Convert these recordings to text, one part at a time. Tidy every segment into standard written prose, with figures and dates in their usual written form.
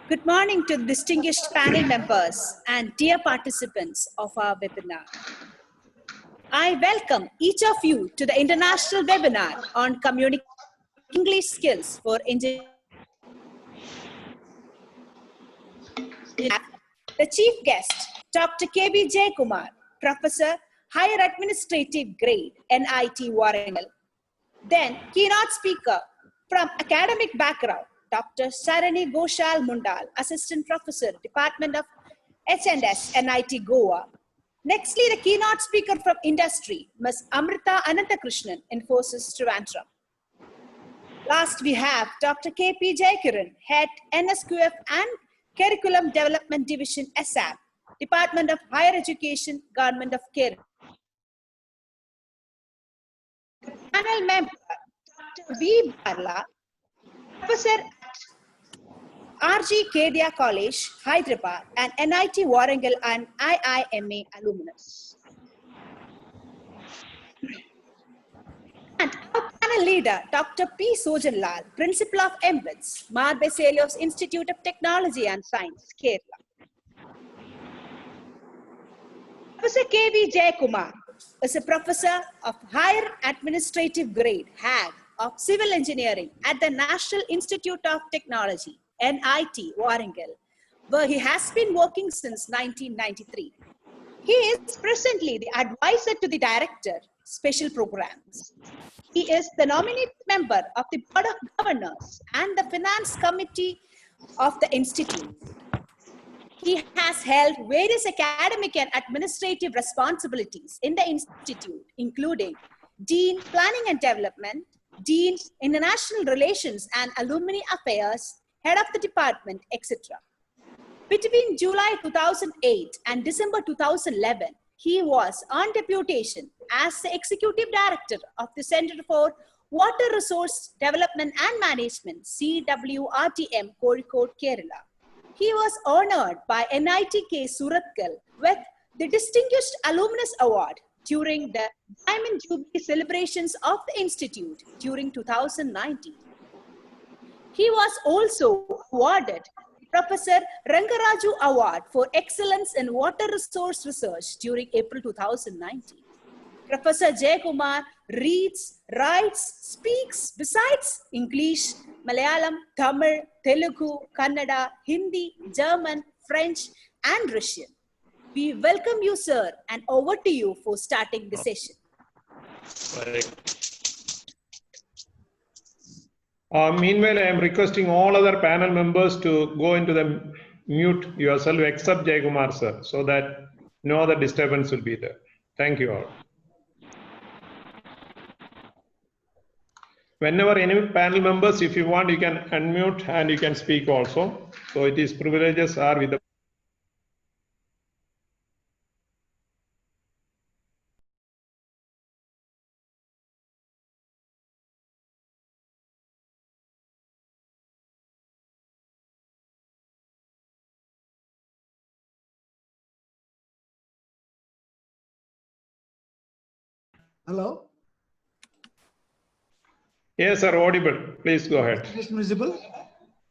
Good morning to distinguished panel members and dear participants of our webinar. I welcome each of you to the international webinar on Communicative English Skills for Engineering. The chief guest, Dr. K.B. Jayakumar, Professor, Higher Administrative Grade, NIT Warangal. Then, keynote speaker from academic background, Dr. Sarani Ghoshal Mundal, Assistant Professor, Department of H&S, NIT Goa. Nextly, the keynote speaker from industry, Ms. Amrita Anantakrishnan, Infosys Trivandrum. Last, we have Dr. K.P. Jayakiran, Head, NSQF and Curriculum Development Division, SAP, Department of Higher Education, Government of Kerala. Panel member, Dr. V. Barla, Professor at R.G. Kedia College, Hyderabad, and NIT Warangal and IIMA alumnus. And our panel leader, Dr. P. Sojanlal, Principal of Mbits, Baselios Institute of Technology and Science, Kerala. Professor K.V. Jayakumar is a professor of Higher Administrative Grade, HAG, of Civil Engineering at the National Institute of Technology, NIT, Warangal, where he has been working since 1993. He is presently the advisor to the Director, Special Programs. He is the nominate member of the Board of Governors and the Finance Committee of the Institute. He has held various academic and administrative responsibilities in the Institute, including Dean, Planning and Development, Dean, International Relations and Alumni Affairs, Head of the Department, etc. Between July 2008 and December 2011, he was on deputation as the Executive Director of the Center for Water Resource Development and Management, CWRTM, Kozhikode, Kerala. He was honored by NITK Surathkal with the Distinguished Alumnus Award during the Diamond Jubilee celebrations of the Institute during 2019. He was also awarded the Professor Rangaraju Award for Excellence in Water Resource Research during April 2019. Professor Jayakumar reads, writes, speaks besides English, Malayalam, Tamil, Telugu, Kannada, Hindi, German, French, and Russian. We welcome you, sir, and over to you for starting the session. Meanwhile, I am requesting all other panel members to go into the mute yourself except Jayakumar, sir, so that no other disturbance will be there. Thank you all. Whenever any panel members, if you want, you can unmute and you can speak also. So it is privileges are with the. Hello? Yes, sir, audible. Please go ahead. Is it visible?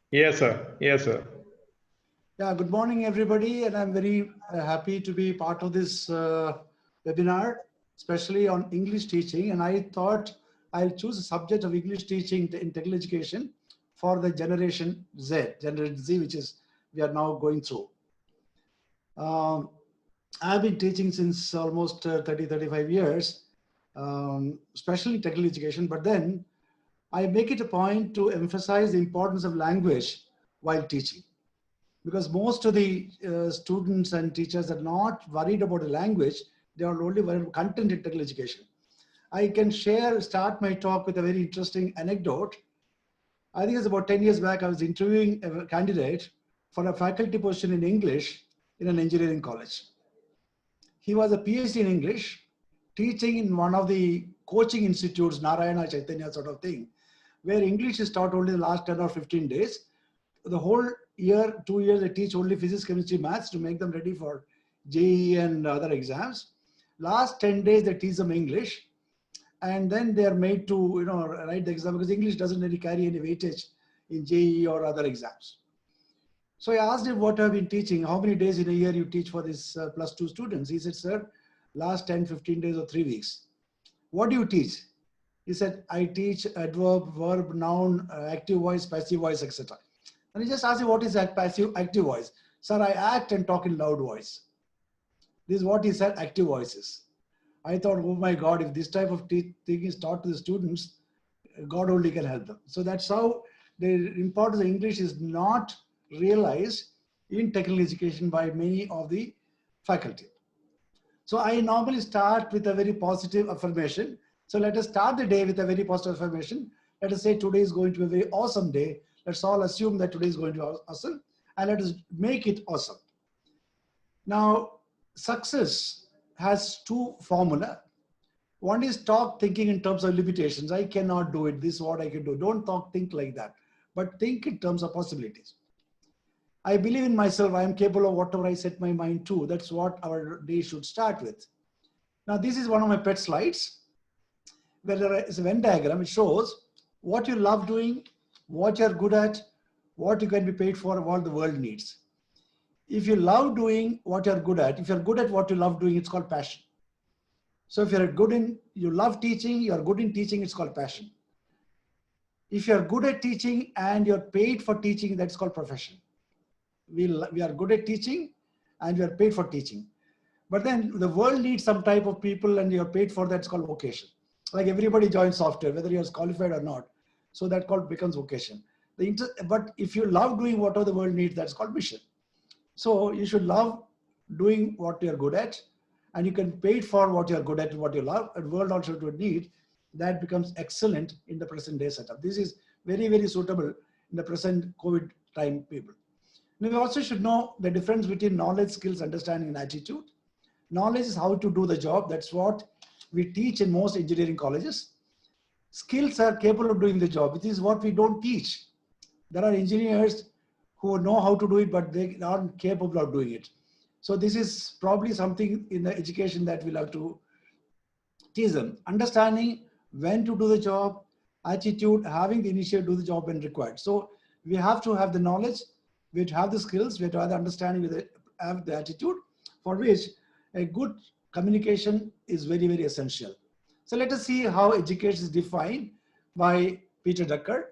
Yes, sir. Yes, sir. Yeah, good morning, everybody. And I'm very happy to be part of this webinar, especially on English teaching. And I thought I'll choose a subject of English teaching in technical education for the Generation Z, which is we are now going through. I've been teaching since almost 35 years, especially technical education, but then I make it a point to emphasize the importance of language while teaching, because most of the students and teachers are not worried about the language. They are only worried about content in technical education. I can start my talk with a very interesting anecdote. I think it's about 10 years back, I was interviewing a candidate for a faculty position in English in an engineering college. He was a PhD in English, teaching in one of the coaching institutes, Narayana, Chaitanya sort of thing, where English is taught only the last 10 or 15 days. The whole year, 2 years, they teach only physics, chemistry, maths to make them ready for JEE and other exams. Last 10 days, they teach them English. And then they are made to, write the exam, because English doesn't really carry any weightage in JEE or other exams. So I asked him what I've been teaching, how many days in a year you teach for this +2 students. He said, sir, last 10, 15 days or 3 weeks. What do you teach? He said, I teach adverb, verb, noun, active voice, passive voice, etc. And he just asked me, what is that passive, active voice? Sir, I act and talk in loud voice. This is what he said, active voices. I thought, oh my God, if this type of thing is taught to the students, God only can help them. So that's how the importance of English is not realized in technical education by many of the faculty. So I normally start with a very positive affirmation. So let us start the day with a very positive affirmation. Let us say today is going to be a very awesome day. Let's all assume that today is going to be awesome, and let us make it awesome. Now, success has two formula. One is talk thinking in terms of limitations. I cannot do it. This is what I can do. Don't think like that, but think in terms of possibilities. I believe in myself. I am capable of whatever I set my mind to. That's what our day should start with. Now, this is one of my pet slides, where there is a Venn diagram. It shows what you love doing, what you're good at, what you can be paid for, what the world needs. If you love doing what you're good at, if you're good at what you love doing, it's called passion. So if you love teaching, you're good in teaching, it's called passion. If you're good at teaching and you're paid for teaching, that's called profession. We are good at teaching and we are paid for teaching. But then the world needs some type of people and you're paid for, that's called vocation. Like everybody joins software, whether you're qualified or not. So that becomes vocation. But if you love doing whatever the world needs, that's called mission. So you should love doing what you're good at, and you can pay for what you're good at, what you love, and world also would need. That becomes excellent in the present day setup. This is very, very suitable in the present COVID time people. Now we also should know the difference between knowledge, skills, understanding, and attitude. Knowledge is how to do the job. That's what we teach in most engineering colleges. Skills are capable of doing the job, which is what we don't teach. There are engineers who know how to do it, but they aren't capable of doing it. So this is probably something in the education that we'll have to teach them. Understanding when to do the job, attitude, having the initiative to do the job when required. So we have to have the knowledge, we have to have the skills, we have to have the understanding, we have the attitude, for which a good communication is very, very essential. So let us see how education is defined by Peter Drucker.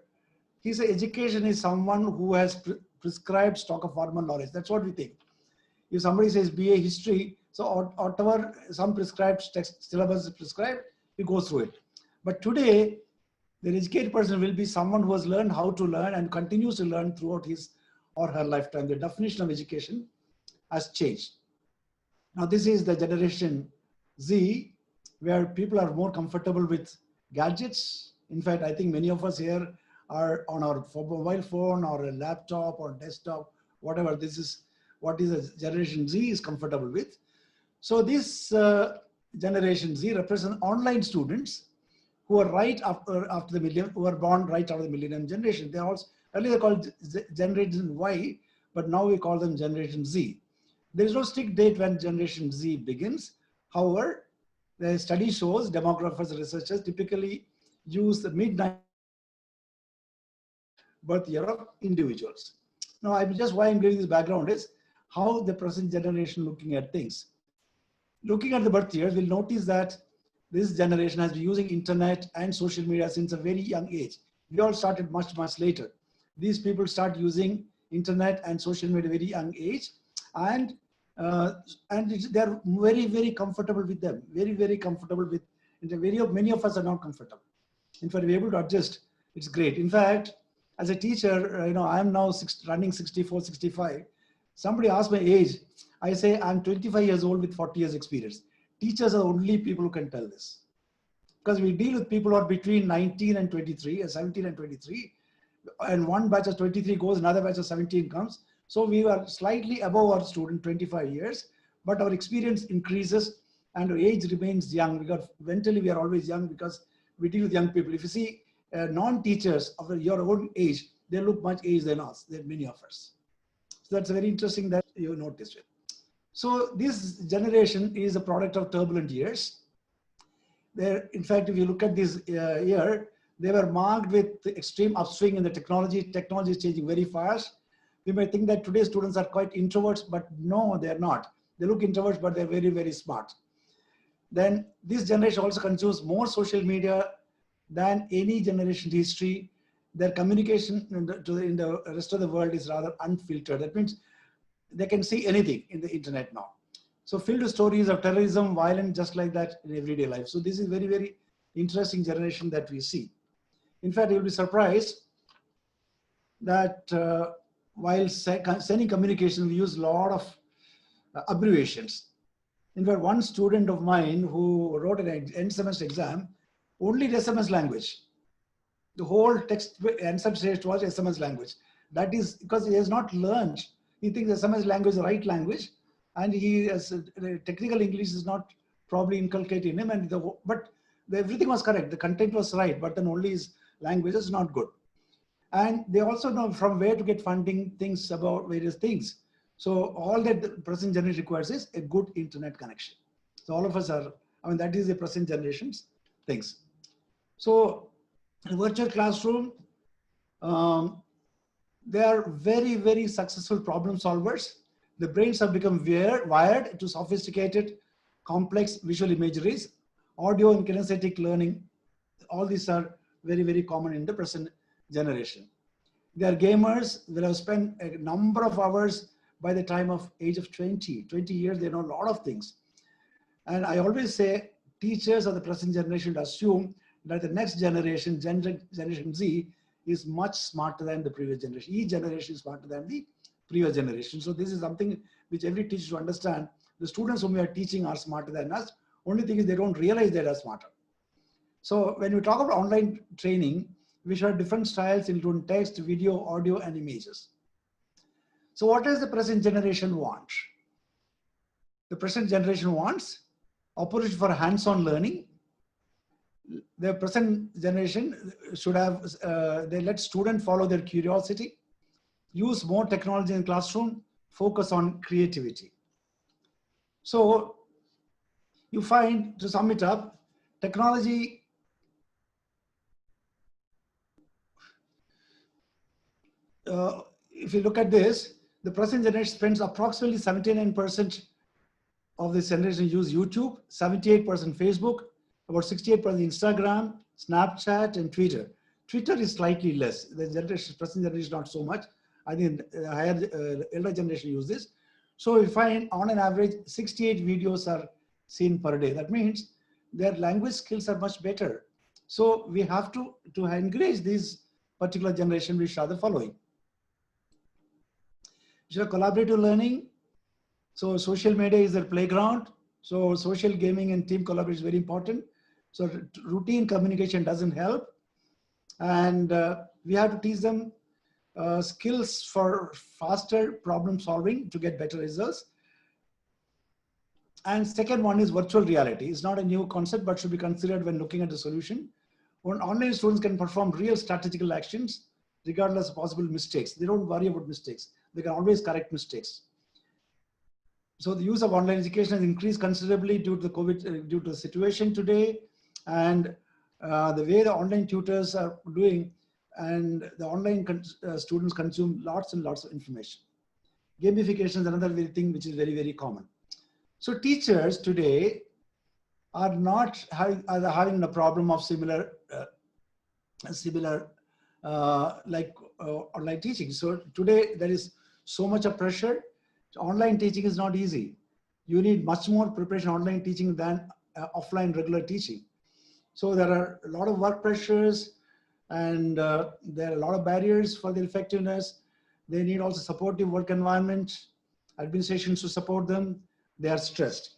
He said education is someone who has prescribed stock of formal knowledge. That's what we think. If somebody says BA history, so whatever some prescribed text syllabus is prescribed, he goes through it. But today, the educated person will be someone who has learned how to learn and continues to learn throughout his or her lifetime. The definition of education has changed. Now, this is the generation Z, where people are more comfortable with gadgets. In fact, I think many of us here are on our mobile phone or a laptop or desktop, whatever. This is what is a generation Z is comfortable with. So this generation Z represents online students who are right after the millennium, who are born right after the millennium generation. They are also earlier called generation Y, but now we call them generation Z. There is no strict date when generation Z begins. However, the study shows demographers and researchers typically use the mid-90s birth year of individuals. Now, why I'm giving this background is how the present generation looking at things. Looking at the birth years, we'll notice that this generation has been using internet and social media since a very young age. We all started much, much later. These people start using internet and social media at a very young age, and they're very, very comfortable with them. Very, very comfortable with. Many of us are not comfortable. In fact, we're able to adjust. It's great. In fact, as a teacher, I am now running 64, 65. Somebody asked my age. I say I'm 25 years old with 40 years experience. Teachers are the only people who can tell this, because we deal with people who are between 19 and 23, 17 and 23, and one batch of 23 goes, another batch of 17 comes. So we are slightly above our student, 25 years, but our experience increases and our age remains young, because mentally we are always young because we deal with young people. If you see non-teachers of your own age, they look much aged than us, than many of us. So that's very interesting that you noticed it. So this generation is a product of turbulent years. In fact, if you look at this year, they were marked with the extreme upswing in the technology. Technology is changing very fast. We may think that today's students are quite introverts, but no, they're not. They look introverts, but they're very, very smart. Then this generation also consumes more social media than any generation in history. Their communication in the rest of the world is rather unfiltered. That means they can see anything in the internet now. So filled with stories of terrorism, violence, just like that in everyday life. So this is very, very interesting generation that we see. In fact, you'll be surprised that while sending communication, we use a lot of abbreviations. In fact, one student of mine who wrote an end semester exam only in SMS language. The whole text answer stage was SMS language. That is because he has not learned. He thinks SMS language is the right language, and he has technical English is not probably inculcated in him. And everything was correct. The content was right, but then only his language is not good. And they also know from where to get funding, things about various things. So all that the present generation requires is a good internet connection. So all of us are, that is the present generation's things. So in virtual classroom, they are very, very successful problem solvers. The brains have become wired to sophisticated, complex visual imageries, audio and kinesthetic learning. All these are very, very common in the present generation. They are gamers. They have spent a number of hours by the time of age of 20 years. They know a lot of things. And I always say teachers of the present generation assume that the next generation, Generation Z, is much smarter than the previous generation. Each generation is smarter than the previous generation. So this is something which every teacher should understand. The students whom we are teaching are smarter than us. Only thing is they don't realize they are smarter. So when we talk about online training, we should have different styles including text, video, audio, and images. So what does the present generation want? The present generation wants opportunity for hands-on learning. The present generation should have, they let students follow their curiosity, use more technology in the classroom, focus on creativity. So you find, to sum it up, technology if you look at this, the present generation spends approximately 79% of this generation use YouTube, 78% Facebook, about 68% Instagram, Snapchat, and Twitter. Twitter is slightly less. The present generation not so much. I think elder generation use this. So we find on an average 68 videos are seen per day. That means their language skills are much better. So we have to encourage this particular generation which are the following. So collaborative learning. So social media is their playground. So social gaming and team collaboration is very important. So routine communication doesn't help. And we have to teach them skills for faster problem solving to get better results. And second one is virtual reality. It's not a new concept, but should be considered when looking at the solution. When online students can perform real strategical actions, regardless of possible mistakes. They don't worry about mistakes. They can always correct mistakes. So the use of online education has increased considerably due to the COVID, due to the situation today, and the way the online tutors are doing, and the online students consume lots and lots of information. Gamification is another thing which is very, very common. So teachers today are not having a problem of similar online teaching. So today there is so much of pressure. Online teaching is not easy. You need much more preparation online teaching than offline regular teaching. So there are a lot of work pressures, and there are a lot of barriers for the effectiveness. They need also supportive work environment, administrations to support them. They are stressed.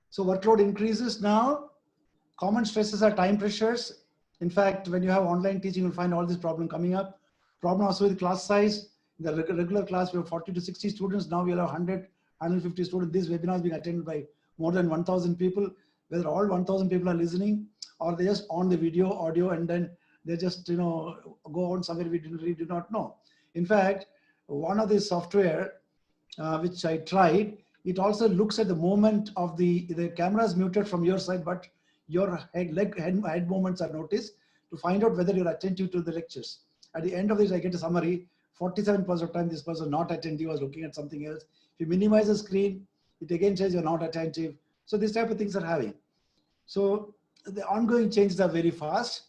So workload increases now. Common stresses are time pressures. In fact, when you have online teaching, you'll find all this problem coming up. Problem also with class size. In the regular class, we have 40 to 60 students. Now we have 100, 150 students. This webinar is being attended by more than 1,000 people. Whether all 1,000 people are listening, or they just on the video, audio, and then they just go on somewhere we do not know. In fact, one of the software which I tried, it also looks at the movement of the camera is muted from your side, but your head movements are noticed to find out whether you're attentive to the lectures. At the end of this, I get a summary. 47% of the time, this person not attentive, was looking at something else. If you minimize the screen, it again says you're not attentive. So this type of things are having. So the ongoing changes are very fast.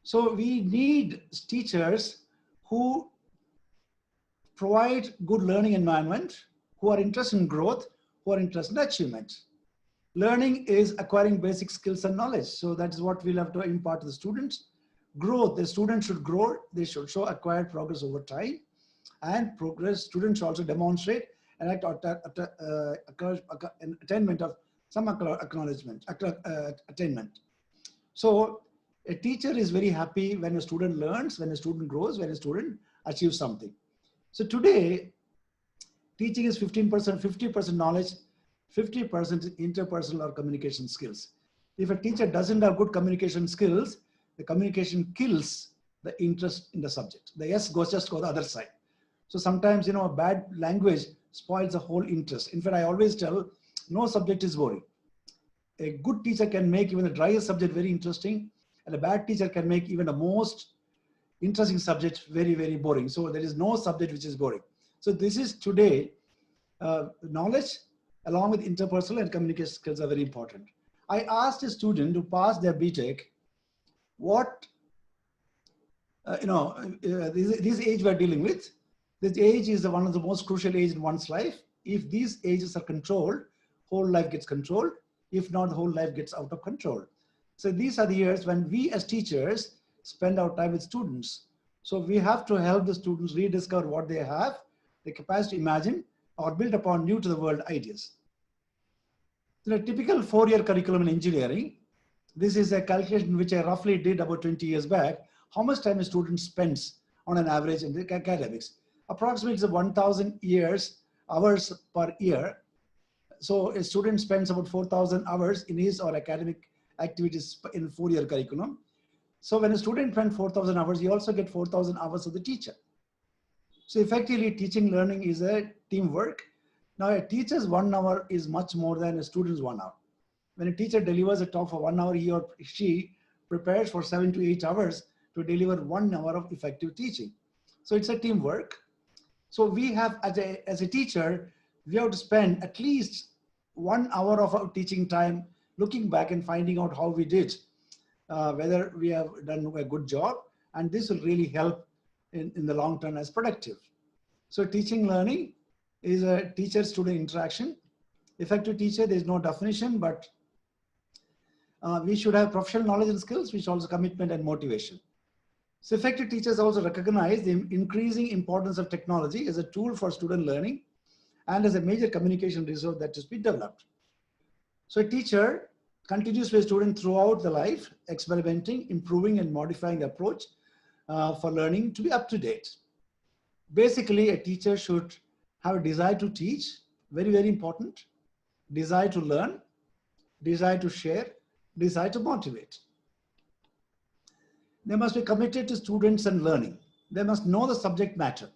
So we need teachers who provide good learning environment, who are interested in growth, who are interested in achievement. Learning is acquiring basic skills and knowledge. So that is what we'll have to impart to the students. Growth, the students should grow. They should show acquired progress over time. And progress, students should also demonstrate and attainment of some acknowledgement, attainment. So a teacher is very happy when a student learns, when a student grows, when a student achieves something. So today, teaching is 15%, 50% knowledge, 50% interpersonal or communication skills. If a teacher doesn't have good communication skills, the communication kills the interest in the subject. The yes goes just go the other side. So sometimes, a bad language spoils the whole interest. In fact, I always tell, no subject is boring. A good teacher can make even the driest subject very interesting, and a bad teacher can make even the most interesting subject very, very boring. So there is no subject which is boring. So this is today, knowledge along with interpersonal and communication skills are very important. I asked a student to pass their BTech, what, this age we're dealing with, this age is one of the most crucial age in one's life. If these ages are controlled, whole life gets controlled. If not, the whole life gets out of control. So these are the years when we as teachers spend our time with students. So we have to help the students rediscover what they have, the capacity to imagine or build upon new to the world ideas. So a typical 4-year curriculum in engineering, this is a calculation which I roughly did about 20 years back, how much time a student spends on an average in the academics. Approximately 1,000 hours per year. So a student spends about 4,000 hours in his or academic activities in 4-year curriculum. So when a student spends 4,000 hours, you also get 4,000 hours of the teacher. So effectively, teaching learning is a teamwork. Now a teacher's 1 hour is much more than a student's 1 hour. When a teacher delivers a talk for 1 hour, he or she prepares for 7 to 8 hours to deliver 1 hour of effective teaching. So it's a teamwork. So we have, as a teacher, we have to spend at least 1 hour of our teaching time looking back and finding out how we did, whether we have done a good job, and this will really help in the long term as productive. So teaching learning is a teacher-student interaction. Effective teacher, there is no definition, but we should have professional knowledge and skills, which also commitment and motivation. So effective teachers also recognize the increasing importance of technology as a tool for student learning and as a major communication resource that is being developed. So a teacher continues with a student throughout the life, experimenting, improving and modifying the approach for learning to be up to date. Basically, a teacher should have a desire to teach, very, very important, desire to learn, desire to share, desire to motivate. They must be committed to students and learning. They must know the subject matter.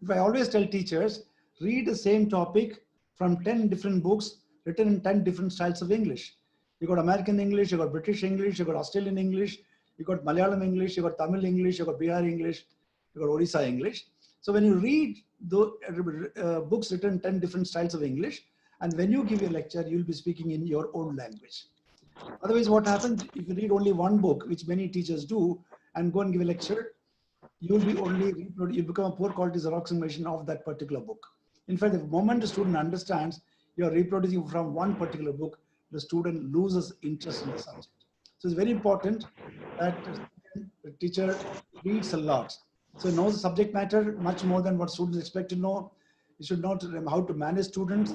If I always tell teachers, read the same topic from 10 different books written in 10 different styles of English. You got American English, you got British English, you got Australian English, you got Malayalam English, you got Tamil English, you got Bihar English, you got Odisha English. So when you read the books written in 10 different styles of English, and when you give a lecture, you'll be speaking in your own language. Otherwise, what happens if you read only one book, which many teachers do, and go and give a lecture, you'll become a poor quality Xerox machine of that particular book. In fact, the moment the student understands you're reproducing from one particular book, the student loses interest in the subject. So it's very important that the teacher reads a lot. So knows the subject matter much more than what students expect to know. You should know how to manage students.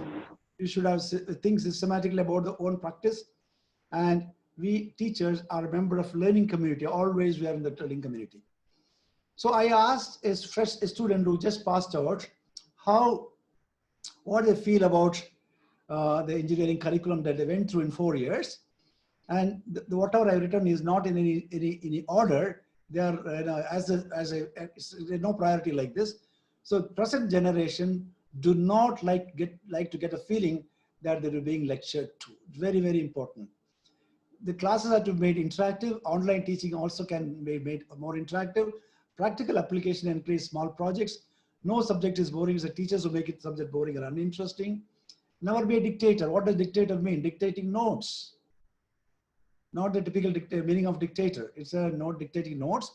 You should have think systematically about their own practice. And we teachers are a member of learning community. Always we are in the learning community. So I asked a student who just passed out what they feel about the engineering curriculum that they went through in 4 years. And whatever I've written is not in any order. They are there's no priority like this. So present generation do not like to get a feeling that they're being lectured to. Very, very important. The classes are to be made interactive. Online teaching also can be made more interactive. Practical application and create small projects. No subject is boring. It's the teachers who make it subject boring or uninteresting. Never be a dictator. What does dictator mean? Dictating notes. Not the typical meaning of dictator. It's a not dictating notes.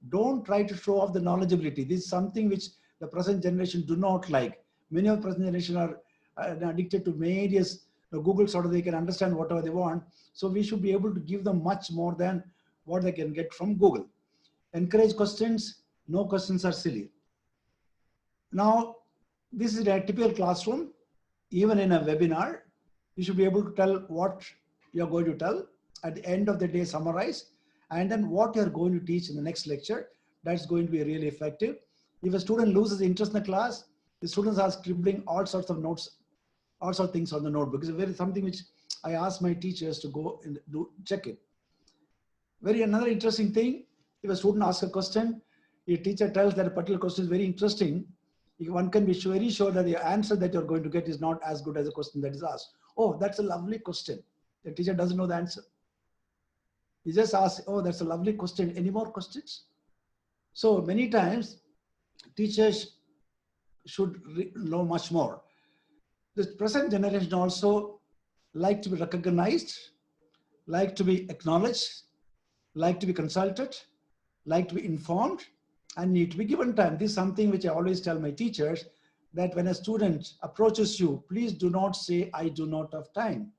Don't try to show off the knowledgeability. This is something which the present generation do not like. Many of the present generation are addicted to various Google so that they can understand whatever they want. So we should be able to give them much more than what they can get from Google. Encourage questions. No questions are silly. Now, this is a typical classroom. Even in a webinar, you should be able to tell what you're going to tell. At the end of the day, summarize. And then what you're going to teach in the next lecture. That's going to be really effective. If a student loses interest in the class, the students are scribbling all sorts of notes, all sorts of things on the notebook. It's something which I ask my teachers to go and check it. Another interesting thing, if a student asks a question, your teacher tells that a particular question is very interesting, one can be very sure that the answer that you're going to get is not as good as a question that is asked. Oh, that's a lovely question. The teacher doesn't know the answer. He just asks, oh, that's a lovely question. Any more questions? So many times, teachers should know much more. The present generation also like to be recognized, like to be acknowledged, like to be consulted, like to be informed, and need to be given time. This is something which I always tell my teachers, that when a student approaches you, please do not say, I do not have time.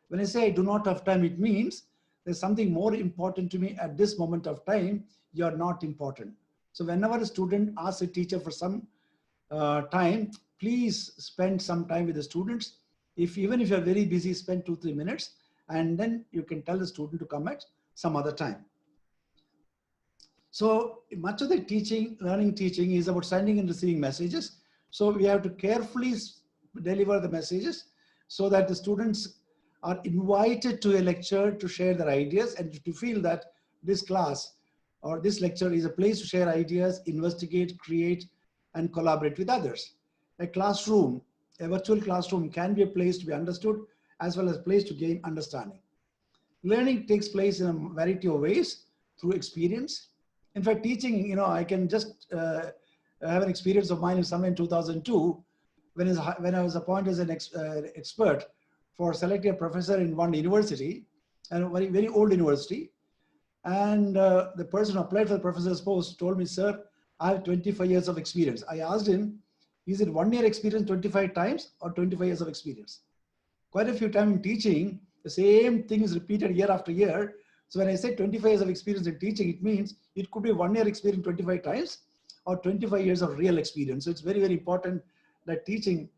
When I say I do not have time, it means there's something more important to me at this moment of time. You're not important. So whenever a student asks a teacher for some time, please spend some time with the students. Even if you're very busy, spend 2-3 minutes, and then you can tell the student to come at some other time. So much of the learning teaching is about sending and receiving messages. So we have to carefully deliver the messages so that the students are invited to a lecture to share their ideas and to feel that this class or this lecture is a place to share ideas, investigate, create, and collaborate with others. A classroom, a virtual classroom, can be a place to be understood as well as a place to gain understanding. Learning takes place in a variety of ways through experience. In fact, teaching, I can just have an experience of mine somewhere in 2002 when I was appointed as an expert for selecting a professor in one university, and a very, very old university. And the person who applied for the professor's post told me, sir, I have 25 years of experience. I asked him, is it 1 year experience 25 times or 25 years of experience? Quite a few times in teaching, the same thing is repeated year after year. So when I say 25 years of experience in teaching, it means it could be 1 year experience 25 times or 25 years of real experience. So it's very, very important that teaching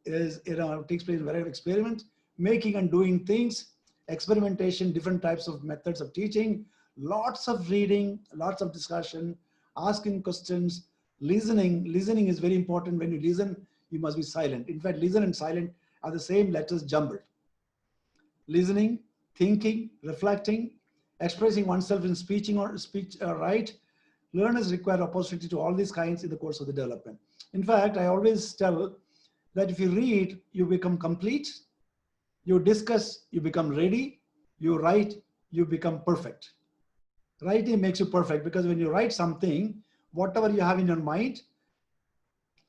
is, takes place in various experiments, making and doing things, experimentation, different types of methods of teaching, lots of reading, lots of discussion, asking questions, listening. Listening is very important. When you listen, you must be silent. In fact, listen and silent are the same letters jumbled. Listening, thinking, reflecting, expressing oneself in speech right. Learners require opportunity to all these kinds in the course of the development. In fact, I always tell that if you read, you become complete. You discuss, you become ready. You write, you become perfect. Writing makes you perfect because when you write something, whatever you have in your mind,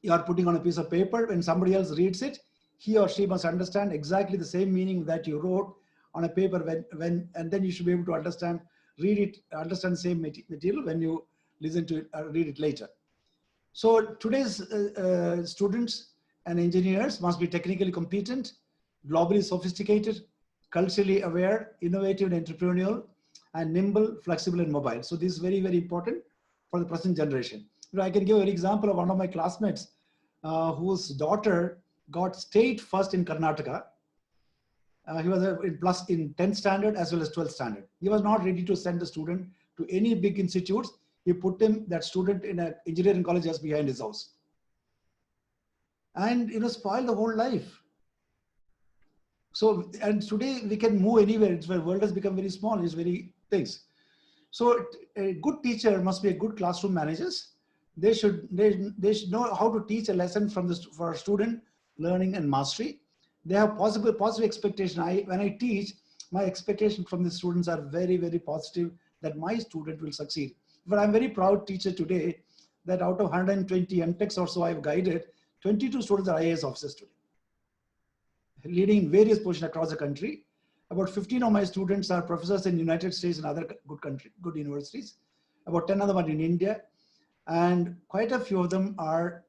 you are putting on a piece of paper. When somebody else reads it, he or she must understand exactly the same meaning that you wrote on a paper and then you should be able to understand the same material when you listen to it or read it later. So today's students and engineers must be technically competent, globally sophisticated, culturally aware, innovative and entrepreneurial, and nimble, flexible and mobile. So this is very, very important for the present generation. I can give an example of one of my classmates whose daughter got state first in Karnataka. He was in 10th standard as well as 12th standard. He was not ready to send the student to any big institutes. He put that student in an engineering college just behind his house. And spoiled the whole life. So, and today we can move anywhere. The world has become very small, it's very things. So a good teacher must be a good classroom managers. They should know how to teach a lesson for student learning and mastery. They have positive expectation. When I teach, my expectation from the students are very, very positive that my student will succeed. But I'm very proud teacher today that out of 120 MTechs or so I've guided, 22 students are IAS officers today, leading various positions across the country. About 15 of my students are professors in the United States and other good universities. About 10 of them are in India. And quite a few of them are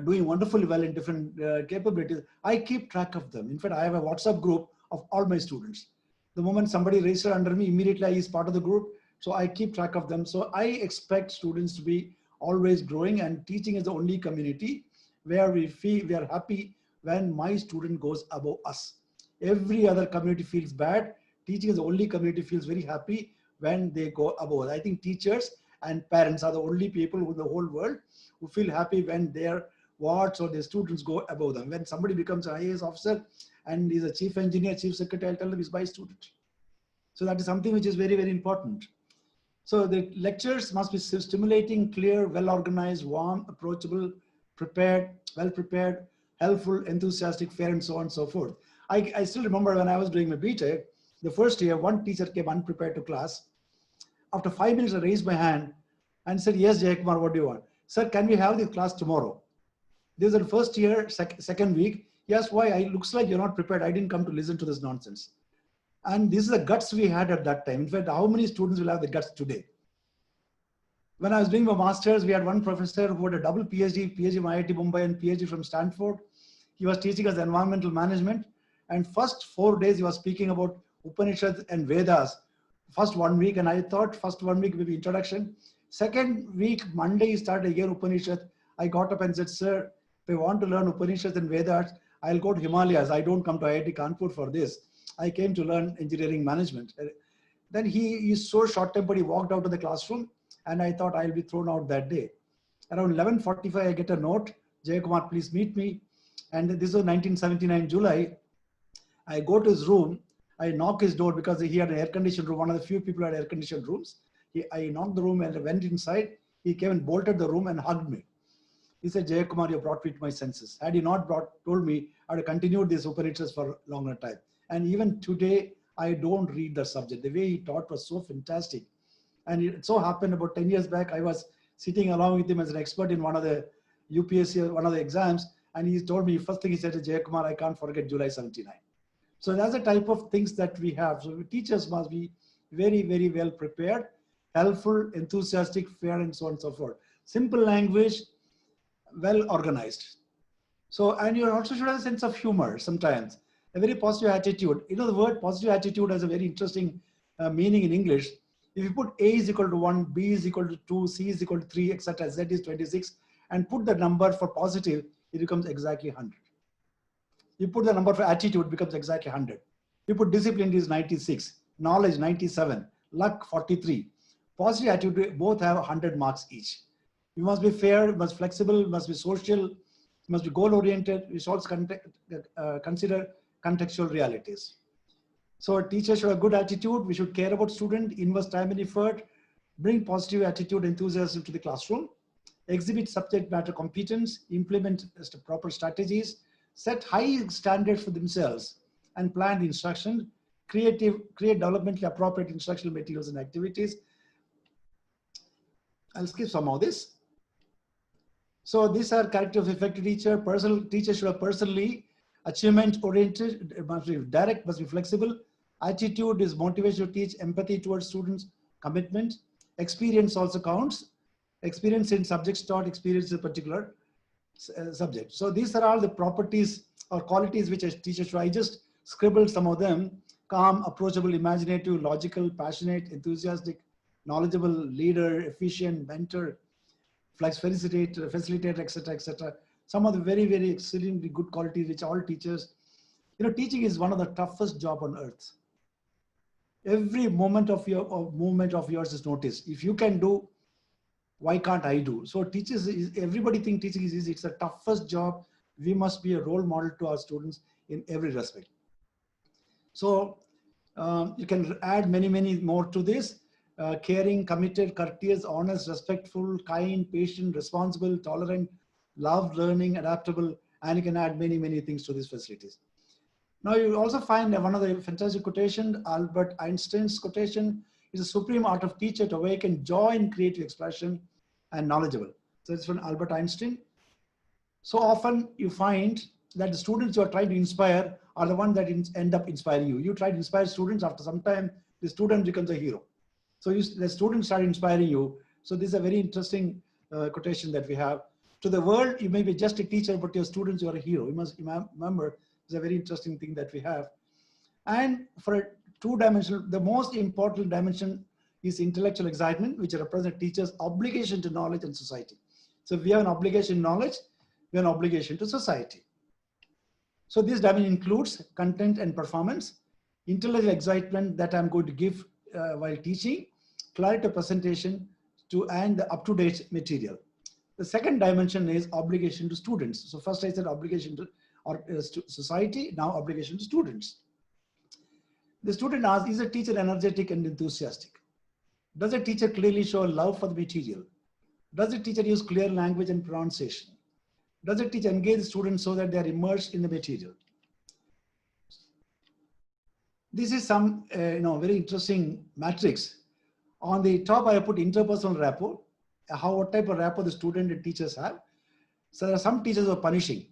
doing wonderfully well in different capabilities. I keep track of them. In fact, I have a WhatsApp group of all my students. The moment somebody registered under me, immediately I is part of the group. So I keep track of them. So I expect students to be always growing, and teaching is the only community where we feel we are happy when my student goes above us. Every other community feels bad. Teaching is the only community feels very happy when they go above us. I think teachers and parents are the only people in the whole world who feel happy when their wards or their students go above them. When somebody becomes an IAS officer and is a chief engineer, chief secretary, I'll tell them he's my student. So that is something which is very, very important. So the lectures must be stimulating, clear, well-organized, warm, approachable, prepared, well-prepared, helpful, enthusiastic, fair, and so on and so forth. I still remember when I was doing my BTech, the first year, one teacher came unprepared to class. After 5 minutes, I raised my hand and said, yes, Jayakumar, what do you want? Sir, can we have the class tomorrow? This is the first year, second week. Yes, why? It looks like you're not prepared. I didn't come to listen to this nonsense. And this is the guts we had at that time. In fact, how many students will have the guts today? When I was doing my master's, we had one professor who had a double PhD from IIT Mumbai and PhD from Stanford. He was teaching us environmental management. And first 4 days, he was speaking about Upanishads and Vedas. First 1 week, and I thought first 1 week maybe introduction. Second week, Monday, he started again Upanishad. I got up and said, sir, if I want to learn Upanishads and Vedas, I'll go to Himalayas. I don't come to IIT Kanpur for this. I came to learn engineering management. Then he is so short-tempered, he walked out of the classroom, and I thought I'll be thrown out that day. Around 11:45, I get a note, Jayakumar, please meet me. And this was 1979, July. I go to his room. I knock his door because he had an air-conditioned room, one of the few people who had air-conditioned rooms. I knocked the room and I went inside. He came and bolted the room and hugged me. He said, Jayakumar, you brought me to my senses. Had he not told me, I would have continued these Upanishads for a longer time. And even today, I don't read the subject. The way he taught was so fantastic. And it so happened about 10 years back, I was sitting along with him as an expert in one of the UPSC, one of the exams. And he told me, first thing he said to Jayakumar, I can't forget July 79. So that's the type of things that we have. So teachers must be very, very well prepared, helpful, enthusiastic, fair, and so on and so forth. Simple language, well organized. So, and you also should have a sense of humor sometimes, a very positive attitude. You know, the word positive attitude has a very interesting meaning in English. If you put A is equal to 1, B is equal to 2, C is equal to 3, etc., Z is 26, and put the number for positive, it becomes exactly 100. You put the number for attitude, it becomes exactly 100. You put discipline, it is 96. Knowledge, 97. Luck, 43. Positive attitude, both have 100 marks each. You must be fair, you must be flexible, you must be social, you must be goal-oriented. You should also consider contextual realities. So teachers should have good attitude. We should care about student, invest time and effort, bring positive attitude, enthusiasm to the classroom, exhibit subject matter competence, implement proper strategies, set high standards for themselves, and plan the instruction, create developmentally appropriate instructional materials and activities. I'll skip some of this. So these are characteristics of effective teacher. Teachers should have personally achievement oriented, must be direct, must be flexible. Attitude is motivation to teach, empathy towards students, commitment. Experience also counts. Experience in subjects taught, experience in a particular subject. So these are all the properties or qualities which a teacher should. I just scribbled some of them: calm, approachable, imaginative, logical, passionate, enthusiastic, knowledgeable, leader, efficient, mentor, facilitator, etc., etc. Some of the very, very exceedingly good qualities which all teachers, you know, teaching is one of the toughest job on earth. Every moment of movement of yours is noticed. If you can do, why can't I do? So teachers, everybody think teaching is easy. It's the toughest job. We must be a role model to our students in every respect. So you can add many, many more to this. Caring, committed, courteous, honest, respectful, kind, patient, responsible, tolerant, love, learning, adaptable, and you can add many, many things to these facilities. Now you also find one of the fantastic quotation, Albert Einstein's quotation, It's a supreme art of teacher to awaken joy in creative expression and knowledgeable. So it's from Albert Einstein. So often you find that the students you are trying to inspire are the ones that end up inspiring you. You try to inspire students, after some time, the student becomes a hero. So the students start inspiring you. So this is a very interesting quotation that we have. To the world, you may be just a teacher, but your students, you are a hero. You must remember, it's a very interesting thing that we have. And for a two-dimensional, the most important dimension is intellectual excitement, which represents teachers' obligation to knowledge and society. So if we have an obligation to knowledge, we have an obligation to society. So this dimension includes content and performance, intellectual excitement that I'm going to give while teaching, clarity of presentation and the up-to-date material. The second dimension is obligation to students. So first I said obligation to society, now obligation to students. The student asks, is a teacher energetic and enthusiastic? Does a teacher clearly show love for the material? Does a teacher use clear language and pronunciation? Does a teacher engage students so that they are immersed in the material? This is some very interesting matrix. On the top, I put interpersonal rapport, what type of rapport the student and teachers have. So there are some teachers who are punishing.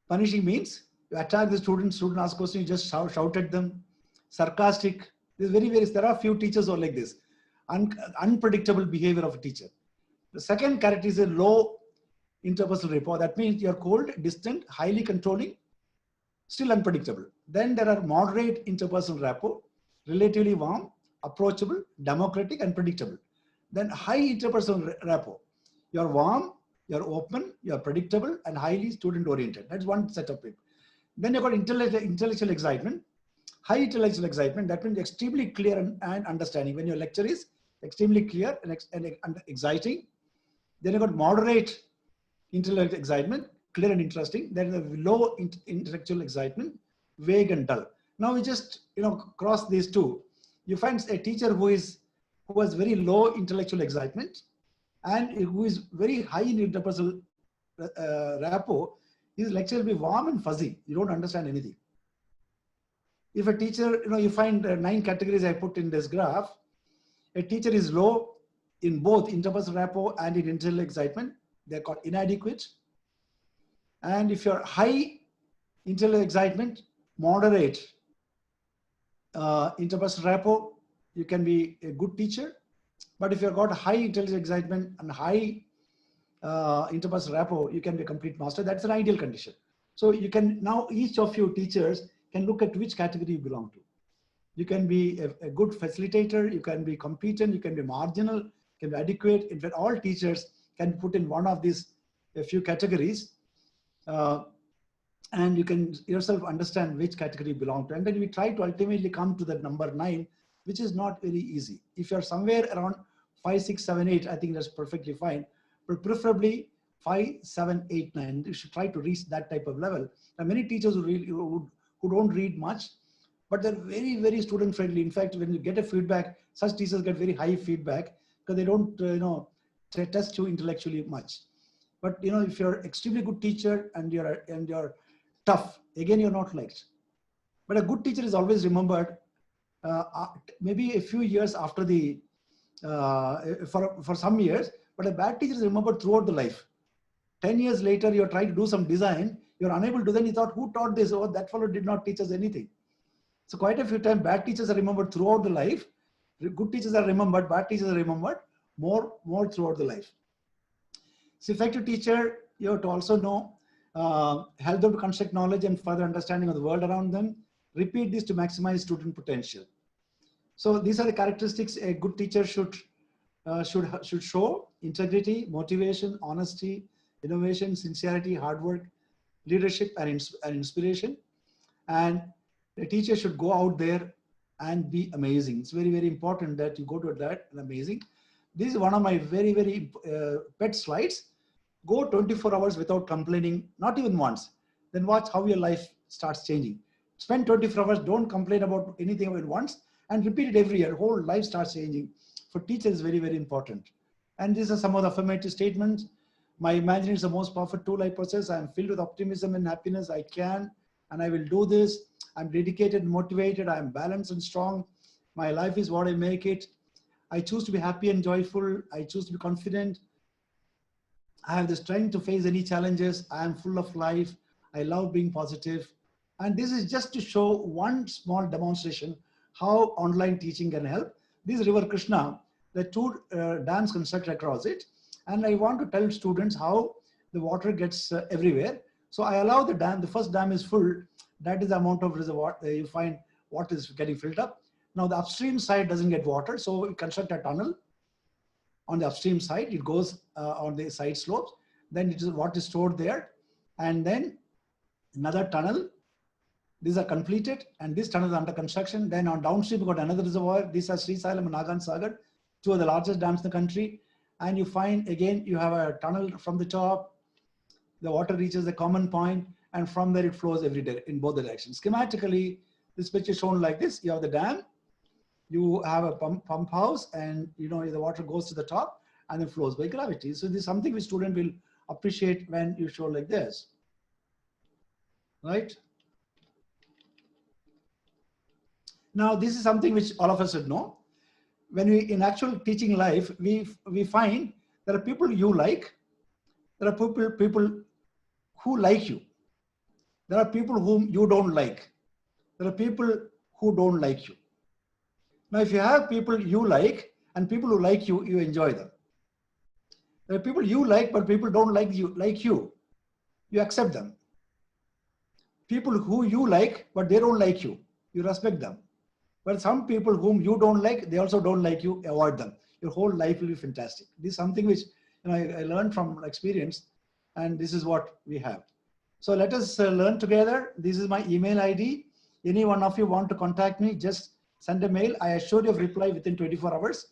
Punishing means you attack the student asks questions, you just shout at them. Sarcastic. There are few teachers who are like this. Unpredictable behavior of a teacher. The second character is a low interpersonal rapport. That means you're cold, distant, highly controlling, still unpredictable. Then there are moderate interpersonal rapport, relatively warm, approachable, democratic, and predictable. Then high interpersonal rapport. You're warm, you're open, you're predictable, and highly student-oriented. That's one set of people. Then you've got intellectual excitement. High intellectual excitement, that means extremely clear and understanding. When your lecture is extremely clear and exciting. Then you've got moderate intellectual excitement, clear and interesting. Then the low intellectual excitement, vague and dull. Now we just cross these two. You find a teacher who has very low intellectual excitement and who is very high in interpersonal rapport. His lecture will be warm and fuzzy. You don't understand anything. If a teacher, you find 9 categories I put in this graph. A teacher is low in both interpersonal rapport and in intellectual excitement. They're called inadequate. And if you're high intellectual excitement, moderate interpersonal rapport, you can be a good teacher. But if you've got high intellectual excitement and high interpersonal rapport, you can be a complete master. That's an ideal condition. So you can now, each of you teachers can look at which category you belong to. You can be a good facilitator, you can be competent, you can be marginal, you can be adequate. In fact, all teachers can put in one of these a few categories, and you can yourself understand which category you belong to. And then we try to ultimately come to that number 9, which is not very easy. If you're somewhere around 5, 6, 7, 8, I think that's perfectly fine. But preferably 5, 7, 8, 9. You should try to reach that type of level. There are many teachers who don't read much, but they're very, very student friendly. In fact, when you get a feedback, such teachers get very high feedback because they don't, test you intellectually much. But if you're an extremely good teacher and you're tough, again, you're not liked. But a good teacher is always remembered maybe a few years after the, for some years, but a bad teacher is remembered throughout the life. 10 years later, you're trying to do some design, you're unable to, then you thought, who taught this? Oh, that fellow did not teach us anything. So quite a few times, bad teachers are remembered throughout the life. Good teachers are remembered, bad teachers are remembered more throughout the life. So effective teacher, you have to also know, help them to construct knowledge and further understanding of the world around them. Repeat this to maximize student potential. So these are the characteristics a good teacher should show: integrity, motivation, honesty, innovation, sincerity, hard work, leadership, and inspiration. And the teacher should go out there and be amazing. It's very, very important that you go to that and amazing. This is one of my very, very pet slides. Go 24 hours without complaining, not even once. Then watch how your life starts changing. Spend 24 hours, don't complain about anything at once, and repeat it every year. Whole life starts changing. For teachers, is very, very important. And these are some of the affirmative statements. My imagination is the most powerful tool I possess. I am filled with optimism and happiness. I can and I will do this. I'm dedicated and motivated. I am balanced and strong. My life is what I make it. I choose to be happy and joyful. I choose to be confident. I have the strength to face any challenges. I am full of life. I love being positive. And this is just to show one small demonstration how online teaching can help. This River Krishna, the two dams constructed across it. And I want to tell students how the water gets everywhere. So I allow the dam, the first dam is full. That is the amount of reservoir you find water is getting filled up. Now the upstream side doesn't get water. So we construct a tunnel on the upstream side. It goes on the side slopes. Then it is what is stored there. And then another tunnel. These are completed, and this tunnel is under construction. Then on downstream, we got another reservoir. These are Srisailam and Nagan Sagar, two of the largest dams in the country. And you find, again, you have a tunnel from the top. The water reaches the common point, and from there it flows every day in both directions. Schematically, this picture is shown like this. You have the dam, you have a pump house, and you know the water goes to the top and then flows by gravity. So this is something which student will appreciate when you show like this, right? Now, this is something which all of us should know. When we, in actual teaching life, we find there are people you like, there are people who like you, there are people whom you don't like, there are people who don't like you. Now, if you have people you like and people who like you, you enjoy them. There are people you like, but people don't like you, you accept them. People who you like, but they don't like you, you respect them. But some people whom you don't like, they also don't like you, avoid them. Your whole life will be fantastic. This is something which I learned from experience, and this is what we have. So let us learn together. This is my email ID. Any one of you want to contact me, just send a mail. I assure you of reply within 24 hours.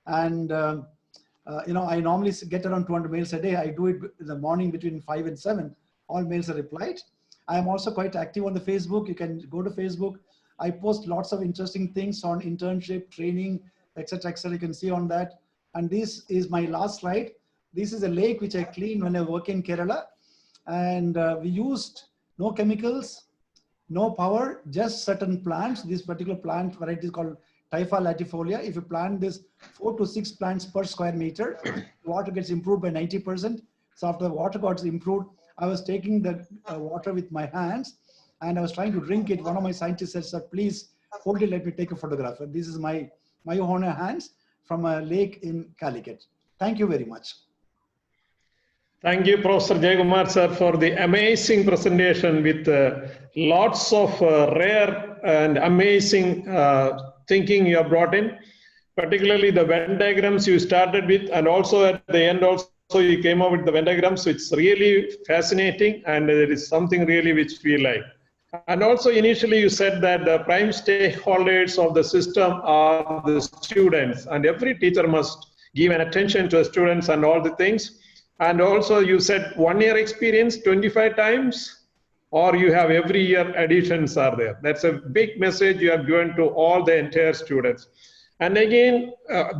And I normally get around 200 mails a day. I do it in the morning between 5 and 7. All mails are replied. I am also quite active on the Facebook. You can go to Facebook. I post lots of interesting things on internship, training, etc., etc. You can see on that. And this is my last slide. This is a lake which I cleaned when I work in Kerala. And we used no chemicals, no power, just certain plants. This particular plant variety is called Typha latifolia. If you plant this 4 to 6 plants per square meter, the water gets improved by 90%. So after the water got improved, I was taking the water with my hands and I was trying to drink it. One of my scientists said, "Sir, please hold it, let me take a photograph." And this is my own hands from a lake in Calicut. Thank you very much. Thank you, Professor Jayakumar, sir, for the amazing presentation with lots of rare and amazing thinking you have brought in, particularly the Venn diagrams you started with, and also at the end also you came up with the Venn diagrams. So it's really fascinating, and it is something really which we like. And also initially you said that the prime stakeholders of the system are the students, and every teacher must give an attention to the students and all the things. And also you said 1 year experience 25 times, or you have every year additions are there. That's a big message you have given to all the entire students. And again,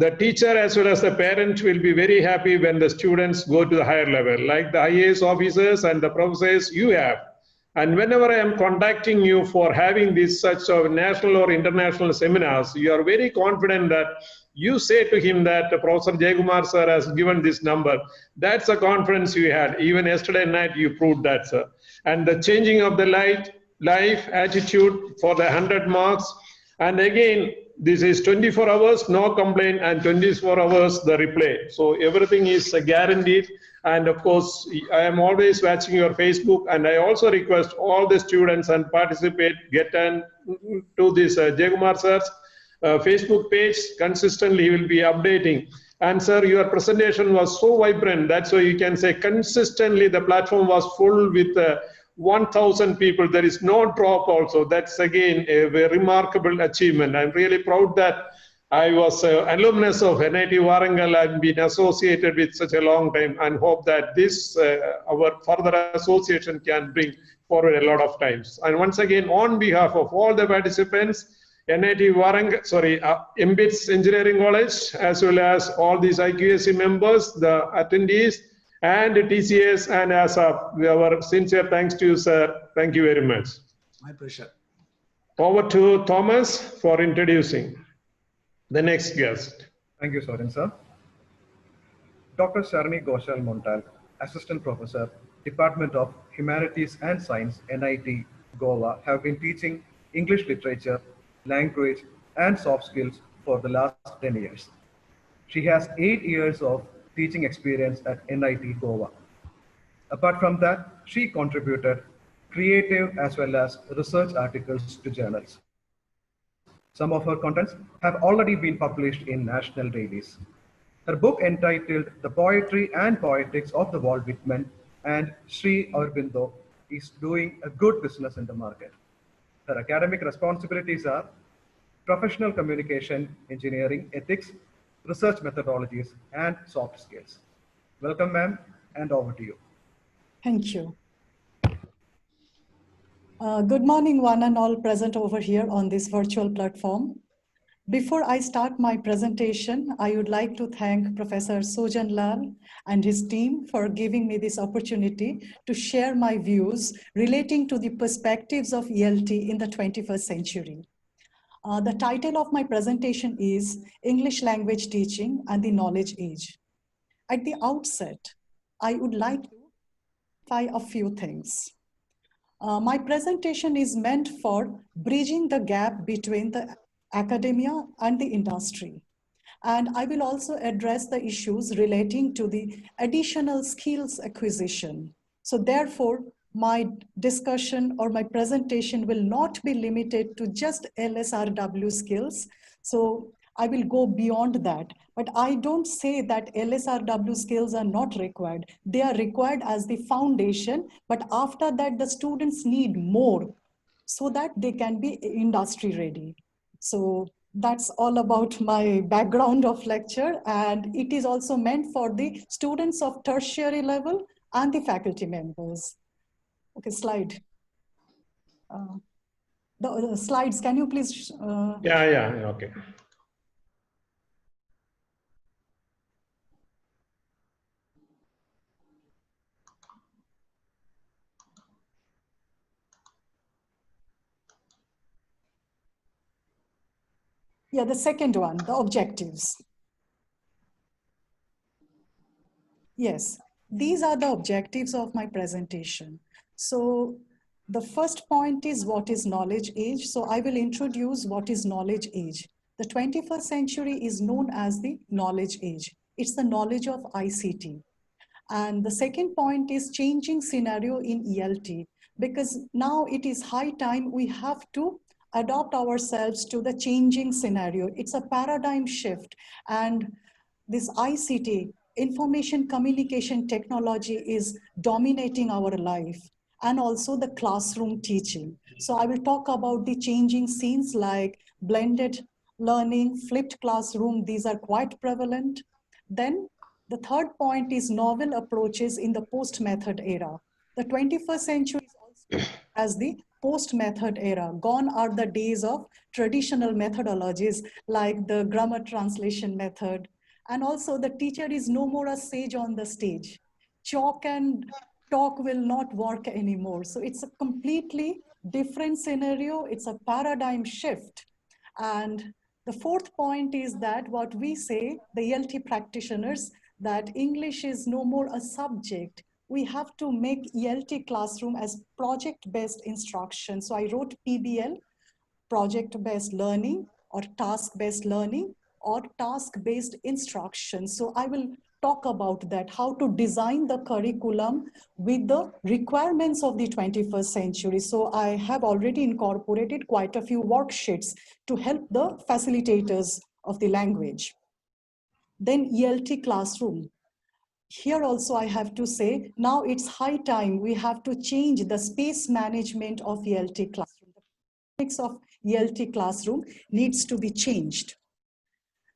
the teacher as well as the parent will be very happy when the students go to the higher level, like the IAS officers and the professors you have. And whenever I am contacting you for having this such of national or international seminars, you are very confident that you say to him that Professor Jayakumar sir has given this number. That's a confidence you had. Even yesterday night you proved that, sir. And the changing of the life attitude for the 100 marks. And again, this is 24 hours, no complaint, and 24 hours the replay. So everything is guaranteed. And of course, I am always watching your Facebook, and I also request all the students and participate, get on to this Jayakumar sir's Facebook page. Consistently, he will be updating. And sir, your presentation was so vibrant. That's why you can say consistently the platform was full with 1,000 people. There is no drop also. That's again a very remarkable achievement. I'm really proud that I was an alumnus of NIT Warangal. I've been associated with such a long time, and hope that this, our further association can bring forward a lot of times. And once again, on behalf of all the participants, NIT Warangal, Mbits Engineering College, as well as all these IQAC members, the attendees, and TCS, and as our sincere thanks to you, sir. Thank you very much. My pleasure. Over to Thomas for introducing. the next guest. Thank you, Soren, sir. Dr. Sharni Ghoshal Montal, Assistant Professor, Department of Humanities and Science, NIT, Goa, have been teaching English literature, language, and soft skills for the last 10 years. She has 8 years of teaching experience at NIT, Goa. Apart from that, she contributed creative as well as research articles to journals. Some of her contents have already been published in national dailies. Her book entitled The Poetry and Poetics of the Walt Whitman and Sri Aurobindo is doing a good business in the market. Her academic responsibilities are professional communication, engineering, ethics, research methodologies, and soft skills. Welcome, ma'am, and over to you. Thank you. Good morning, one and all present over here on this virtual platform. Before I start my presentation, I would like to thank Professor Sojan Lal and his team for giving me this opportunity to share my views relating to the perspectives of ELT in the 21st century. The title of my presentation is English Language Teaching and the Knowledge Age. At the outset, I would like to clarify a few things. My presentation is meant for bridging the gap between the academia and the industry. And I will also address the issues relating to the additional skills acquisition. So therefore, my discussion or my presentation will not be limited to just LSRW skills. So I will go beyond that. But I don't say that LSRW skills are not required. They are required as the foundation, but after that, the students need more so that they can be industry ready. So that's all about my background of lecture, and it is also meant for the students of tertiary level and the faculty members. Okay, slide. The slides, can you please? Yeah, okay. Yeah, the second one, the objectives. Yes, these are the objectives of my presentation. So the first point is what is knowledge age. So I will introduce what is knowledge age. The 21st century is known as the knowledge age. It's the knowledge of ICT. And the second point is changing scenario in ELT, because now it is high time we have to adopt ourselves to the changing scenario. It's a paradigm shift, and this ICT, information communication technology, is dominating our life, and also the classroom teaching. So I will talk about the changing scenes like blended learning, flipped classroom. These are quite prevalent. Then the third point is novel approaches in the post-method era. The 21st century is also as the post-method era. Gone are the days of traditional methodologies like the grammar translation method. And also the teacher is no more a sage on the stage. Chalk and talk will not work anymore. So it's a completely different scenario. It's a paradigm shift. And the fourth point is that what we say, the ELT practitioners, that English is no more a subject. We have to make ELT classroom as project-based instruction. So I wrote PBL, project-based learning, or task-based learning, or task-based instruction. So I will talk about that, how to design the curriculum with the requirements of the 21st century. So I have already incorporated quite a few worksheets to help the facilitators of the language. Then ELT classroom. Here also I have to say, now it's high time we have to change the space management of ELT classroom. The mix of ELT classroom needs to be changed.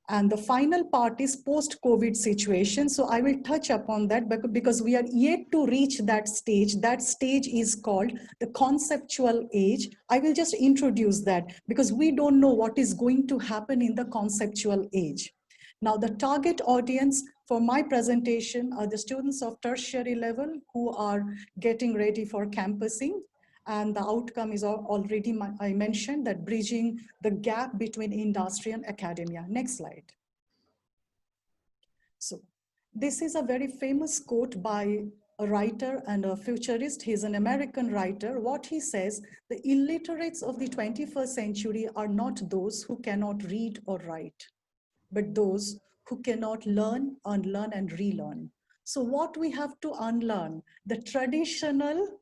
And the final part is post-COVID situation. So I will touch upon that because we are yet to reach that stage. That stage is called the conceptual age. I will just introduce that because we don't know what is going to happen in the conceptual age. Now, the target audience for my presentation are the students of tertiary level who are getting ready for campusing. And the outcome is already, I mentioned, that bridging the gap between industry and academia. Next slide. So this is a very famous quote by a writer and a futurist. He's an American writer. What he says, the illiterates of the 21st century are not those who cannot read or write, but those who cannot learn, unlearn, and relearn. So what we have to unlearn, the traditional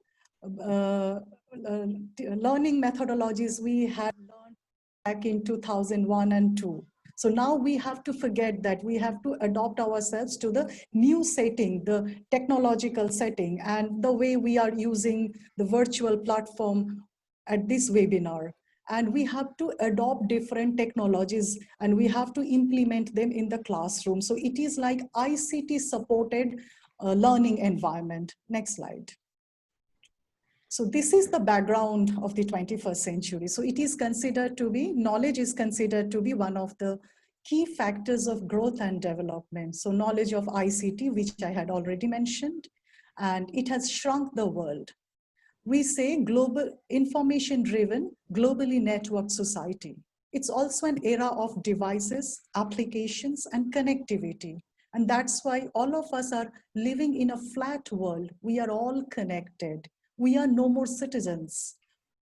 learning methodologies we had learned back in 2001 and 2. So now we have to forget that. We have to adopt ourselves to the new setting, the technological setting, and the way we are using the virtual platform at this webinar. And we have to adopt different technologies and we have to implement them in the classroom. So it is like ICT supported learning environment. Next slide. So this is the background of the 21st century. So it is considered to be, knowledge is considered to be one of the key factors of growth and development. So knowledge of ICT, which I had already mentioned, and it has shrunk the world. We say global information driven, globally networked society. It's also an era of devices, applications, and connectivity. And that's why all of us are living in a flat world. We are all connected. We are no more citizens.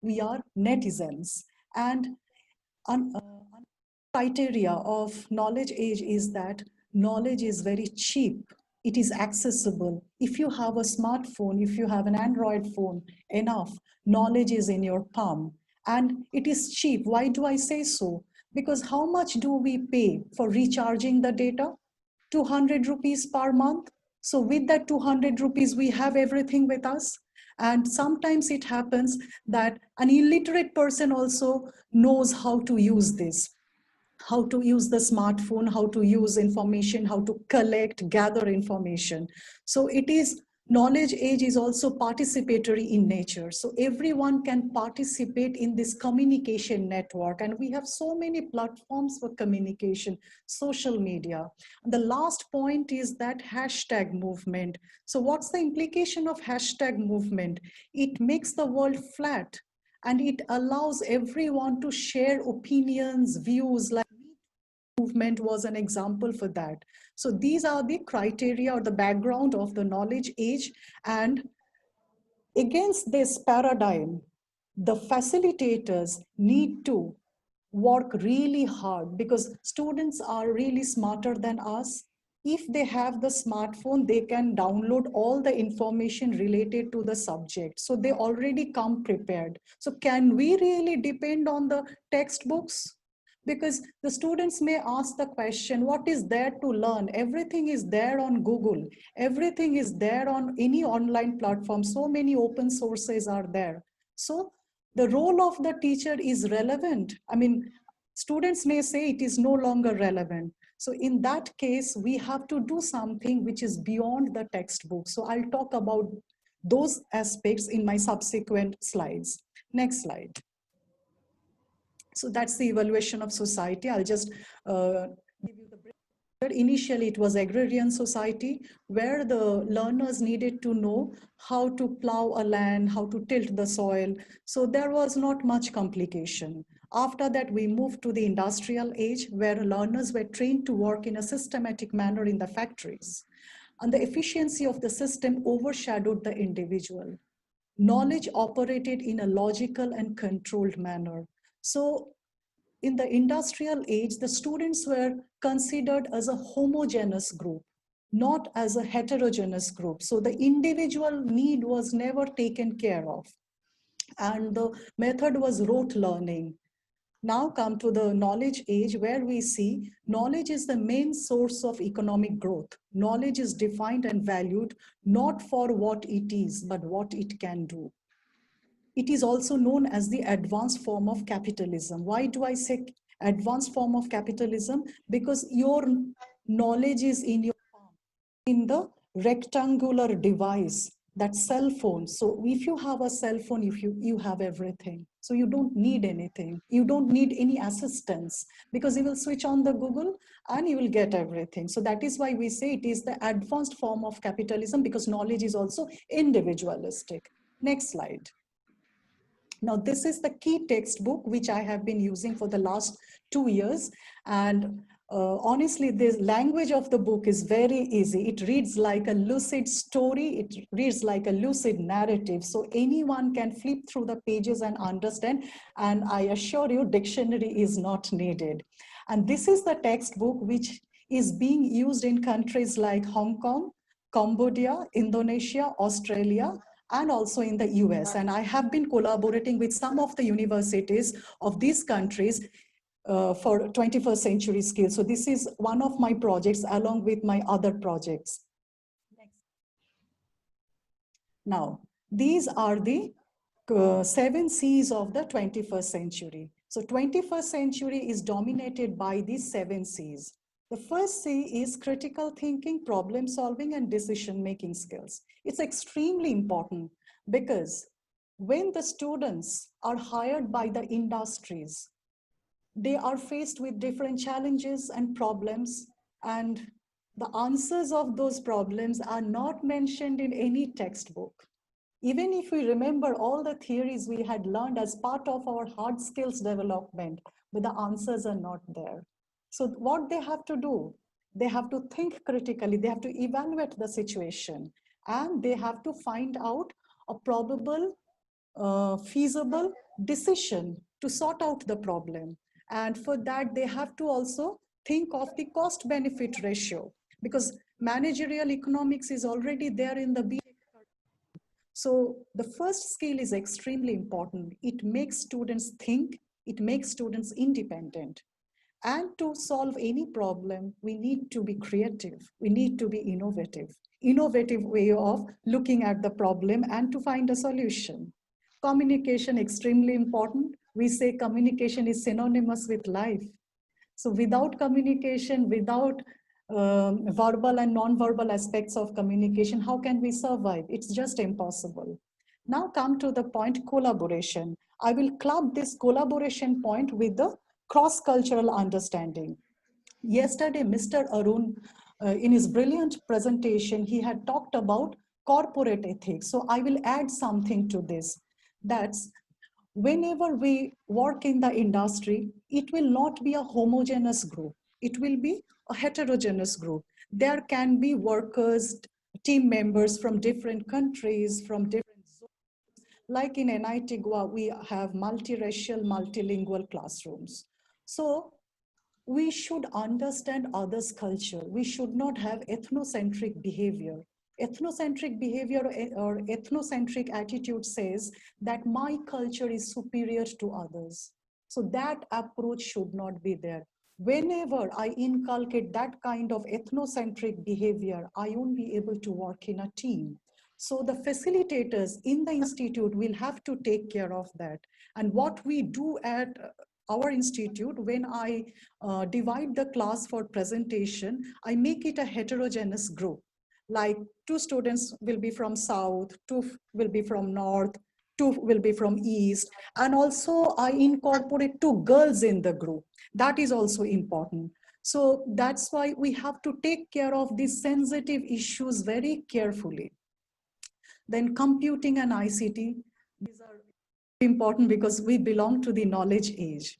We are netizens. And criteria of knowledge age is that knowledge is very cheap. It is accessible. If you have a smartphone, if you have an Android phone, enough, knowledge is in your palm. And it is cheap. Why do I say so? Because how much do we pay for recharging the data? 200 rupees per month. So with that 200 rupees, we have everything with us. And sometimes it happens that an illiterate person also knows how to use this, how to use the smartphone, how to use information, how to collect, gather information. So it is, knowledge age is also participatory in nature. So everyone can participate in this communication network. And we have so many platforms for communication, social media. And the last point is that hashtag movement. So what's the implication of hashtag movement? It makes the world flat and it allows everyone to share opinions, views, like movement was an example for that. So these are the criteria or the background of the knowledge age. And against this paradigm, the facilitators need to work really hard because students are really smarter than us. If they have the smartphone, they can download all the information related to the subject. So they already come prepared. So can we really depend on the textbooks? Because the students may ask the question, what is there to learn? Everything is there on Google. Everything is there on any online platform. So many open sources are there. So the role of the teacher is relevant. I mean, students may say it is no longer relevant. So in that case, we have to do something which is beyond the textbook. So I'll talk about those aspects in my subsequent slides. Next slide. So that's the evaluation of society. I'll just give you the breakdown. Initially, it was agrarian society where the learners needed to know how to plow a land, how to tilt the soil. So there was not much complication. After that, we moved to the industrial age where learners were trained to work in a systematic manner in the factories. And the efficiency of the system overshadowed the individual. Knowledge operated in a logical and controlled manner. So in the industrial age, the students were considered as a homogeneous group, not as a heterogeneous group. So the individual need was never taken care of. And the method was rote learning. Now come to the knowledge age where we see knowledge is the main source of economic growth. Knowledge is defined and valued not for what it is, but what it can do. It is also known as the advanced form of capitalism. Why do I say advanced form of capitalism? Because your knowledge is in your palm, in the rectangular device, that cell phone. So if you have a cell phone, you have everything. So you don't need anything. You don't need any assistance because you will switch on the Google and you will get everything. So that is why we say it is the advanced form of capitalism because knowledge is also individualistic. Next slide. Now, this is the key textbook which I have been using for the last 2 years. And honestly, the language of the book is very easy. It reads like a lucid story. It reads like a lucid narrative. So anyone can flip through the pages and understand. And I assure you, dictionary is not needed. And this is the textbook which is being used in countries like Hong Kong, Cambodia, Indonesia, Australia, and also in the US. And I have been collaborating with some of the universities of these countries for 21st century skills. So this is one of my projects along with my other projects. Now, these are the 7 C's of the 21st century. So 21st century is dominated by these 7 C's. The first C is critical thinking, problem solving, and decision-making skills. It's extremely important because when the students are hired by the industries, they are faced with different challenges and problems, and the answers of those problems are not mentioned in any textbook. Even if we remember all the theories we had learned as part of our hard skills development, but the answers are not there. So what they have to do, they have to think critically, they have to evaluate the situation, and they have to find out a probable, feasible decision to sort out the problem. And for that, they have to also think of the cost-benefit ratio, because managerial economics is already there in the B. So the first skill is extremely important. It makes students think, it makes students independent. And to solve any problem, we need to be creative. We need to be innovative. Innovative way of looking at the problem and to find a solution. Communication, extremely important. We say communication is synonymous with life. So without communication, without verbal and non-verbal aspects of communication, how can we survive? It's just impossible. Now come to the point collaboration. I will club this collaboration point with the cross-cultural understanding. Yesterday, Mr. Arun, in his brilliant presentation, he had talked about corporate ethics. So I will add something to this. That's whenever we work in the industry, it will not be a homogeneous group. It will be a heterogeneous group. There can be workers, team members from different countries, from different zones. Like in NIT Goa, we have multiracial, multilingual classrooms. So we should understand others' culture. We should not have ethnocentric behavior. Ethnocentric behavior or ethnocentric attitude says that my culture is superior to others. So that approach should not be there. Whenever I inculcate that kind of ethnocentric behavior, I won't be able to work in a team. So the facilitators in the institute will have to take care of that. And what we do at our institute, when I divide the class for presentation, I make it a heterogeneous group. Like 2 students will be from South, 2 will be from North, 2 will be from East. And also I incorporate 2 girls in the group. That is also important. So that's why we have to take care of these sensitive issues very carefully. Then computing and ICT, these are important because we belong to the knowledge age.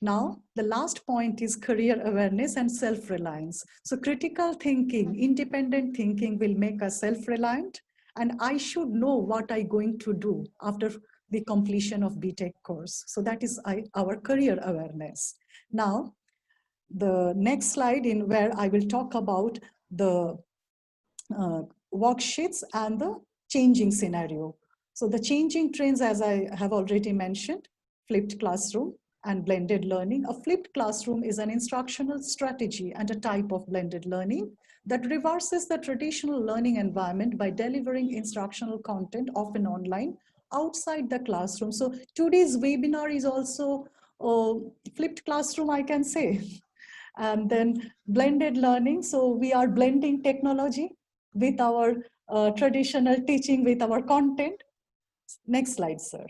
Now, the last point is career awareness and self-reliance. So critical thinking, independent thinking will make us self-reliant, and I should know what I'm going to do after the completion of BTech course. So that is our career awareness. Now, the next slide in where I will talk about the worksheets and the changing scenario. So the changing trends, as I have already mentioned, flipped classroom and blended learning. A flipped classroom is an instructional strategy and a type of blended learning that reverses the traditional learning environment by delivering instructional content, often online, outside the classroom. So today's webinar is also flipped classroom, I can say. And then blended learning. So we are blending technology with our traditional teaching, with our content. Next slide, sir.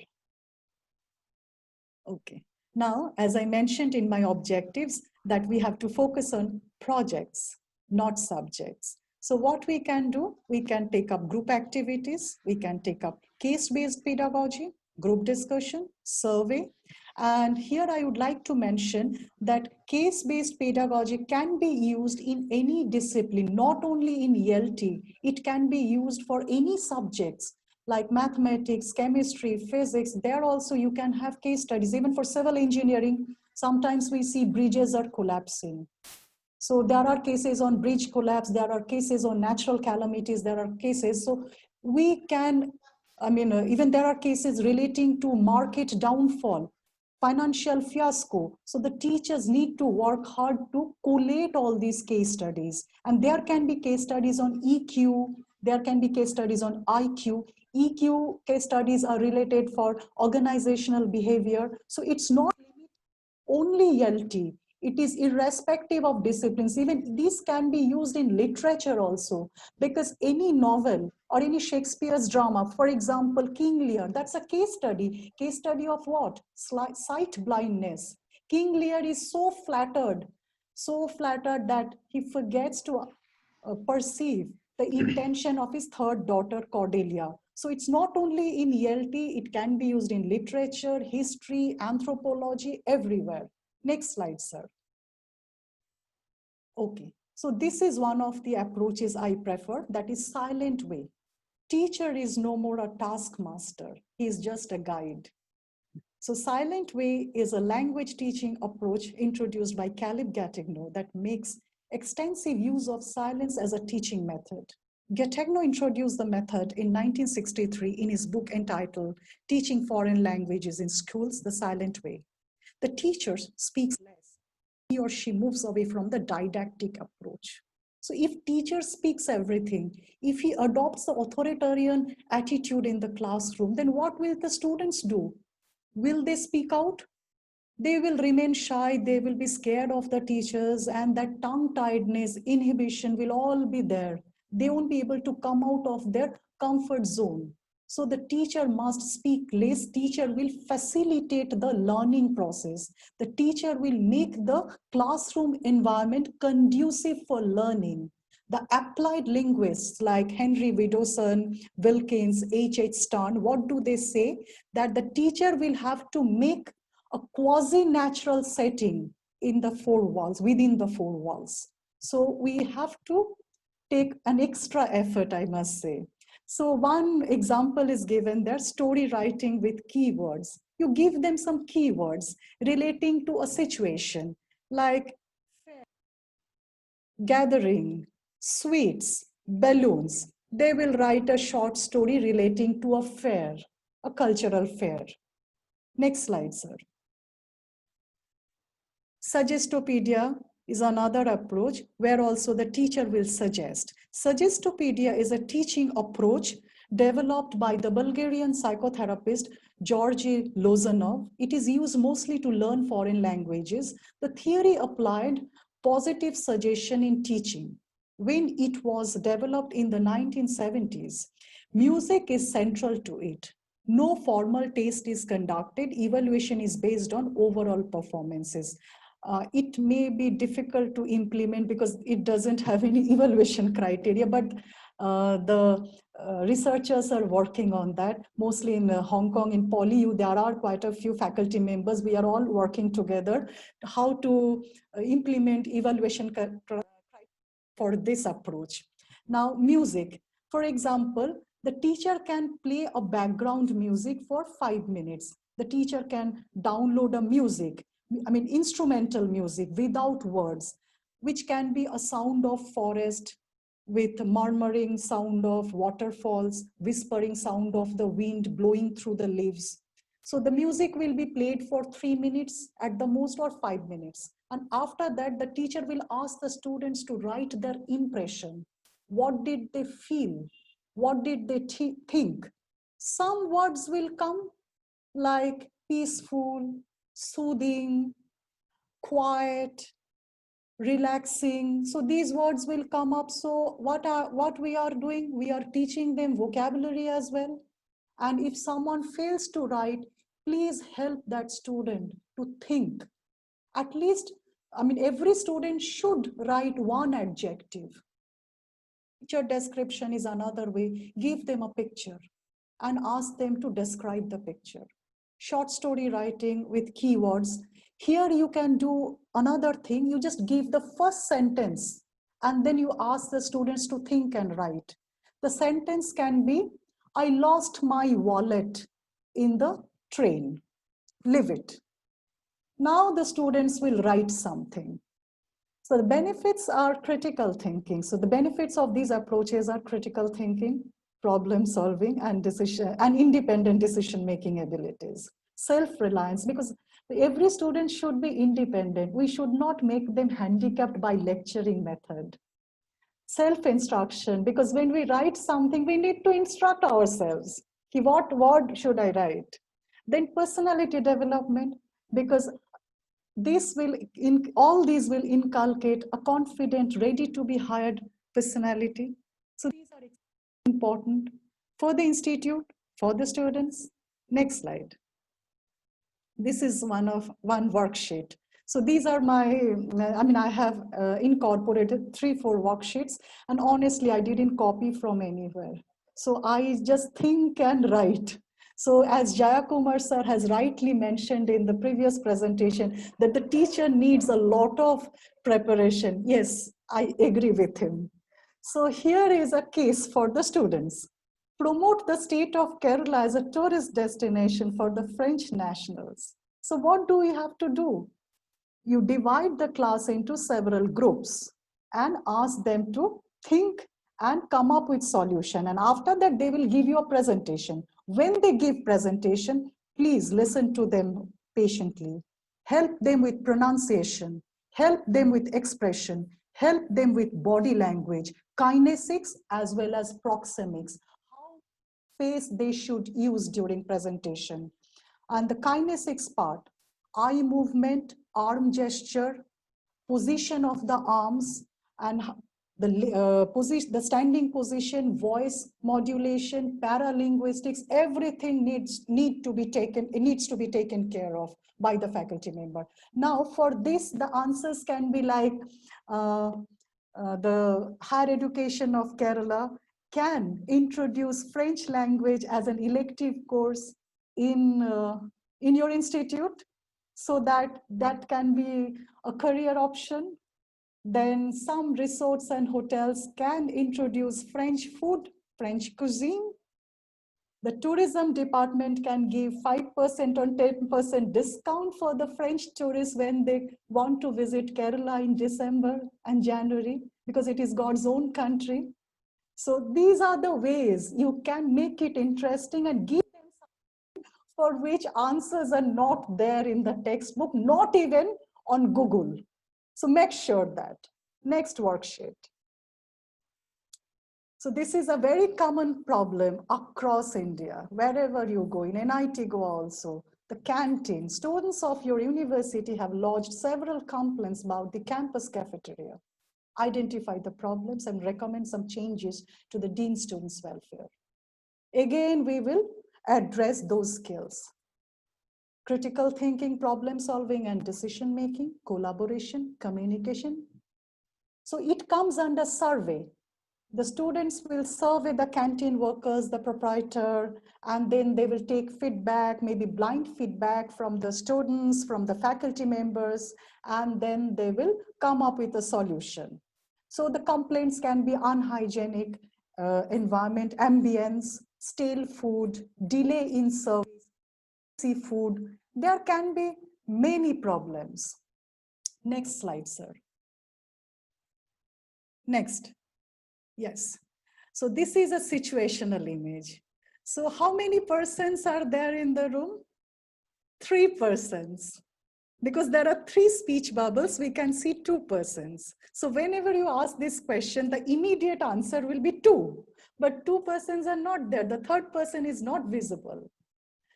Okay. Now, as I mentioned in my objectives, that we have to focus on projects, not subjects. So what we can do, we can take up group activities, we can take up case-based pedagogy, group discussion, survey. And here I would like to mention that case-based pedagogy can be used in any discipline, not only in ELT. It can be used for any subjects like mathematics, chemistry, physics. There also you can have case studies. Even for civil engineering, sometimes we see bridges are collapsing. So there are cases on bridge collapse, there are cases on natural calamities, there are cases. So we can, even there are cases relating to market downfall, financial fiasco. So the teachers need to work hard to collate all these case studies. And there can be case studies on EQ, there can be case studies on IQ. EQ case studies are related for organizational behavior. So it's not only ELT. It is irrespective of disciplines. Even these can be used in literature also, because any novel or any Shakespeare's drama, for example, King Lear, that's a case study. Case study of what? Sight blindness. King Lear is so flattered that he forgets to perceive the intention of his third daughter, Cordelia. So it's not only in ELT, it can be used in literature, history, anthropology, everywhere. Next slide, sir. Okay, so this is one of the approaches I prefer, that is silent way. Teacher is no more a taskmaster, he is just a guide. So silent way is a language teaching approach introduced by Caleb Gattegno that makes extensive use of silence as a teaching method. Gattegno introduced the method in 1963 in his book entitled Teaching Foreign Languages in Schools, The Silent Way. The teacher speaks less, he or she moves away from the didactic approach. So if teacher speaks everything, if he adopts the authoritarian attitude in the classroom, then what will the students do? Will they speak out? They will remain shy, they will be scared of the teachers, and that tongue-tiedness, inhibition will all be there. They won't be able to come out of their comfort zone. So the teacher must speak less. Teacher will facilitate the learning process. The teacher will make the classroom environment conducive for learning. The applied linguists like Henry Widdowson, Wilkins, H.H. Stern, what do they say? That the teacher will have to make a quasi-natural setting in the four walls, within the four walls. So we have to take an extra effort, I must say. So one example is given there, story writing with keywords. You give them some keywords relating to a situation like gathering, sweets, balloons. They will write a short story relating to a fair, a cultural fair. Next slide, sir. Suggestopedia is another approach where also the teacher will suggest. Suggestopedia is a teaching approach developed by the Bulgarian psychotherapist Georgi Lozanov. It is used mostly to learn foreign languages. The theory applied positive suggestion in teaching. When it was developed in the 1970s, music is central to it. No formal test is conducted. Evaluation is based on overall performances. It may be difficult to implement because it doesn't have any evaluation criteria, but the researchers are working on that. Mostly in Hong Kong, in PolyU, there are quite a few faculty members. We are all working together how to implement evaluation criteria for this approach. Now, music. For example, the teacher can play a background music for 5 minutes. The teacher can download a music, instrumental music without words, which can be a sound of forest with murmuring sound of waterfalls, whispering sound of the wind blowing through the leaves. So the music will be played for 3 minutes at the most, or 5 minutes. And after that, the teacher will ask the students to write their impression. What did they feel? What did they think? Some words will come like peaceful, soothing, quiet, relaxing. So these words will come up. So what we are doing, we are teaching them vocabulary as well. And if someone fails to write, please help that student to think. At least, every student should write one adjective. Picture description is another way. Give them a picture. and ask them to describe the picture. Short story writing with keywords. Here you can do another thing. You just give the first sentence and then you ask the students to think and write. The sentence can be, I lost my wallet in the train. Live it. Now the students will write something. So the benefits are critical thinking. So the benefits of these approaches are critical thinking, problem solving, and independent decision-making abilities. Self-reliance, because every student should be independent. We should not make them handicapped by lecturing method. Self-instruction, because when we write something, we need to instruct ourselves. What word should I write? Then personality development, because all these will inculcate a confident, ready to be hired personality. So these are important for the institute, for the students. Next slide. This is one worksheet. So these are I have incorporated 3-4 worksheets, and honestly, I didn't copy from anywhere. So I just think and write. So as Jayakumar sir has rightly mentioned in the previous presentation, that the teacher needs a lot of preparation. Yes, I agree with him. So here is a case for the students. Promote the state of Kerala as a tourist destination for the French nationals. So what do we have to do? You divide the class into several groups and ask them to think and come up with solution. And after that, they will give you a presentation. When they give presentation, please listen to them patiently. Help them with pronunciation, help them with expression, help them with body language, kinesics, as well as proxemics. How face they should use during presentation. And the kinesics part, eye movement, arm gesture, position of the arms, and the standing position, voice modulation, paralinguistics, everything needs to be taken care of by the faculty member. Now for this, the answers can be like the higher education of Kerala can introduce French language as an elective course in your institute, so that can be a career option. Then some resorts and hotels can introduce French food, French cuisine. The tourism department can give 5% or 10% discount for the French tourists when they want to visit Kerala in December and January, because it is God's own country. So these are the ways you can make it interesting and give them something for which answers are not there in the textbook, not even on Google. So make sure that. Next worksheet. So this is a very common problem across India, wherever you go, in NIT Goa also. The canteen, students of your university have lodged several complaints about the campus cafeteria. Identify the problems and recommend some changes to the Dean Students Welfare. Again, we will address those skills. Critical thinking, problem solving, and decision making, collaboration, communication. So it comes under survey. The students will survey the canteen workers, the proprietor, and then they will take feedback, maybe blind feedback from the students, from the faculty members, and then they will come up with a solution. So the complaints can be unhygienic environment, ambience, stale food, delay in service, seafood. There can be many problems. Next slide, sir. Next. Yes. So this is a situational image. So how many persons are there in the room? 3 persons. Because there are 3 speech bubbles, we can see 2 persons. So whenever you ask this question, the immediate answer will be 2. But 2 persons are not there. The 3rd person is not visible.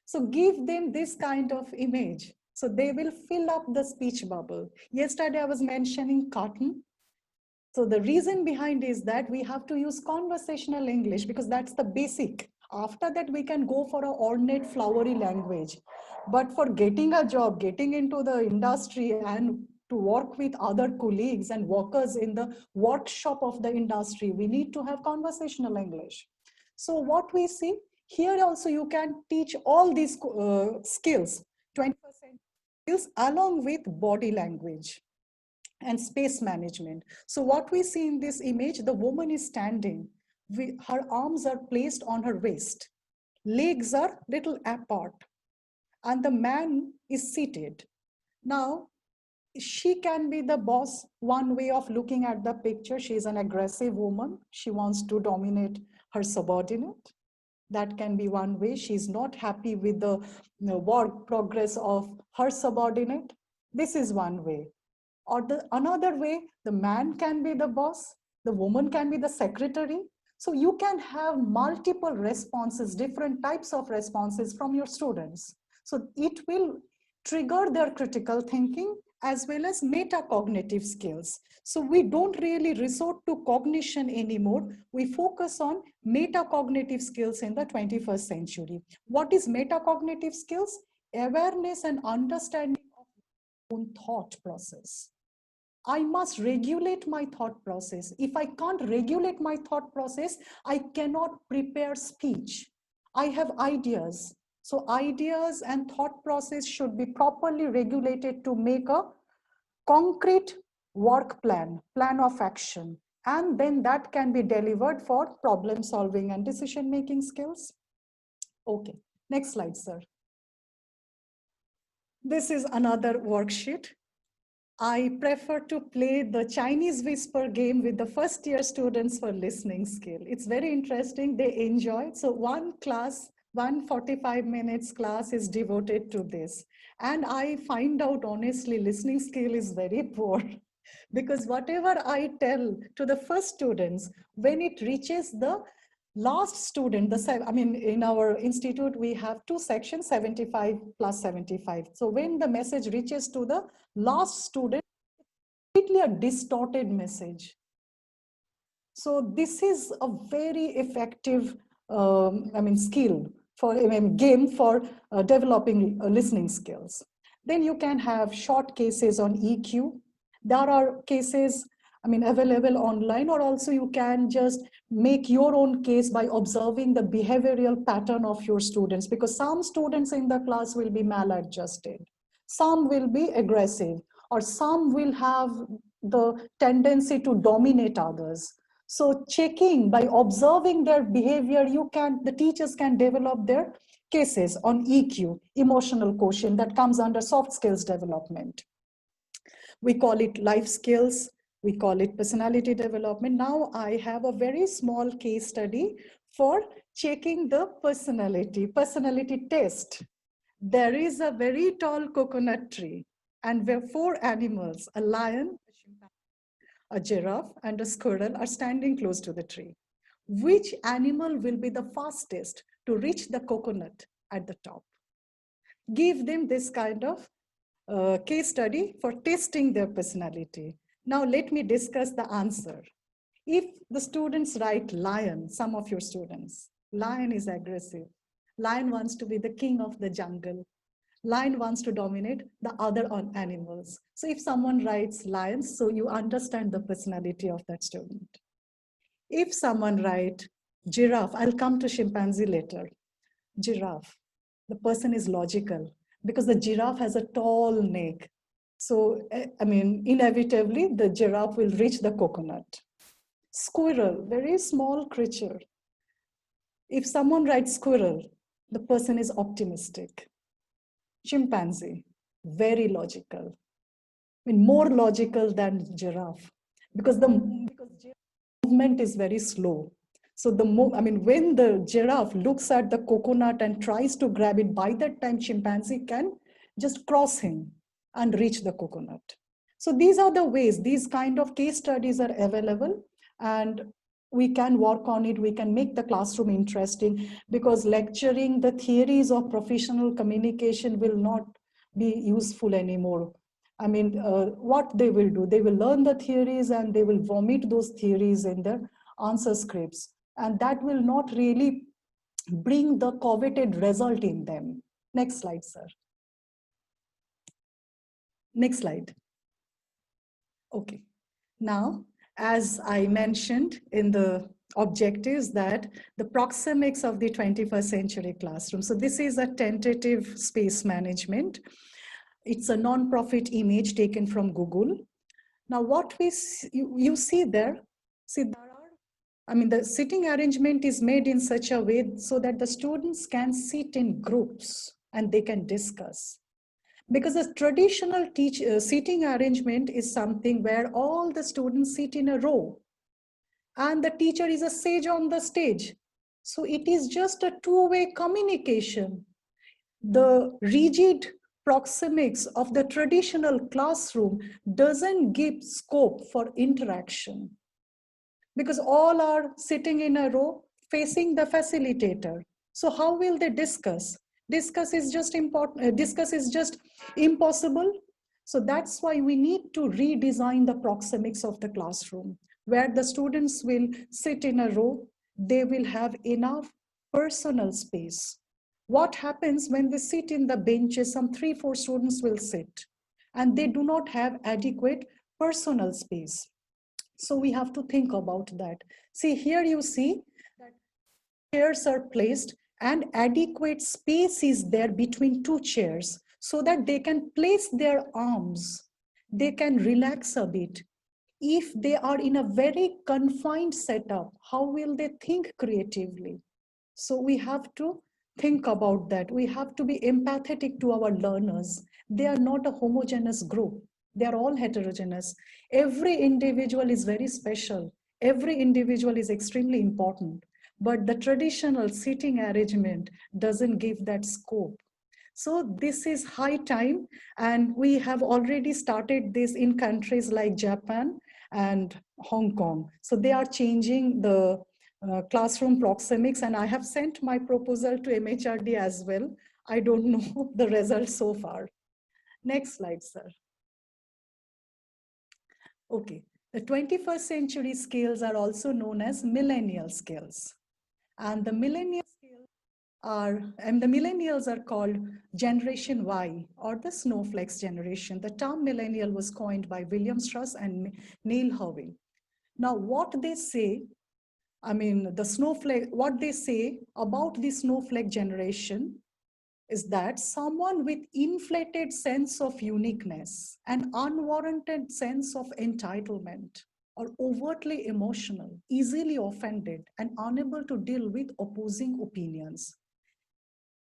So give them this kind of image. So they will fill up the speech bubble. Yesterday I was mentioning cotton. So the reason behind is that we have to use conversational English because that's the basic. After that, we can go for an ornate, flowery language. But for getting a job, getting into the industry and to work with other colleagues and workers in the workshop of the industry, we need to have conversational English. So what we see, Here also you can teach all these skills, 20% skills along with body language and space management. So what we see in this image, the woman is standing, her arms are placed on her waist, legs are little apart, and the man is seated. Now, she can be the boss. One way of looking at the picture, she is an aggressive woman. She wants to dominate her subordinate. That can be one way. She's not happy with the work progress of her subordinate. This is one way. Or another way, the man can be the boss, the woman can be the secretary. So you can have multiple responses, different types of responses from your students. So it will trigger their critical thinking as well as metacognitive skills. So we don't really resort to cognition anymore. We focus on metacognitive skills in the 21st century. What is metacognitive skills? Awareness and understanding of your own thought process. I must regulate my thought process. If I can't regulate my thought process, I cannot prepare speech. I have ideas. So ideas and thought process should be properly regulated to make a concrete work plan of action. And then that can be delivered for problem solving and decision making skills. Okay, next slide, sir. This is another worksheet. I prefer to play the Chinese whisper game with the first year students for listening skill. It's very interesting, they enjoy it. So one class, 145 minutes class is devoted to this. And I find out honestly, listening skill is very poor because whatever I tell to the first students, when it reaches the last student, in our institute, we have two sections, 75 plus 75. So when the message reaches to the last student, it's completely a distorted message. So this is a very effective, skill for game for developing listening skills. Then you can have short cases on EQ. There are cases available online, or also you can just make your own case by observing the behavioral pattern of your students, because some students in the class will be maladjusted, some will be aggressive, or some will have the tendency to dominate others. So checking by observing their behavior, the teachers can develop their cases on EQ, emotional quotient, that comes under soft skills development. We call it life skills. We call it personality development. Now I have a very small case study for checking the personality test. There is a very tall coconut tree, and where 4 animals, a lion, a giraffe, and a squirrel are standing close to the tree. Which animal will be the fastest to reach the coconut at the top? Give them this kind of case study for testing their personality. Now let me discuss the answer. If the students write lion, some of your students, lion is aggressive. Lion wants to be the king of the jungle. Lion wants to dominate the other animals. So if someone writes lion, so you understand the personality of that student. If someone writes giraffe, I'll come to chimpanzee later. Giraffe, the person is logical because the giraffe has a tall neck. So, inevitably the giraffe will reach the coconut. Squirrel, very small creature. If someone writes squirrel, the person is optimistic. Chimpanzee, very logical. More logical than giraffe because giraffe movement is very slow. So when the giraffe looks at the coconut and tries to grab it, by that time chimpanzee can just cross him and reach the coconut. So these are the ways, these kind of case studies are available, and we can work on it. We can make the classroom interesting, because lecturing the theories of professional communication will not be useful anymore. What they will do, they will learn the theories and they will vomit those theories in their answer scripts. And that will not really bring the coveted result in them. Next slide, sir. Next slide. Okay. Now, as I mentioned in the objectives that the proxemics of the 21st century classroom. So this is a tentative space management. It's a non-profit image taken from Google. Now what you see there, the sitting arrangement is made in such a way so that the students can sit in groups and they can discuss. Because a traditional seating arrangement is something where all the students sit in a row and the teacher is a sage on the stage. So it is just a two-way communication. The rigid proxemics of the traditional classroom doesn't give scope for interaction because all are sitting in a row facing the facilitator. So how will they discuss? Discuss is just impossible. So that's why we need to redesign the proxemics of the classroom, where the students will sit in a row, they will have enough personal space. What happens when they sit in the benches, some 3-4 students will sit, and they do not have adequate personal space. So we have to think about that. See, here you see that chairs are placed and adequate space is there between two chairs so that they can place their arms, they can relax a bit. If they are in a very confined setup, how will they think creatively? So we have to think about that. We have to be empathetic to our learners. They are not a homogeneous group. They are all heterogeneous. Every individual is very special. Every individual is extremely important. But the traditional seating arrangement doesn't give that scope. So this is high time, and we have already started this in countries like Japan and Hong Kong. So they are changing the classroom proxemics, and I have sent my proposal to MHRD as well. I don't know the results so far. Next slide, sir. Okay, the 21st century skills are also known as millennial skills. And the millennials are called Generation Y, or the snowflakes generation. The term millennial was coined by William Strauss and Neil Howey. Now, what they say about the snowflake generation is that someone with inflated sense of uniqueness, an unwarranted sense of entitlement, or overtly emotional, easily offended, and unable to deal with opposing opinions.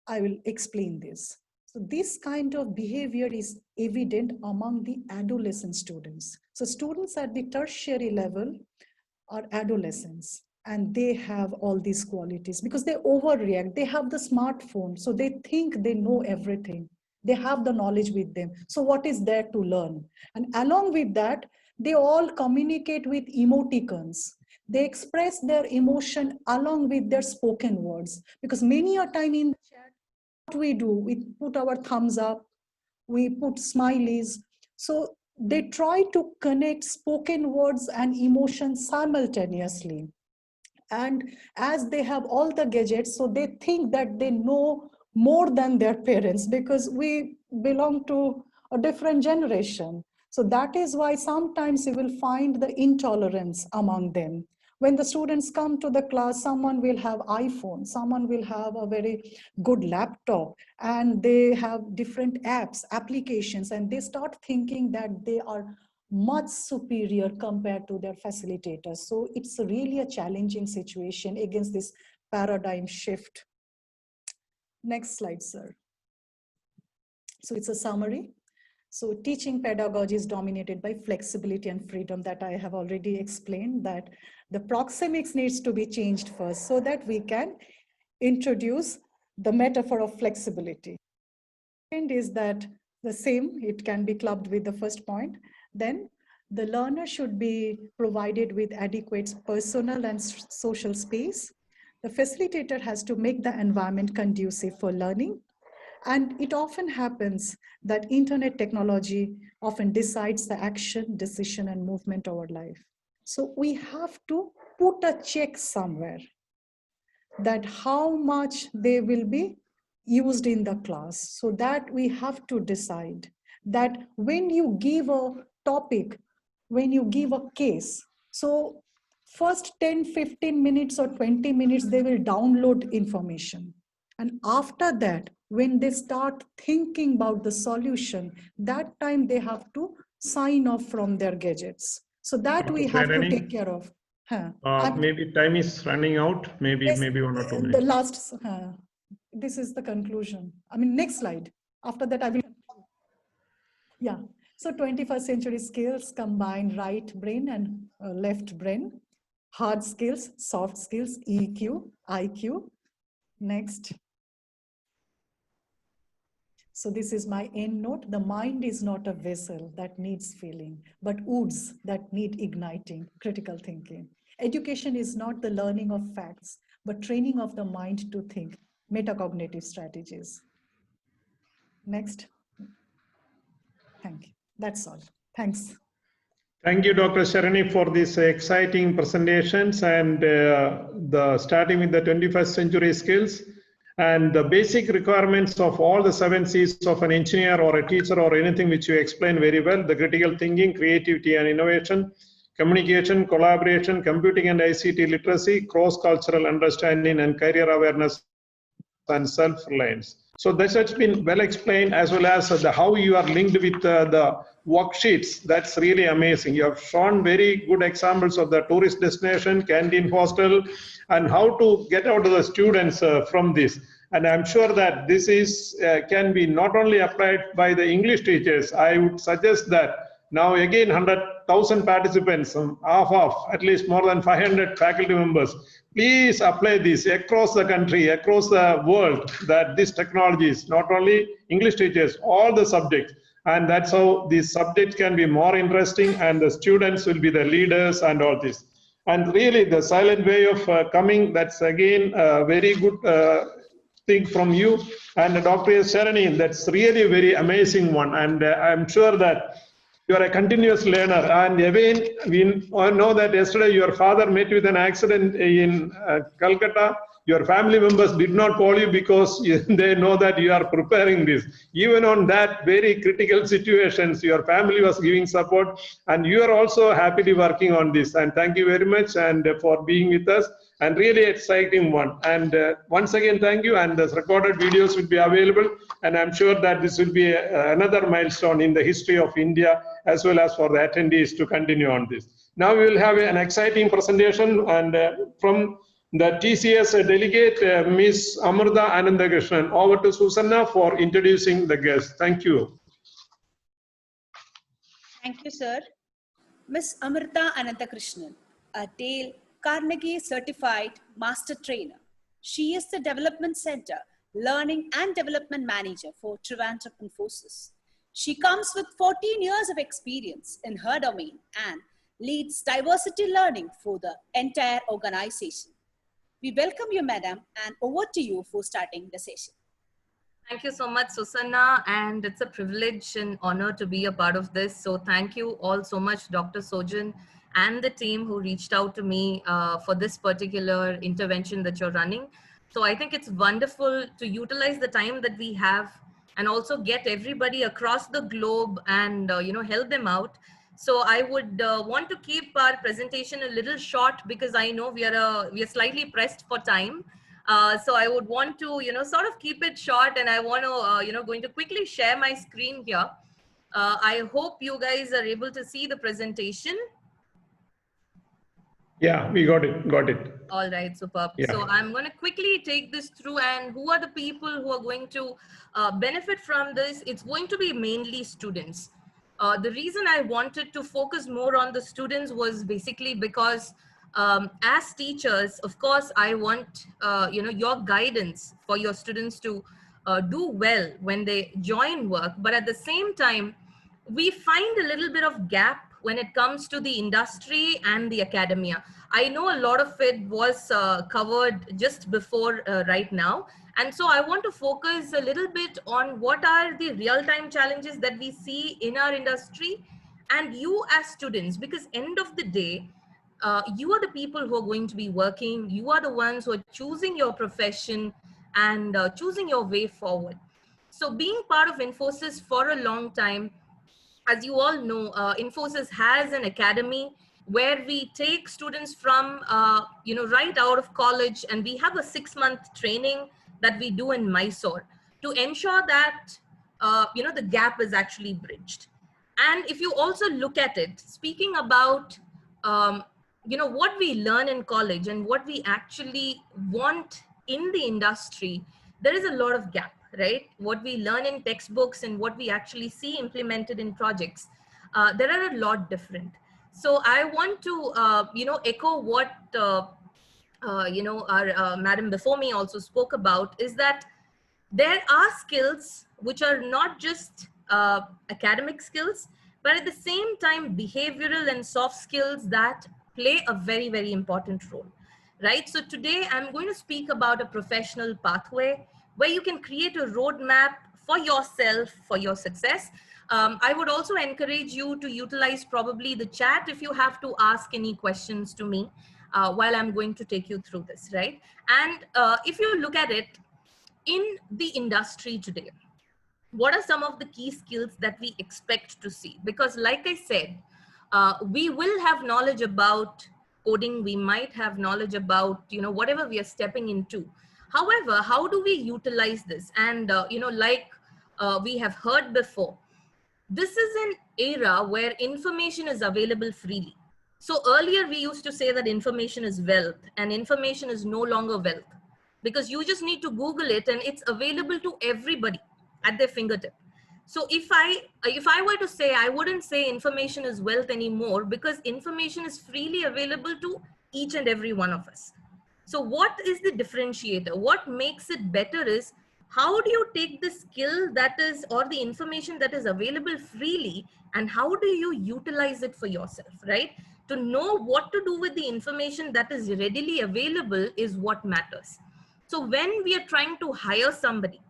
I will explain this. So this kind of behavior is evident among the adolescent students. So students at the tertiary level are adolescents, and they have all these qualities because they overreact. They have the smartphone, so they think they know everything. They have the knowledge with them. So what is there to learn? And along with that, they all communicate with emoticons. They express their emotion along with their spoken words, because many a time in the chat, what we do, we put our thumbs up, we put smileys. So they try to connect spoken words and emotions simultaneously. And as they have all the gadgets, so they think that they know more than their parents, because we belong to a different generation. So that is why sometimes you will find the intolerance among them. When the students come to the class, someone will have iPhone, someone will have a very good laptop, and they have different apps, applications, and they start thinking that they are much superior compared to their facilitators. So it's really a challenging situation against this paradigm shift. Next slide, sir. So it's a summary. So teaching pedagogy is dominated by flexibility and freedom, that I have already explained, that the proxemics needs to be changed first so that we can introduce the metaphor of flexibility. And is that the same, it can be clubbed with the first point. Then the learner should be provided with adequate personal and social space. The facilitator has to make the environment conducive for learning. And it often happens that internet technology often decides the action, decision, and movement of our life. So we have to put a check somewhere that how much they will be used in the class. So that we have to decide that when you give a topic, when you give a case, so First 10, 15 minutes or 20 minutes, they will download information. And after that, when they start thinking about the solution, that time they have to sign off from their gadgets. So that we have to take care of. Maybe time is running out. Maybe 1 or 2 minutes. The last, this is the conclusion. I mean, next slide. After that, I will. Yeah. So 21st century skills combine right brain and left brain. Hard skills, soft skills, EQ, IQ. Next. So this is my end note. The mind is not a vessel that needs filling, but woods that need igniting, critical thinking. Education is not the learning of facts, but training of the mind to think, metacognitive strategies. Next. Thank you. That's all. Thanks. Thank you, Dr. Sharani, for these exciting presentations and starting with the 21st century skills and the basic requirements of all the 7 C's of an engineer or a teacher or anything which you explain very well: the critical thinking, creativity and innovation, communication, collaboration, computing and ICT literacy, cross-cultural understanding and career awareness and self-reliance. So this has been well explained, as well as how you are linked with the worksheets. That's really amazing. You have shown very good examples of the tourist destination, canteen, hostel, and how to get out of the students from this. And I'm sure that this is can be not only applied by the English teachers. I would suggest that now again 100,000 participants, at least more than 500 faculty members. Please apply this across the country, across the world, that this technology is not only English teachers, all the subjects. And that's how these subjects can be more interesting and the students will be the leaders and all this. And really the silent way of coming, that's again a very good thing from you. And Dr. Sharani, that's really a very amazing one. And I'm sure that you are a continuous learner. And again, we all know that yesterday your father met with an accident in Calcutta. Your family members did not call you because they know that you are preparing this. Even on that very critical situations, your family was giving support, and you are also happily working on this. And thank you very much and for being with us. And really exciting one. And once again, thank you. And the recorded videos will be available. And I'm sure that this will be another milestone in the history of India, as well as for the attendees to continue on this. Now we will have an exciting presentation and from the TCS delegate, Ms. Amrita Anandakrishnan. Over to Susanna for introducing the guests. Thank you. Thank you, sir. Ms. Amrita Anandakrishnan, a Dale Carnegie Certified Master Trainer. She is the Development Center Learning and Development Manager for Trivandrum Infosys. She comes with 14 years of experience in her domain and leads diversity learning for the entire organization. We welcome you, madam, and over to you for starting the session. Thank you so much, Susanna, and it's a privilege and honor to be a part of this. So thank you all so much, Dr. Sojan and the team who reached out to me for this particular intervention that you're running. So I think it's wonderful to utilize the time that we have and also get everybody across the globe and help them out. So I would want to keep our presentation a little short because I know we are slightly pressed for time. So I would want to sort of keep it short, and I want to going to quickly share my screen here. I hope you guys are able to see the presentation. Yeah, we got it. All right, superb. Yeah. So I'm going to quickly take this through, and who are the people who are going to benefit from this? It's going to be mainly students. The reason I wanted to focus more on the students was basically because as teachers, of course, I want your guidance for your students to do well when they join work. But at the same time, we find a little bit of gap when it comes to the industry and the academia. I know a lot of it was covered just before right now. And so I want to focus a little bit on what are the real-time challenges that we see in our industry and you as students, because end of the day, you are the people who are going to be working. You are the ones who are choosing your profession and choosing your way forward. So being part of Infosys for a long time, as you all know, Infosys has an academy where we take students from, right out of college, and we have a 6-month training that we do in Mysore to ensure that, the gap is actually bridged. And if you also look at it, speaking about, what we learn in college and what we actually want in the industry, there is a lot of gap, right? What we learn in textbooks and what we actually see implemented in projects, there are a lot different. So I want to, echo what, our madam before me also spoke about, is that there are skills which are not just academic skills, but at the same time, behavioral and soft skills that play a very, very important role, right? So today I'm going to speak about a professional pathway where you can create a roadmap for yourself, for your success. I would also encourage you to utilize probably the chat if you have to ask any questions to me while I'm going to take you through this, right? And if you look at it in the industry today, what are some of the key skills that we expect to see? Because like I said, we will have knowledge about coding, we might have knowledge about, whatever we are stepping into. However, how do we utilize this? And, we have heard before, this is an era where information is available freely. So earlier we used to say that information is wealth, and information is no longer wealth, because you just need to Google it and it's available to everybody at their fingertip. So if I were to say, I wouldn't say information is wealth anymore, because information is freely available to each and every one of us. So what is the differentiator? What makes it better is, how do you take the skill that is, or the information that is available freely, and how do you utilize it for yourself, right? To know what to do with the information that is readily available is what matters. So when we are trying to hire somebody,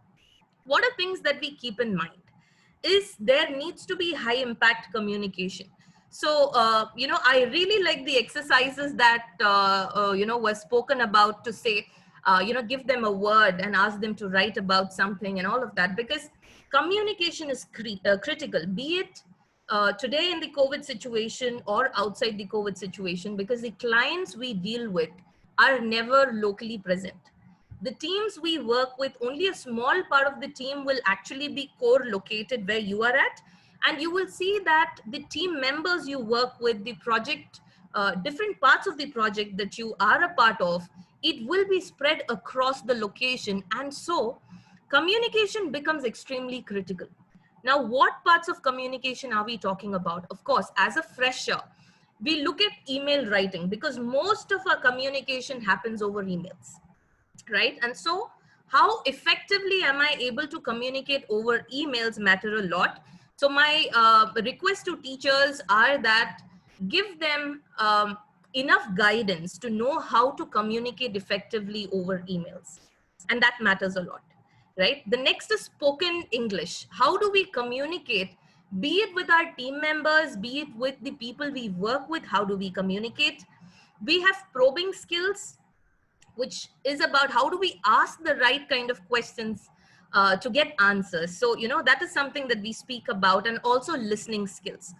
what are things that we keep in mind? Is there needs to be high impact communication. So, I really like the exercises that, were spoken about to say, give them a word and ask them to write about something and all of that, because communication is critical, be it today in the COVID situation or outside the COVID situation, because the clients we deal with are never locally present. The teams we work with, only a small part of the team will actually be core located where you are at. And you will see that the team members you work with, the project, different parts of the project that you are a part of, it will be spread across the location. And so communication becomes extremely critical. Now, what parts of communication are we talking about? Of course, as a fresher, we look at email writing, because most of our communication happens over emails, right? And so how effectively am I able to communicate over emails matter a lot. So my request to teachers are that give them enough guidance to know how to communicate effectively over emails. And that matters a lot, right? The next is spoken English. How do we communicate, be it with our team members, be it with the people we work with? How do we communicate? We have probing skills, which is about how do we ask the right kind of questions to get answers. So, that is something that we speak about, and also listening skills.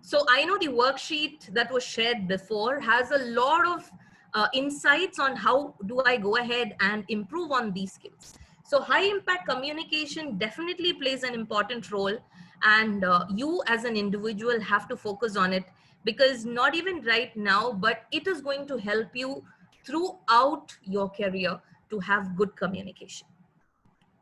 So I know the worksheet that was shared before has a lot of insights on how do I go ahead and improve on these skills. So high impact communication definitely plays an important role, and you as an individual have to focus on it, because not even right now, but it is going to help you throughout your career to have good communication.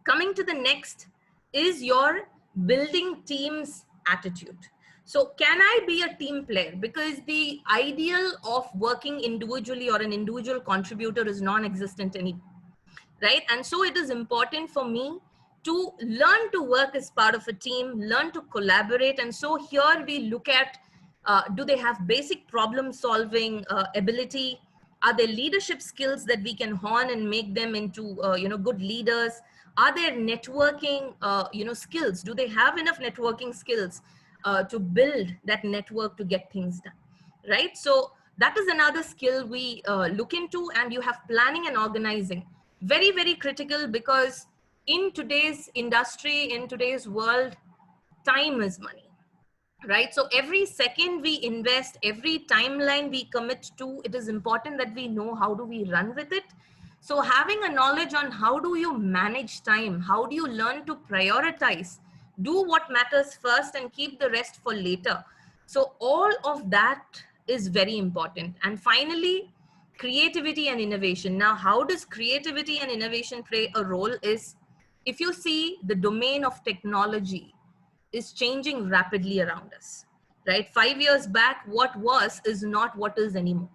Coming to the next is your building teams attitude. So can I be a team player? Because the ideal of working individually or an individual contributor is non-existent anymore, right? And so it is important for me to learn to work as part of a team, learn to collaborate. And so here we look at, do they have basic problem solving ability? Are there leadership skills that we can hone and make them into, good leaders? Are there networking, skills? Do they have enough networking skills to build that network to get things done, right? So that is another skill we look into. And you have planning and organizing. Very, very critical, because in today's industry, in today's world, time is money, right? So every second we invest, every timeline we commit to, it is important that we know how do we run with it. So having a knowledge on how do you manage time, how do you learn to prioritize, do what matters first and keep the rest for later. So all of that is very important. And finally, creativity and innovation. Now, how does creativity and innovation play a role is, if you see the domain of technology is changing rapidly around us, right? 5 years back, what was is not what is anymore.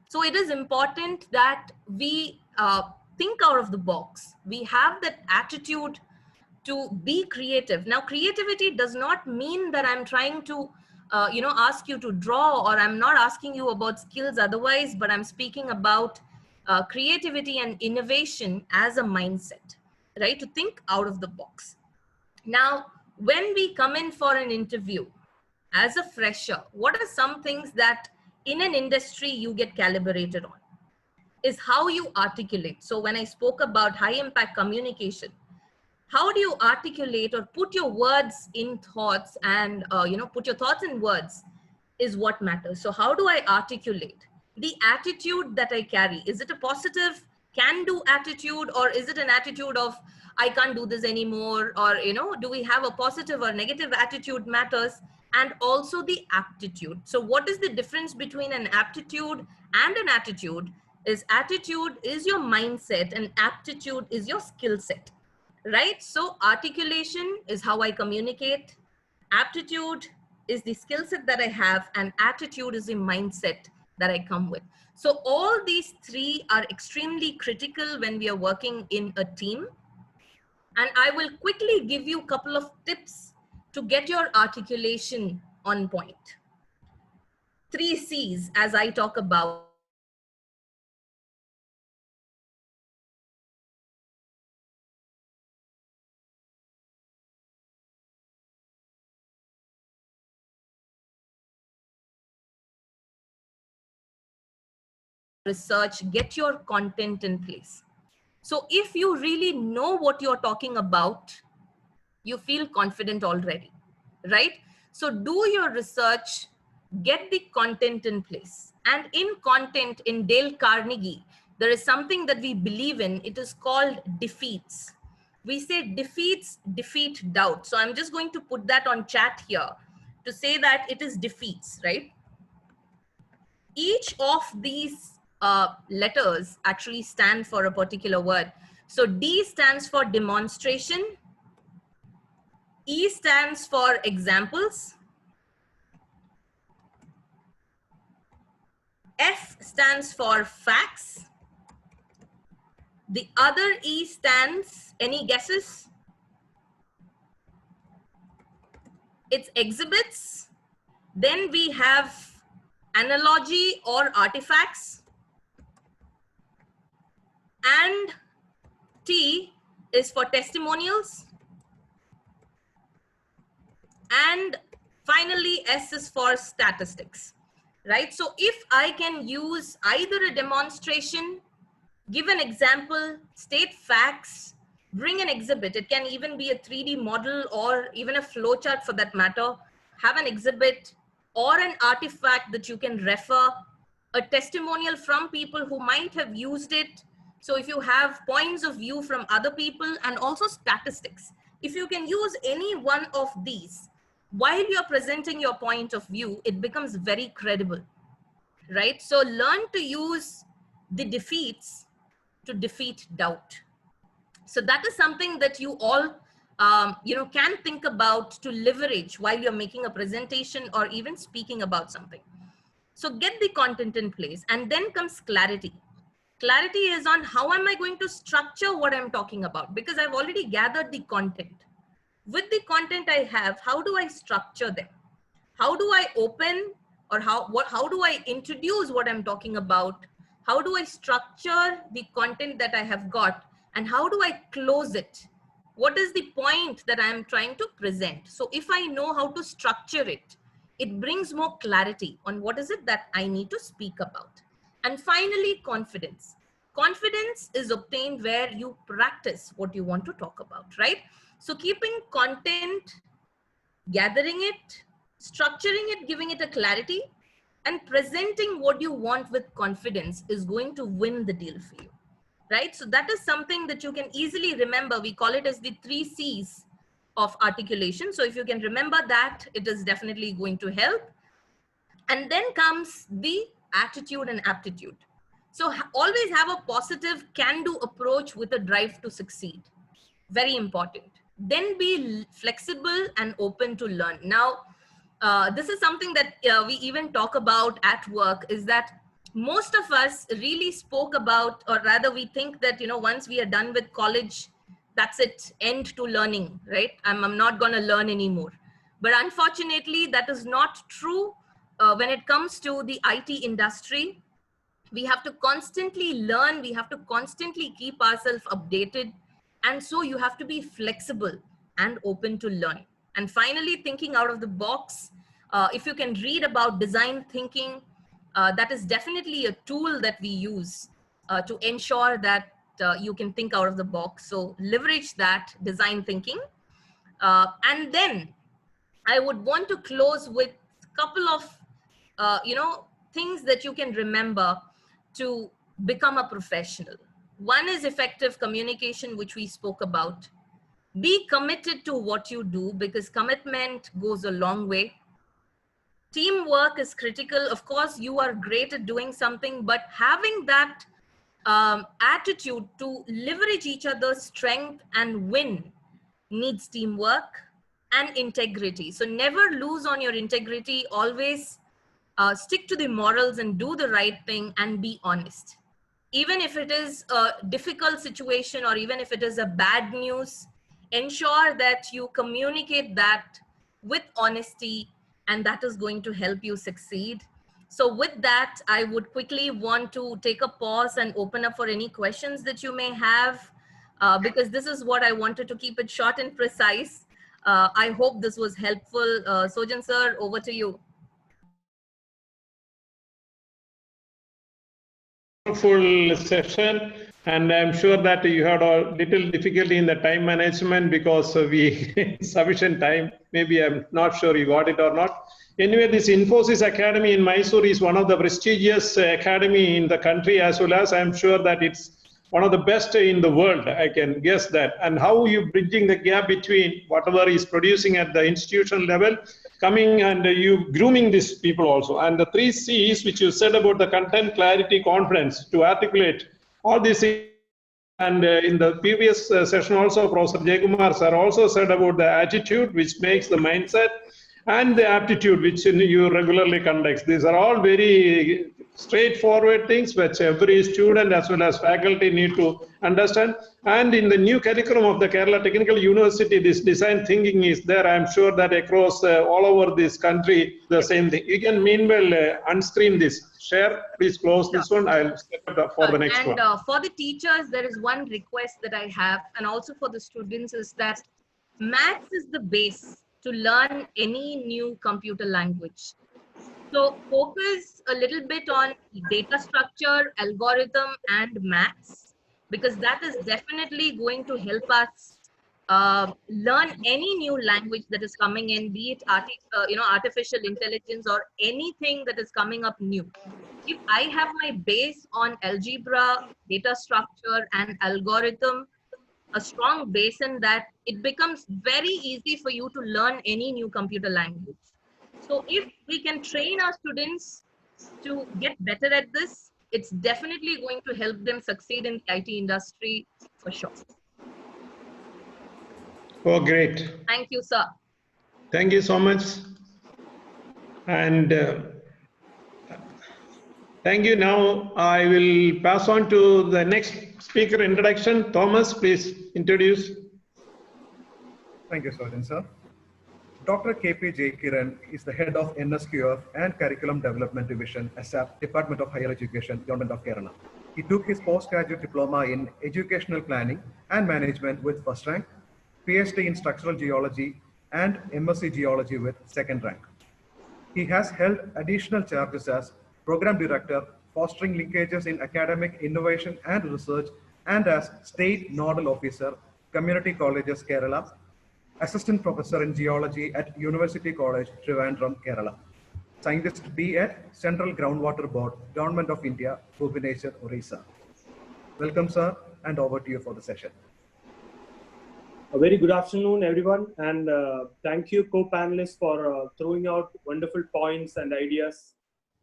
So it is important that we think out of the box. We have that attitude to be creative. Now, creativity does not mean that I'm trying to, ask you to draw, or I'm not asking you about skills otherwise, but I'm speaking about creativity and innovation as a mindset, right? To think out of the box. Now, when we come in for an interview as a fresher, what are some things that in an industry you get calibrated on? Is how you articulate. So when I spoke about high impact communication, how do you articulate or put your words in thoughts and, put your thoughts in words is what matters. So how do I articulate? The attitude that I carry, is it a positive can-do attitude, or is it an attitude of, I can't do this anymore? Or, do we have a positive or negative attitude matters? And also the aptitude. So what is the difference between an aptitude and an attitude? Is attitude is your mindset and aptitude is your skill set, right? So articulation is how I communicate. Aptitude is the skill set that I have, and attitude is the mindset that I come with. So all these three are extremely critical when we are working in a team. And I will quickly give you a couple of tips to get your articulation on point. 3 C's as I talk about. Research, get your content in place. So if you really know what you're talking about, you feel confident already, right? So do your research, get the content in place. And in content, in Dale Carnegie, there is something that we believe in. It is called defeats. We say defeats defeat doubt. So I'm just going to put that on chat here to say that it is defeats, right? Each of these letters actually stand for a particular word. So D stands for demonstration. E stands for examples. F stands for facts. The other E stands, any guesses? It's exhibits. Then we have analogy or artifacts. And T is for testimonials. And finally, S is for statistics, right? So if I can use either a demonstration, give an example, state facts, bring an exhibit. It can even be a 3D model or even a flowchart for that matter. Have an exhibit or an artifact that you can refer, a testimonial from people who might have used it. So if you have points of view from other people, and also statistics. If you can use any one of these while you're presenting your point of view, it becomes very credible, right? So learn to use the defeats to defeat doubt. So that is something that you all can think about to leverage while you're making a presentation or even speaking about something. So get the content in place, and then comes clarity. Clarity is on how am I going to structure what I'm talking about, because I've already gathered the content. With the content I have, how do I structure them? How do I open, or how do I introduce what I'm talking about? How do I structure the content that I have got? And how do I close it? What is the point that I'm trying to present? So if I know how to structure it, it brings more clarity on what is it that I need to speak about. And finally, confidence. Confidence is obtained where you practice what you want to talk about, right? So keeping content, gathering it, structuring it, giving it a clarity, and presenting what you want with confidence is going to win the deal for you, right? So that is something that you can easily remember. We call it as the 3 C's of articulation. So if you can remember that, it is definitely going to help. And then comes the attitude and aptitude. So always have a positive can-do approach with a drive to succeed. Very important. Then be flexible and open to learn. Now, this is something that we even talk about at work, is that most of us really spoke about, or rather we think that, you know, once we are done with college, that's it, end to learning, right? I'm not going to learn anymore. But unfortunately, that is not true when it comes to the IT industry. We have to constantly learn. We have to constantly keep ourselves updated. And so you have to be flexible and open to learn. And finally, thinking out of the box. If you can read about design thinking, that is definitely a tool that we use to ensure that you can think out of the box. So leverage that design thinking. And then I would want to close with a couple of, things that you can remember to become a professional. One is effective communication, which we spoke about. Be committed to what you do, because commitment goes a long way. Teamwork is critical. Of course, you are great at doing something, but having that attitude to leverage each other's strength and win needs teamwork and integrity. So never lose on your integrity. Always stick to the morals and do the right thing and be honest. Even if it is a difficult situation, or even if it is a bad news, ensure that you communicate that with honesty, and that is going to help you succeed. So with that, I would quickly want to take a pause and open up for any questions that you may have, because this is what I wanted to keep it short and precise. I hope this was helpful. Sojan sir, over to you. Full session, and I'm sure that you had a little difficulty in the time management because we sufficient time. Maybe I'm not sure you got it or not. Anyway, this Infosys Academy in Mysore is one of the prestigious academy in the country, as well as I'm sure that it's one of the best in the world. I can guess that. And how you bridging the gap between whatever is producing at the institutional level, coming and you grooming these people also. And the 3 C's which you said about the content, clarity, confidence to articulate all these things. And in the previous session also, Professor Jaykumar sir also said about the attitude, which makes the mindset, and the aptitude, which you regularly conduct. These are all very straightforward things which every student as well as faculty need to understand. And in the new curriculum of the Kerala Technical University, this design thinking is there. I'm sure that across all over this country, the same thing. You can meanwhile unscreen this. Share, please close this one. I'll step up for the next one. And for the teachers, there is one request that I have, and also for the students, is that maths is the base to learn any new computer language. So focus a little bit on data structure, algorithm, and maths, because that is definitely going to help us learn any new language that is coming in, be it artificial intelligence or anything that is coming up new. If I have my base on algebra, data structure, and algorithm, a strong base in that, it becomes very easy for you to learn any new computer language. So if we can train our students to get better at this, it's definitely going to help them succeed in the IT industry for sure. Oh, great. Thank you, sir. Thank you so much. And thank you. Now I will pass on to the next speaker introduction. Thomas, please introduce. Thank you, Sojan sir. Dr. K.P. J. Kiran is the head of NSQF and Curriculum Development Division, ASAP, Department of Higher Education, Government of Kerala. He took his postgraduate diploma in Educational Planning and Management with first rank, PhD in Structural Geology, and MSc Geology with second rank. He has held additional charges as Program Director, fostering linkages in academic innovation and research, and as State Nodal Officer, Community Colleges Kerala, Assistant Professor in Geology at University College, Trivandrum, Kerala. Scientist B at Central Groundwater Board, Government of India, Bhubaneswar, Orissa. Welcome, sir, and over to you for the session. A very good afternoon, everyone, and thank you, co-panelists, for throwing out wonderful points and ideas.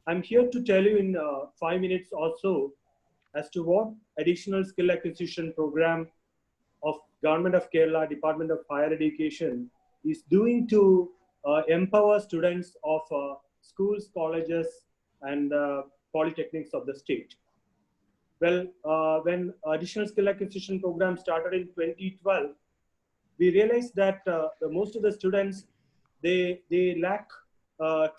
I'm here to tell you in 5 minutes or so as to what additional skill acquisition program of Government of Kerala, Department of Higher Education is doing to empower students of schools, colleges, and polytechnics of the state. Well, when additional skill acquisition program started in 2012, we realized that most of the students, they lack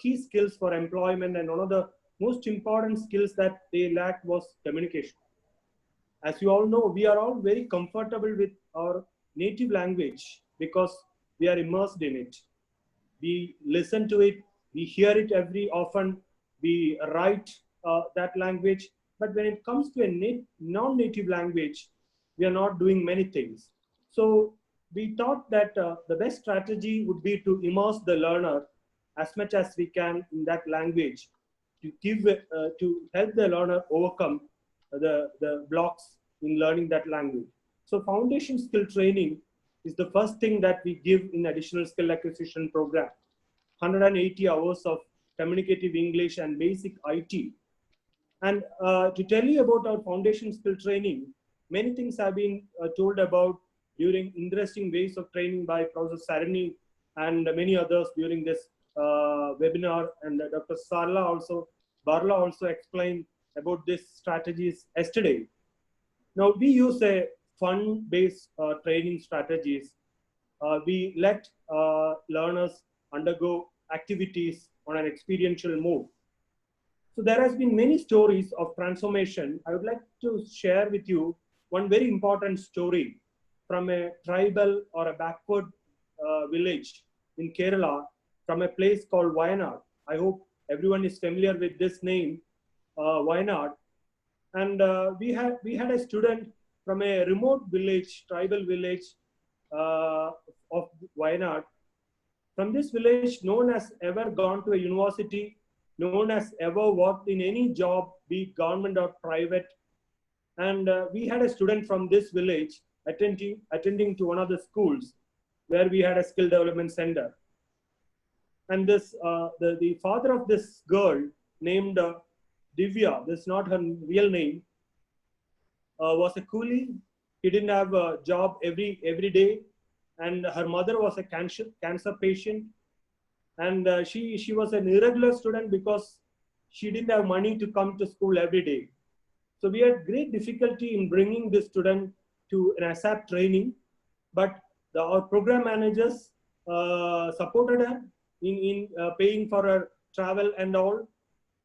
key skills for employment, and one of the most important skills that they lacked was communication. As you all know, we are all very comfortable with our native language because we are immersed in it. We listen to it, we hear it every often, we write that language. But when it comes to a non-native language, we are not doing many things. So we thought that the best strategy would be to immerse the learner as much as we can in that language to help the learner overcome the blocks in learning that language. So foundation skill training is the first thing that we give in additional skill acquisition program. 180 hours of communicative English and basic IT. And to tell you about our foundation skill training, many things have been told about during interesting ways of training by Professor Sarani and many others during this webinar, and Dr. Barla also explained about these strategies yesterday. Now we use a fun-based training strategies. We let learners undergo activities on an experiential mode. So there has been many stories of transformation. I would like to share with you one very important story from a tribal or a backward village in Kerala, from a place called Wayanad. I hope everyone is familiar with this name, Wayanad. And we had a student from a remote village, tribal village of Wayanad. From this village, no one has ever gone to a university, no one has ever worked in any job, be it government or private. And we had a student from this village attending to one of the schools where we had a skill development center. And this the father of this girl named Divya, this is not her real name, was a coolie. He didn't have a job every day, and her mother was a cancer patient, and she was an irregular student because she didn't have money to come to school every day. So we had great difficulty in bringing this student to an ASAP training, but our program managers supported her in paying for her travel and all,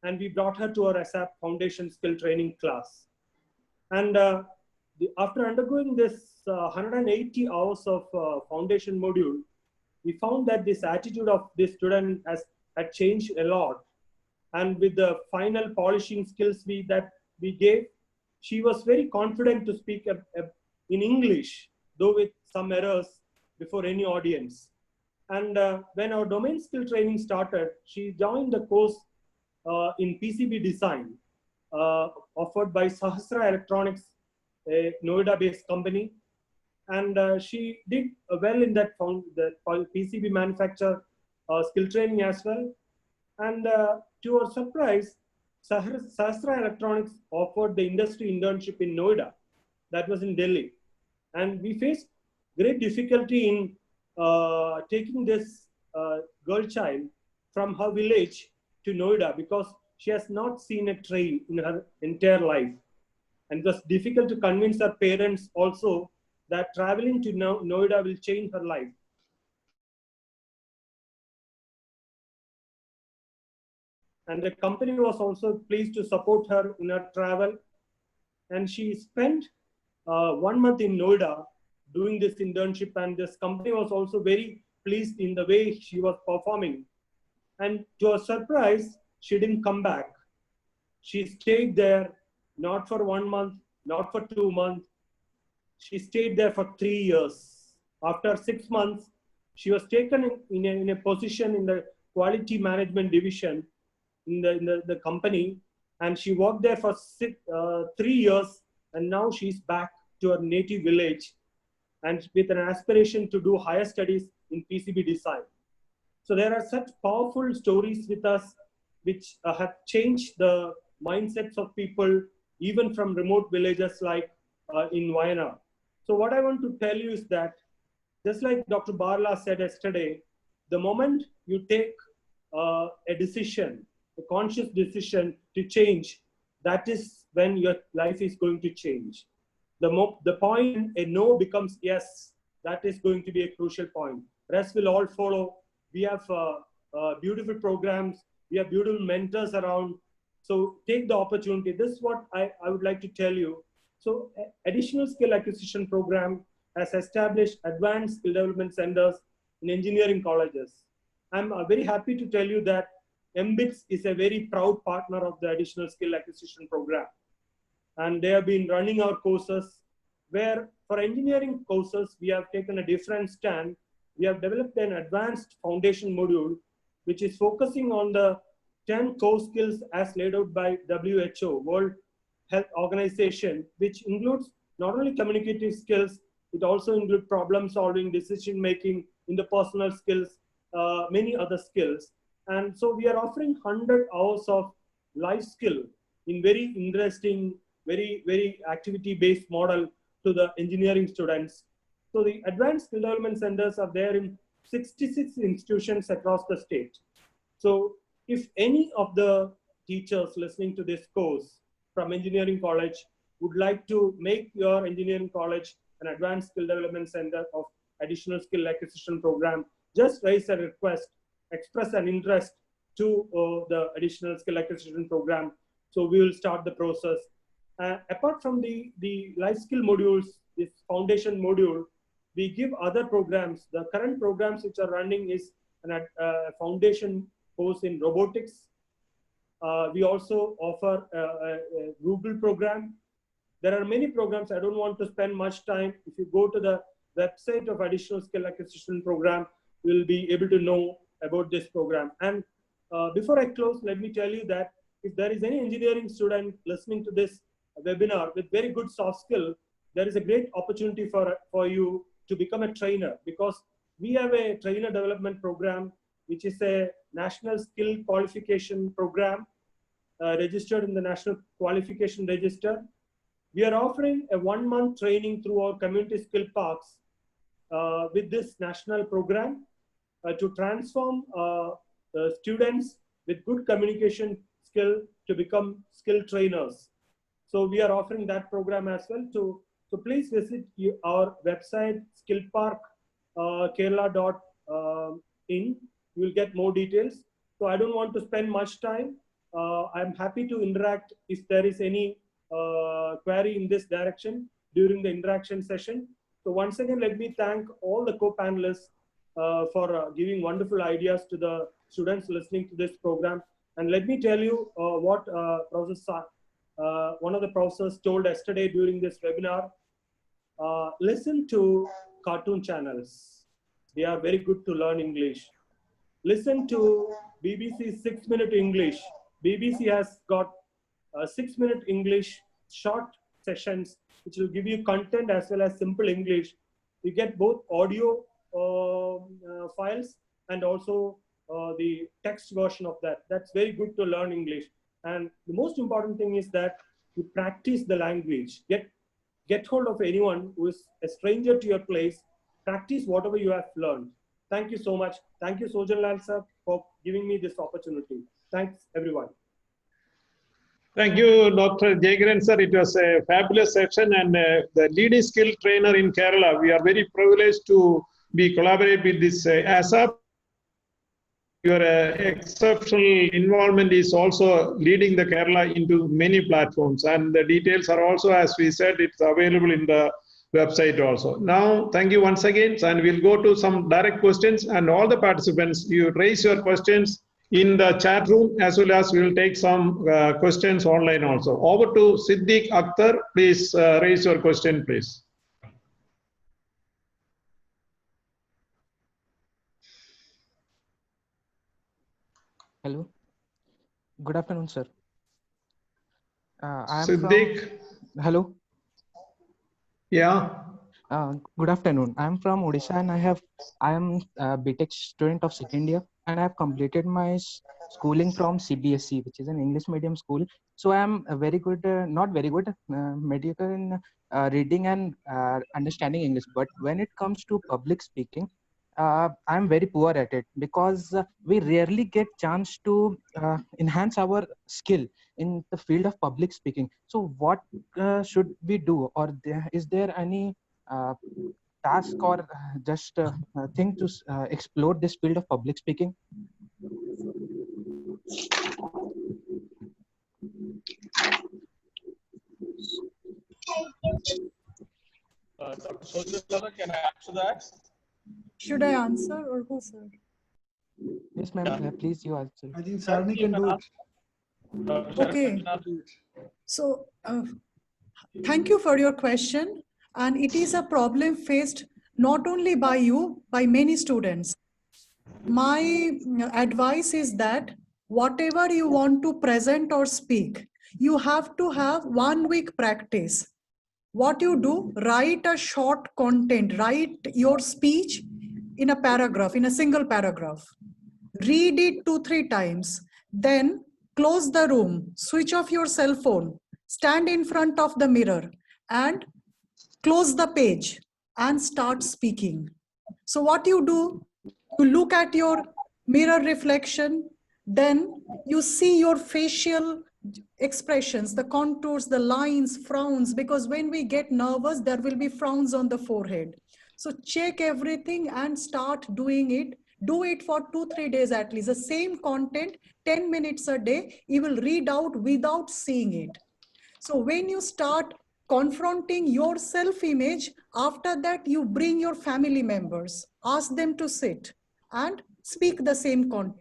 and we brought her to our ASAP foundation skill training class. And after undergoing this 180 hours of foundation module, we found that this attitude of this student had changed a lot. And with the final polishing skills that we gave, she was very confident to speak in English, though with some errors, before any audience. And when our domain skill training started, she joined the course in PCB design offered by Sahasra Electronics, a Noida-based company. And she did well in that PCB manufacture skill training as well. And to our surprise, Sahasra Electronics offered the industry internship in Noida. That was in Delhi. And we faced great difficulty in taking this girl child from her village to Noida because she has not seen a train in her entire life. And it was difficult to convince her parents also that traveling to Noida will change her life. And the company was also pleased to support her in her travel. And she spent 1 month in Noida doing this internship, and this company was also very pleased in the way she was performing. And to her surprise, she didn't come back. She stayed there, not for 1 month, not for 2 months. She stayed there for 3 years. After 6 months, She was taken in a position in the quality management division in the company, and she worked there for 3 years, and now she's back to her native village and with an aspiration to do higher studies in PCB design. So there are such powerful stories with us which have changed the mindsets of people, even from remote villages like in Vienna. So what I want to tell you is that, just like Dr. Barla said yesterday, the moment you take a decision, a conscious decision to change, that is when your life is going to change. The point a no becomes yes, that is going to be a crucial point. Rest will all follow. We have beautiful programs. We have beautiful mentors around. So take the opportunity. This is what I would like to tell you. So Additional Skill Acquisition Program has established advanced skill development centers in engineering colleges. I'm very happy to tell you that Mbits is a very proud partner of the Additional Skill Acquisition Program. And they have been running our courses where for engineering courses, we have taken a different stand. We have developed an advanced foundation module, which is focusing on the 10 core skills as laid out by WHO, World Health Organization, which includes not only communicative skills, it also includes problem solving, decision making, interpersonal skills, many other skills. And so we are offering 100 hours of life skill in very interesting, very activity-based model to the engineering students. So the advanced skill development centers are there in 66 institutions across the state. So if any of the teachers listening to this course from engineering college would like to make your engineering college an advanced skill development center of Additional Skill Acquisition Program, just raise a request, express an interest to the Additional Skill Acquisition Program. So we will start the process. Apart from the life skill modules, this foundation module, we give other programs. The current programs which are running is a foundation course in robotics. We also offer a Google program. There are many programs. I don't want to spend much time. If you go to the website of Additional Skill Acquisition Program, you will be able to know about this program. And before I close, let me tell you that if there is any engineering student listening to this webinar with very good soft skill, there is a great opportunity for you to become a trainer, because we have a trainer development program, which is a national skill qualification program registered in the National Qualification Register. We are offering a 1-month training through our community skill parks with this national program to transform students with good communication skill to become skill trainers. So we are offering that program as well. So please visit our website, skillpark.kerala.in. You will get more details. So I don't want to spend much time. I'm happy to interact if there is any query in this direction during the interaction session. So once again, let me thank all the co-panelists for giving wonderful ideas to the students listening to this program. And let me tell you what one of the professors told yesterday during this webinar. Listen to cartoon channels. They are very good to learn English. Listen to BBC 6-Minute English. BBC has got 6-minute English short sessions, which will give you content as well as simple English. You get both audio files and also the text version of that. That's very good to learn English. And the most important thing is that you practice the language. Get hold of anyone who is a stranger to your place. Practice whatever you have learned. Thank you so much. Thank you, Sojanlal sir, for giving me this opportunity. Thanks, everyone. Thank you, Dr. Jayagaran sir. It was a fabulous session, and the leading skill trainer in Kerala. We are very privileged to be collaborate with this ASAP. Your exceptional involvement is also leading the Kerala into many platforms, and the details are also, as we said, it's available in the website also. Now, thank you once again, and we'll go to some direct questions, and all the participants, you raise your questions in the chat room, as well as we will take some questions online also. Over to Siddiq Akhtar. Please raise your question, please. Hello. Good afternoon, sir. I am Siddiq. from. Hello. Yeah. Good afternoon. I am from Odisha, and I am a BTech student of second year, and I have completed my schooling from CBSE, which is an English medium school. So I am a very good, not very good, mediocre in reading and understanding English. But when it comes to public speaking, I am very poor at it because we rarely get chance to enhance our skill in the field of public speaking. So what should we do, or is there any task or just thing to explore this field of public speaking? Dr. Sojala, can I answer that? Should I answer or who, sir? Yes, ma'am. Please, you answer. I think Sarni can do it. Okay. So, thank you for your question. And it is a problem faced not only by you, by many students. My advice is that whatever you want to present or speak, you have to have 1 week practice. What you do, write a short content, write your speech in a paragraph, in a single paragraph. Read it 2-3 times. Then close the room, switch off your cell phone, stand in front of the mirror and close the page and start speaking. So what you do, you look at your mirror reflection, then you see your facial expressions, the contours, the lines, frowns, because when we get nervous, there will be frowns on the forehead. So check everything and start doing it. Do it for 2-3 days at least. The same content, 10 minutes a day, you will read out without seeing it. So when you start confronting your self-image, after that you bring your family members, ask them to sit and speak the same content.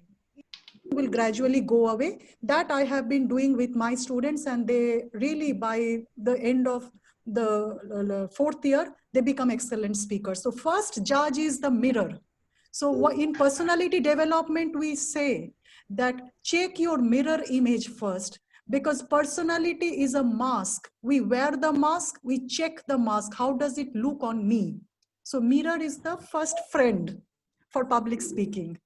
It will gradually go away. That I have been doing with my students, and they really, by the end of the 4th year, they become excellent speakers. So first judge is the mirror. So in personality development, we say that check your mirror image first, because personality is a mask. We wear the mask, we check the mask. How does it look on me? So mirror is the first friend for public speaking.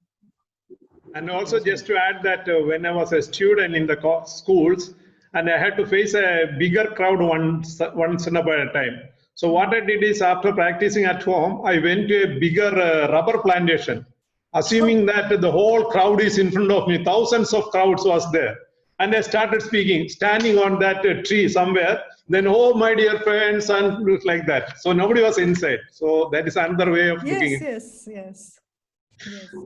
And also just to add that when I was a student in the schools, and I had to face a bigger crowd once in a time. So what I did is, after practicing at home, I went to a bigger rubber plantation, assuming that the whole crowd is in front of me. Thousands of crowds was there. And I started speaking, standing on that tree somewhere. Then, oh, my dear friends, and like that. So nobody was inside. So that is another way of looking. Yes.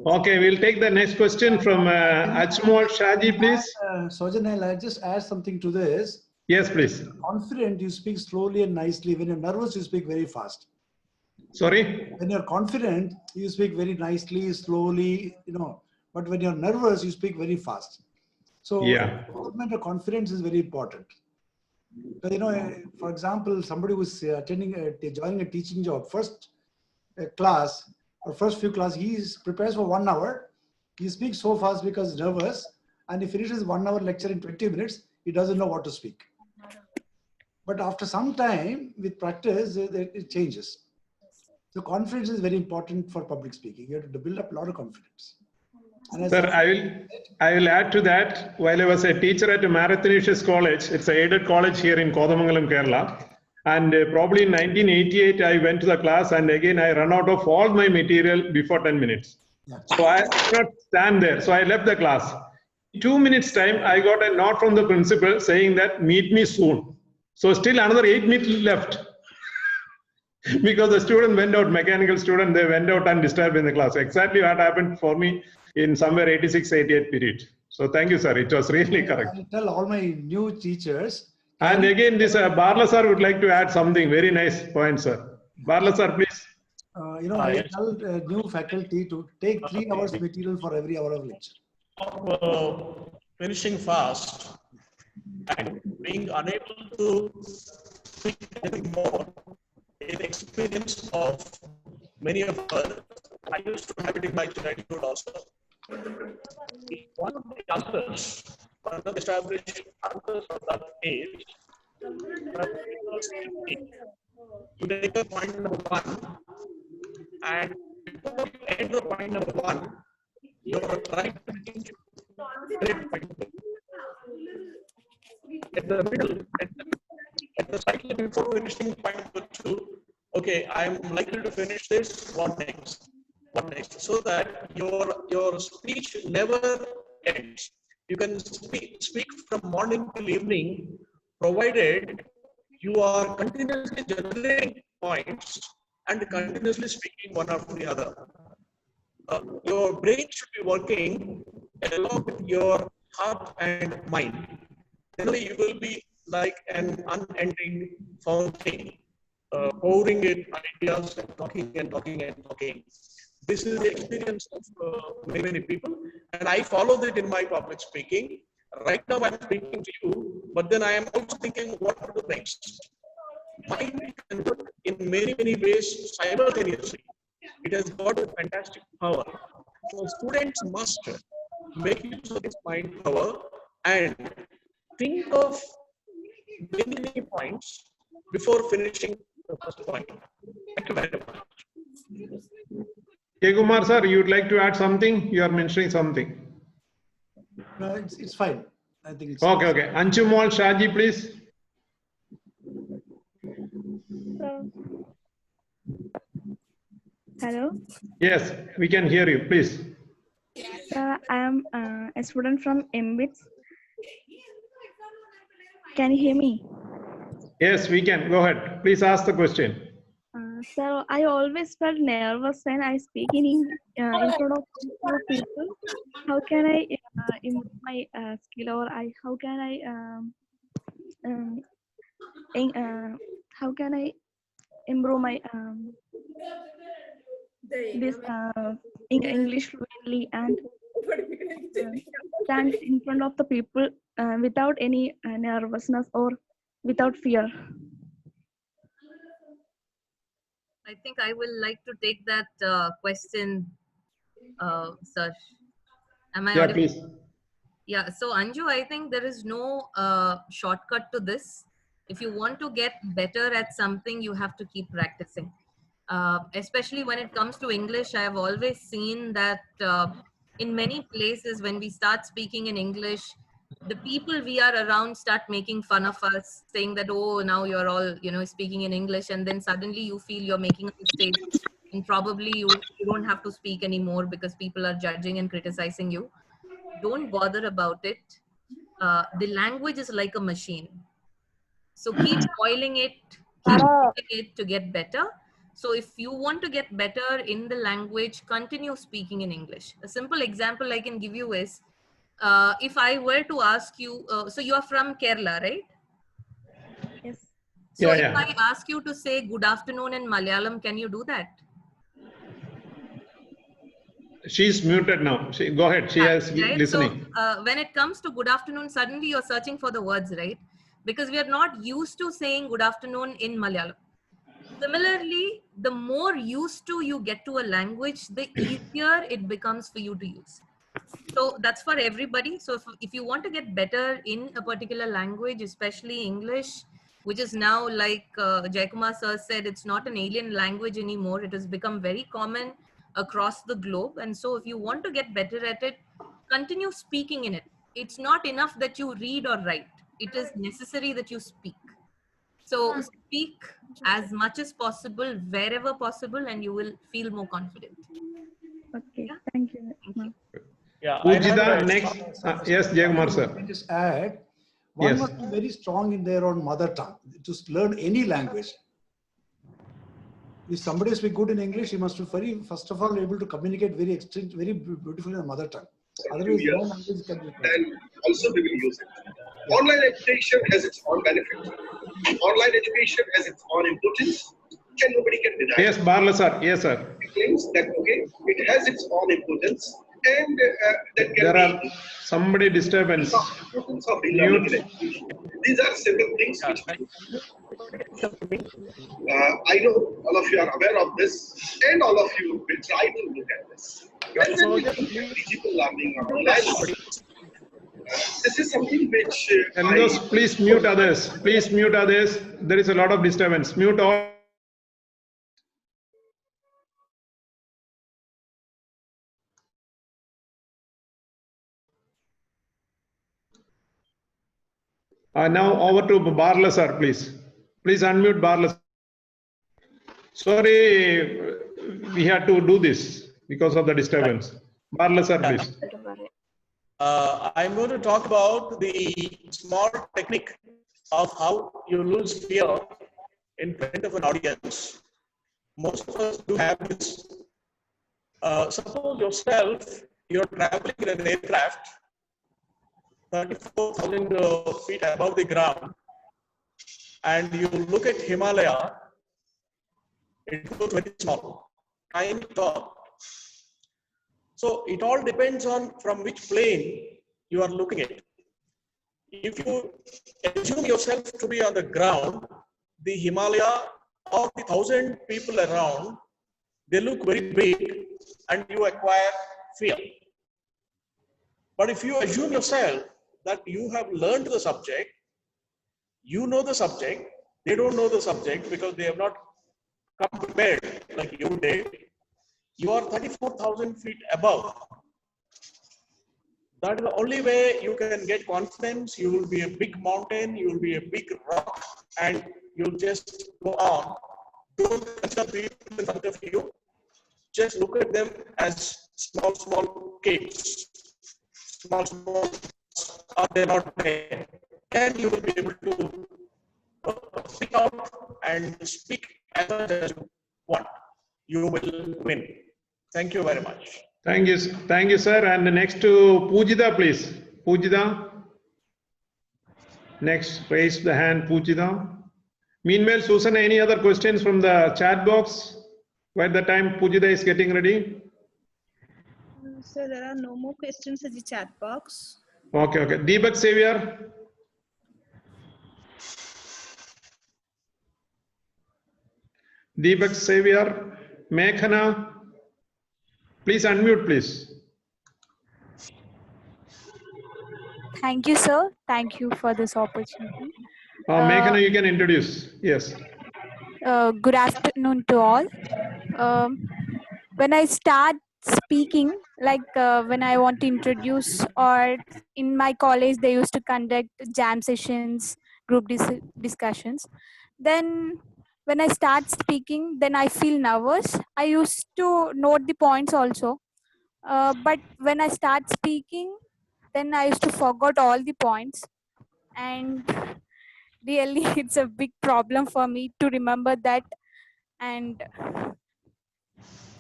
Okay, we'll take the next question from Ajmal Shaji, please. Sojan, I'll just add something to this. Yes, please. Confident, you speak slowly and nicely. When you're nervous, you speak very fast. Sorry? When you're confident, you speak very nicely, slowly, but when you're nervous, you speak very fast. So yeah, development of confidence is very important. But, for example, somebody who's joining a teaching job, first class or first few classes, he prepares for 1 hour. He speaks so fast because he's nervous, and he finishes 1 hour lecture in 20 minutes. He doesn't know what to speak. But after some time, with practice, it changes. So confidence is very important for public speaking. You have to build up a lot of confidence. Sir, I will add to that. While I was a teacher at Marathonicious College, it's an aided college here in Kothamangalam, Kerala. And probably in 1988, I went to the class, and again, I ran out of all my material before 10 minutes. So I could not stand there. So I left the class. In 2 minutes time, I got a note from the principal saying that meet me soon. So still another 8 minutes left. Because the student went out, mechanical student, they went out and disturbed in the class. Exactly what happened for me in somewhere 86, 88 period. So thank you, sir. It was really correct. I tell all my new teachers. And again, this Barla sir would like to add something. Very nice point, sir. Barla sir, please. I tell new faculty to take 3 hours material for every hour of lecture. Finishing fast and being unable to speak anything more, in experience of many of us, I used to have it in my childhood also. One of the answers, one of the established answers of that is you take a point number one, and before you end the point number one, you're trying to think at the middle, at the cycle before finishing point number two. Okay, I'm likely to finish this. What next? What next? So that your speech never ends. You can speak from morning till evening, provided you are continuously generating points and continuously speaking one after the other. Your brain should be working along with your heart and mind. Generally, you will be like an unending fountain, pouring in ideas and talking and talking and talking. This is the experience of many people, and I follow that in my public speaking. Right now, I'm speaking to you, but then I am also thinking what to do next. Mind can work in many ways simultaneously. It has got a fantastic power. So students must make use of this mind power and think of many points before finishing the first point. Thank you very much. Kumar sir, you would like to add something? You are mentioning something. No, it's fine. I think it's okay. Okay. Anchumol Shaji, please. Hello. Yes, we can hear you. Please. I am a student from Mbits. Can you hear me? Yes, we can. Go ahead. Please ask the question. So I always felt nervous when I speak in front of people. How can I improve my skill, or how can I improve my this English fluently and stand in front of the people without any nervousness or without fear? I think I will like to take that question, sir. Am I Yeah, audible? please. Yeah, so Anju, I think there is no shortcut to this. If you want to get better at something, you have to keep practicing. Especially when it comes to English, I have always seen that in many places, when we start speaking in English, the people we are around start making fun of us, saying that, oh, now you're all, speaking in English, and then suddenly you feel you're making a mistake, and probably you don't have to speak anymore because people are judging and criticizing you. Don't bother about it. The language is like a machine. So keep boiling it, keep cooking it to get better. So if you want to get better in the language, continue speaking in English. A simple example I can give you is, if I were to ask you, so you are from Kerala, right? Yes. So if I ask you to say good afternoon in Malayalam, can you do that? She's muted now. Go ahead. She is listening. So when it comes to good afternoon, suddenly you're searching for the words, right? Because we are not used to saying good afternoon in Malayalam. Similarly, the more used to you get to a language, the easier it becomes for you to use. So that's for everybody. So if you want to get better in a particular language, especially English, which is now, like Jayakumar sir said, it's not an alien language anymore. It has become very common across the globe. And so if you want to get better at it, continue speaking in it. It's not enough that you read or write. It is necessary that you speak. So speak as much as possible, wherever possible, and you will feel more confident. Okay, yeah? Thank you. Thank you. Yeah, Pujita, next. Yes, Jayakumar sir. Let me just add, one must be very strong in their own mother tongue to learn any language. If somebody speaks good in English, he must be first of all able to communicate very beautifully in the mother tongue. Otherwise, no language can be present. And also we will use it. Online education has its own benefits. Online education has its own importance, and nobody can deny it. Yes, Barla sir. Yes, sir. It claims that, okay, it has its own importance, and that can there be somebody disturbance. Importance of Mute. These are several things which I know all of you are aware of this, and all of you will try to look at this. When we talk about digital learning or online learning, this is something which and those, please mute others. Please mute others. There is a lot of disturbance. Mute all. Now over to Barla sir, please. Please unmute Barla. Sorry, we had to do this because of the disturbance. Barla sir, please. I'm going to talk about the small technique of how you lose fear in front of an audience. Most of us do have this. Suppose yourself, you're traveling in an aircraft 34,000 feet above the ground, and you look at Himalaya, it looks very small, tiny top. So it all depends on from which plane you are looking at. If you assume yourself to be on the ground, the Himalaya or the 1,000 people around, they look very big and you acquire fear. But if you assume yourself that you have learned the subject, you know the subject, they don't know the subject because they have not come prepared like you did, you are 34,000 feet above. That is the only way you can get confidence. You will be a big mountain, you will be a big rock, and you'll just go on. Don't consider people in front of you. Just look at them as small, small caves. Small, are they not there? And you will be able to speak out and speak as much as you want. You will win. Thank you very much. Thank you, sir. And next to Pujita, please. Pujita. Next, raise the hand, Pujita. Meanwhile, Susan, any other questions from the chat box? By the time Pujita is getting ready. Sir, there are no more questions in the chat box. Okay. Deepak Xavier. Deepak Xavier. Meghana. Please unmute, please. Thank you, sir. Thank you for this opportunity. Meghana, you can introduce. Yes. Good afternoon to all. When I start speaking, like when I want to introduce, or in my college, they used to conduct jam sessions, group discussions. Then when I start speaking, then I feel nervous. I used to note the points also. But when I start speaking, then I used to forget all the points. And really, it's a big problem for me to remember that. And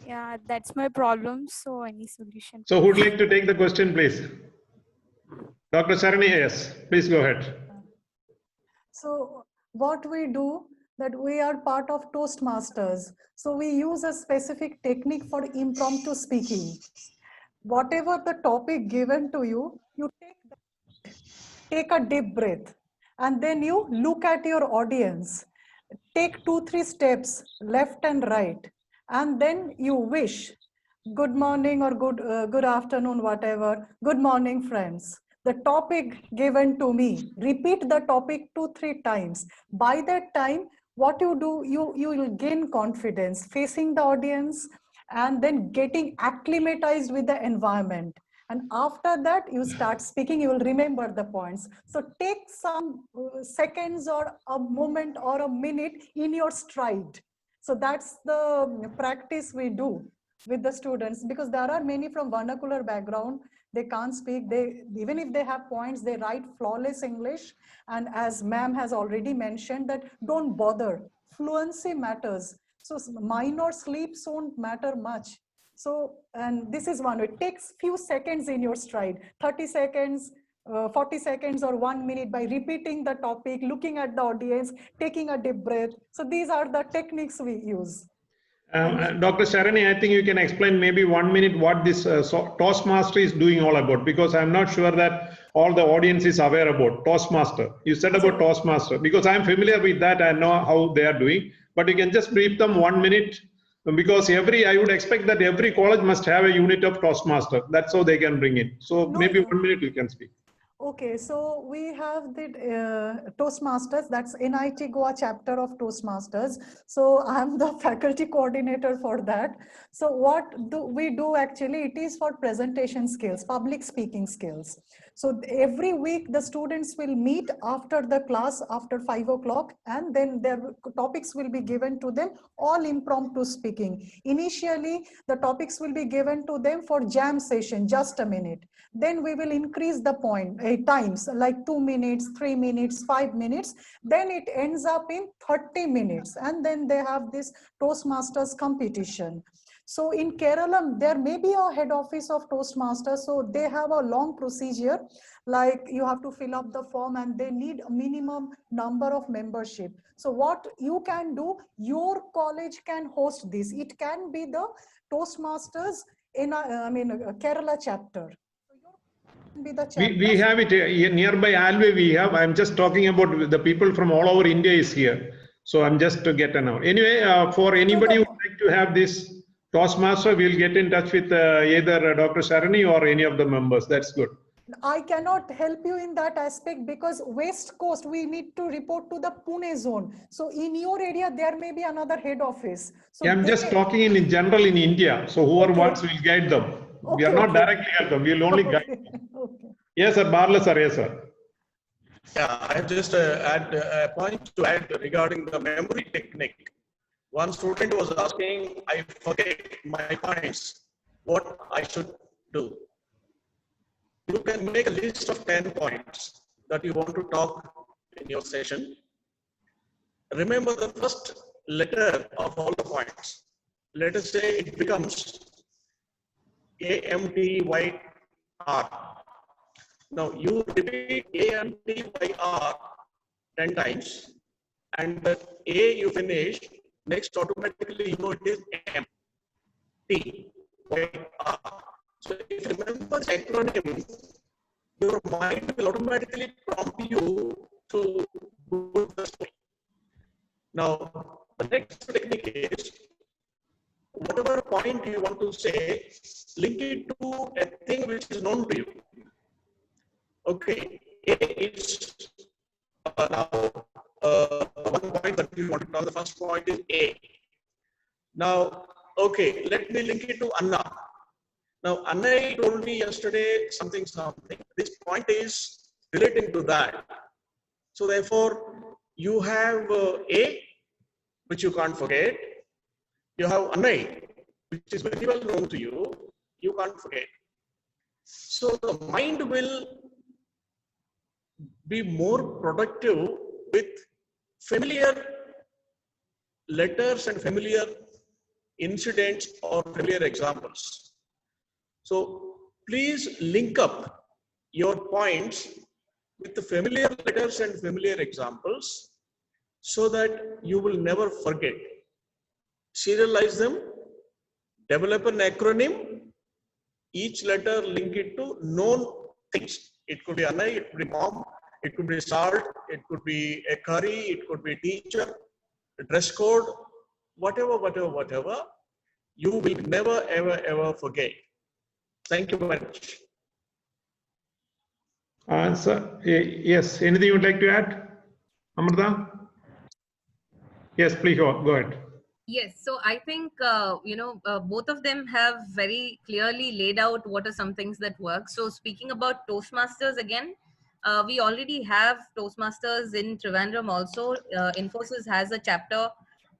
yeah, that's my problem. So any solution? So who would like to take the question, please? Dr. Sarani, yes. Please go ahead. So what we do, that we are part of Toastmasters. So we use a specific technique for impromptu speaking. Whatever the topic given to you, you take a deep breath, and then you look at your audience. Take 2-3 steps left and right, and then you wish good morning or good afternoon, whatever. Good morning, friends. The topic given to me, repeat the topic 2-3 times. By that time, what you do, you will gain confidence facing the audience and then getting acclimatized with the environment. And after that, you start speaking, you will remember the points. So take some seconds or a moment or a minute in your stride. So that's the practice we do with the students, because there are many from vernacular background. They can't speak. Even if they have points, they write flawless English. And as ma'am has already mentioned, that don't bother. Fluency matters. So minor sleeps won't matter much. So, and this is one, it takes few seconds in your stride, 30 seconds, 40 seconds or 1 minute, by repeating the topic, looking at the audience, taking a deep breath. So these are the techniques we use. Dr. Sharani, I think you can explain maybe 1 minute what this Toastmaster is doing all about, because I'm not sure that all the audience is aware about Toastmaster. You said about Toastmaster, because I'm familiar with that, I know how they are doing, but you can just brief them 1 minute Because I would expect that every college must have a unit of Toastmaster. That's how they can bring in. So No, maybe 1 minute you can speak. Okay, so we have the Toastmasters, that's NIT Goa chapter of Toastmasters. So I'm the faculty coordinator for that. So what do we do actually, it is for presentation skills, public speaking skills. So every week the students will meet after the class, after 5 o'clock, and then their topics will be given to them, all impromptu speaking. Initially, the topics will be given to them for jam session, just a minute. Then we will increase the times like 2 minutes, 3 minutes, 5 minutes. Then it ends up in 30 minutes. And then they have this Toastmasters competition. So in Kerala, there may be a head office of Toastmasters. So they have a long procedure, like you have to fill up the form and they need a minimum number of membership. So what you can do, your college can host this. It can be the Toastmasters in Kerala chapter. We have it nearby Alway. We have. I'm just talking about the people from all over India is here. So I'm just to get an out. Anyway, for anybody who would like to have this Toastmaster, we'll get in touch with either Dr. Sharani or any of the members. That's good. I cannot help you in that aspect because West Coast, we need to report to the Pune zone. So in your area, there may be another head office. So yeah, I'm just talking in general in India. So whoever wants, will guide them. We are not directly help them. We'll only guide them. Yes, sir. Barla, sir. Yes, sir. Yeah, I have just add a point to add regarding the memory technique. One student was asking, I forget my points, what I should do. You can make a list of 10 points that you want to talk in your session. Remember the first letter of all the points. Let us say it becomes AMTYR. Now you repeat AMTYR 10 times, and the A you finish, next automatically you know it is MTYR. So if you remember the acronym, your mind will automatically prompt you to do the story. Now, the next technique is, whatever point you want to say, link it to a thing which is known to you. Okay, A is now one point that you want to know. The first point is A. Now, okay, let me link it to Anna. Now, Anna told me yesterday something. This point is relating to that. So therefore, you have A, which you can't forget. You have Anna, which is very well known to you. You can't forget. So the mind will be more productive with familiar letters and familiar incidents or familiar examples. So please link up your points with the familiar letters and familiar examples so that you will never forget. Serialize them, develop an acronym, each letter link it to known things. It could be Anna, it could be mom, it could be salt, it could be a curry, it could be teacher, dress code, whatever, you will never, ever forget. Thank you very much. Sir, yes, anything you would like to add, Amrita? Yes, please go ahead. Yes, so I think, both of them have very clearly laid out what are some things that work. So speaking about Toastmasters again, we already have Toastmasters in Trivandrum also. Infosys has a chapter,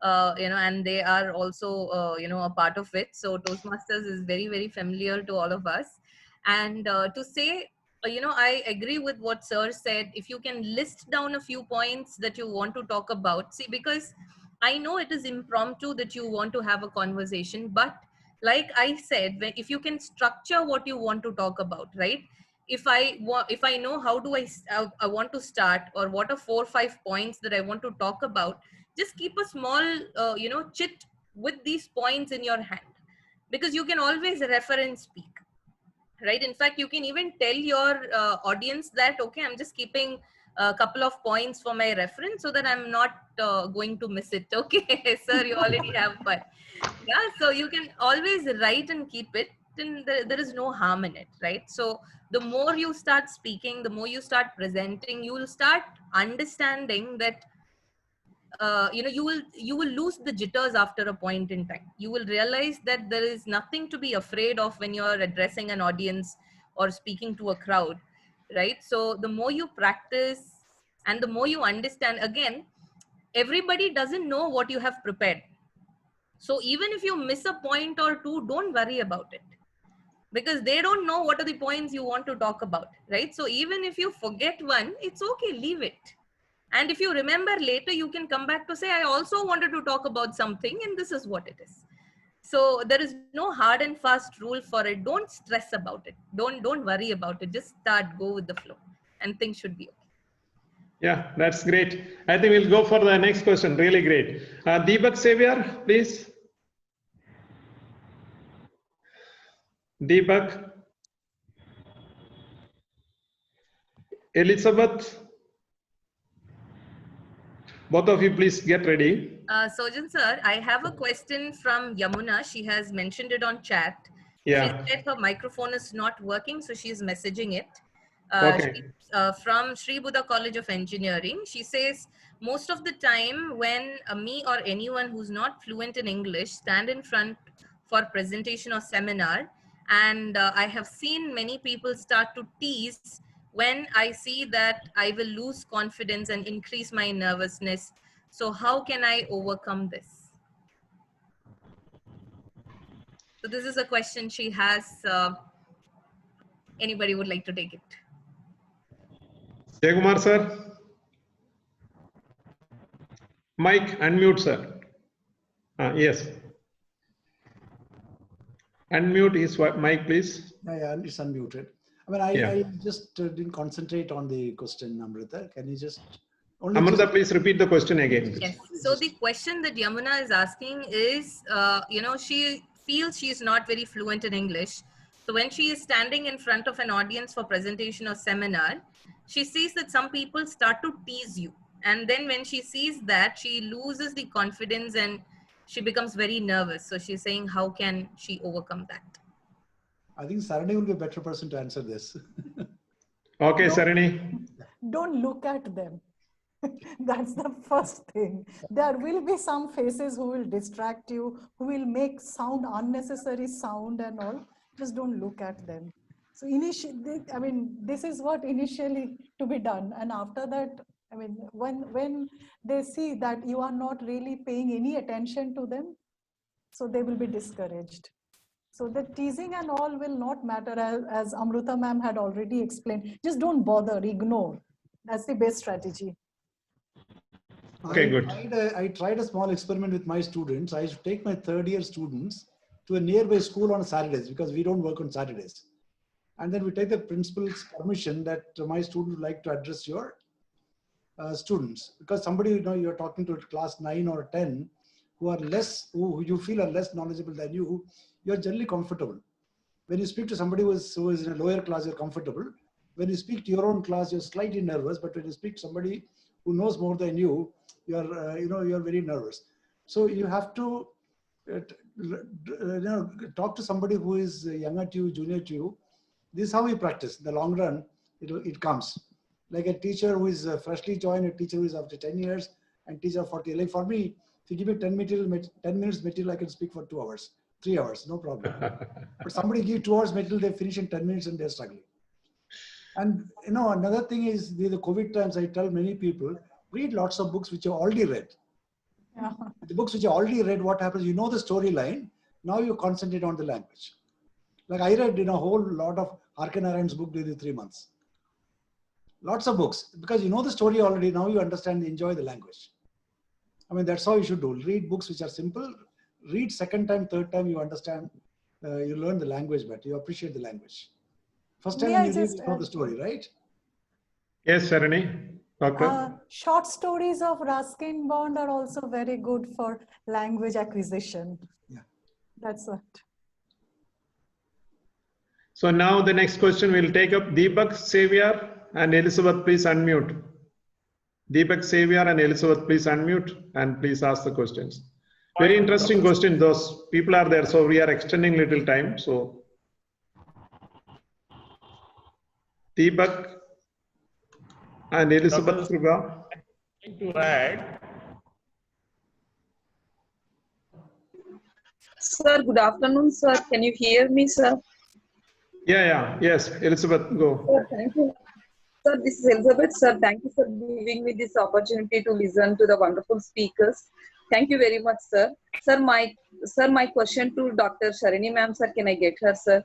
and they are also, a part of it. So Toastmasters is very, very familiar to all of us. And to say, I agree with what Sir said. If you can list down a few points that you want to talk about, see, because I know it is impromptu that you want to have a conversation, but like I said, if you can structure what you want to talk about, right? If I know how do I want to start, or what are 4 or 5 points that I want to talk about, just keep a small, chit with these points in your hand, because you can always refer and speak. Right. In fact, you can even tell your audience that, okay, I'm just keeping a couple of points for my reference so that I'm not going to miss it. Okay, sir, you already have fun. Yeah, so you can always write and keep it, and there is no harm in it, right? So the more you start speaking, the more you start presenting, you will start understanding that you will lose the jitters after a point in time. You will realize that there is nothing to be afraid of when you're addressing an audience or speaking to a crowd, right? So the more you practice and the more you understand, again, everybody doesn't know what you have prepared. So even if you miss a point or two, don't worry about it, because they don't know what are the points you want to talk about, right? So even if you forget one, it's okay, leave it. And if you remember later, you can come back to say, I also wanted to talk about something and this is what it is. So there is no hard and fast rule for it. Don't stress about it. Don't worry about it. Just go with the flow and things should be okay. Yeah, that's great. I think we'll go for the next question. Really great. Deepak Xavier, please. Deepak. Elizabeth. Both of you, please get ready. Sojan sir, I have a question from Yamuna. She has mentioned it on chat. Yeah. She said her microphone is not working, so she's messaging it. Okay. From Sri Buddha College of Engineering. She says, most of the time when me or anyone who's not fluent in English stand in front for presentation or seminar, and I have seen many people start to tease when I see that I will lose confidence and increase my nervousness. So how can I overcome this? So this is a question she has. Anybody would like to take it? Jaykumar sir. Mike, unmute sir. Yes. Unmute his mic, please. Yeah, it's unmuted. I mean, I just didn't concentrate on the question, Amrita. Can you just... Amrita, please repeat the question again. Yes. So the question that Yamuna is asking is, she feels she is not very fluent in English. So when she is standing in front of an audience for presentation or seminar, she sees that some people start to tease you. And then when she sees that, she loses the confidence and she becomes very nervous. So she's saying, how can she overcome that? I think Sarani will be a better person to answer this. Okay, Sarani. Don't look at them. That's the first thing. There will be some faces who will distract you, who will make unnecessary sound and all. Just don't look at them. So this is what initially to be done. And after that, when they see that you are not really paying any attention to them, so they will be discouraged. So the teasing and all will not matter, as Amrita ma'am had already explained. Just don't bother, ignore. That's the best strategy. Okay, good. I tried a small experiment with my students. I used to take my third-year students to a nearby school on Saturdays because we don't work on Saturdays. And then we take the principal's permission that my student would like to address your students. Because somebody, you're talking to class 9 or 10 who you feel are less knowledgeable than you, you're generally comfortable. When you speak to somebody who is in a lower class, you're comfortable. When you speak to your own class, you're slightly nervous. But when you speak to somebody who knows more than you, you're very nervous. So you have to talk to somebody who is younger to you, junior to you. This is how we practice. In the long run, it comes. Like a teacher who is freshly joined, a teacher who is after 10 years, and teacher 40. Like for me, if you give me 10 minutes material, I can speak for 2 hours, 3 hours, no problem. But somebody give 2 hours material, they finish in 10 minutes and they're struggling. And another thing is the COVID times, I tell many people, read lots of books which you already read. Yeah. The books which you already read, what happens, you know the storyline, now you concentrate on the language. Like I read a whole lot of Harkinarayan's book within 3 months. Lots of books, because you know the story already, now you understand, enjoy the language. I mean, that's how you should do. Read books which are simple, read second time, third time, you understand, you learn the language better, you appreciate the language. First time when you read, you know the story, right? Yes, Sarani. Doctor? Short stories of Ruskin Bond are also very good for language acquisition. Yeah. That's what. So now the next question will take up Deepak, Xavier, and Elizabeth, please unmute. Deepak, Xavier, and Elizabeth, please unmute and please ask the questions. Very interesting question. Those people are there, so we are extending little time. So, Deepak and Elizabeth Kruga. To add. Sir, good afternoon, sir. Can you hear me, sir? Yes, Elizabeth, go. Sir, thank you. Sir, this is Elizabeth. Sir, thank you for giving me this opportunity to listen to the wonderful speakers. Thank you very much, sir. Sir, my question to Dr. Sharini ma'am, sir, can I get her, sir?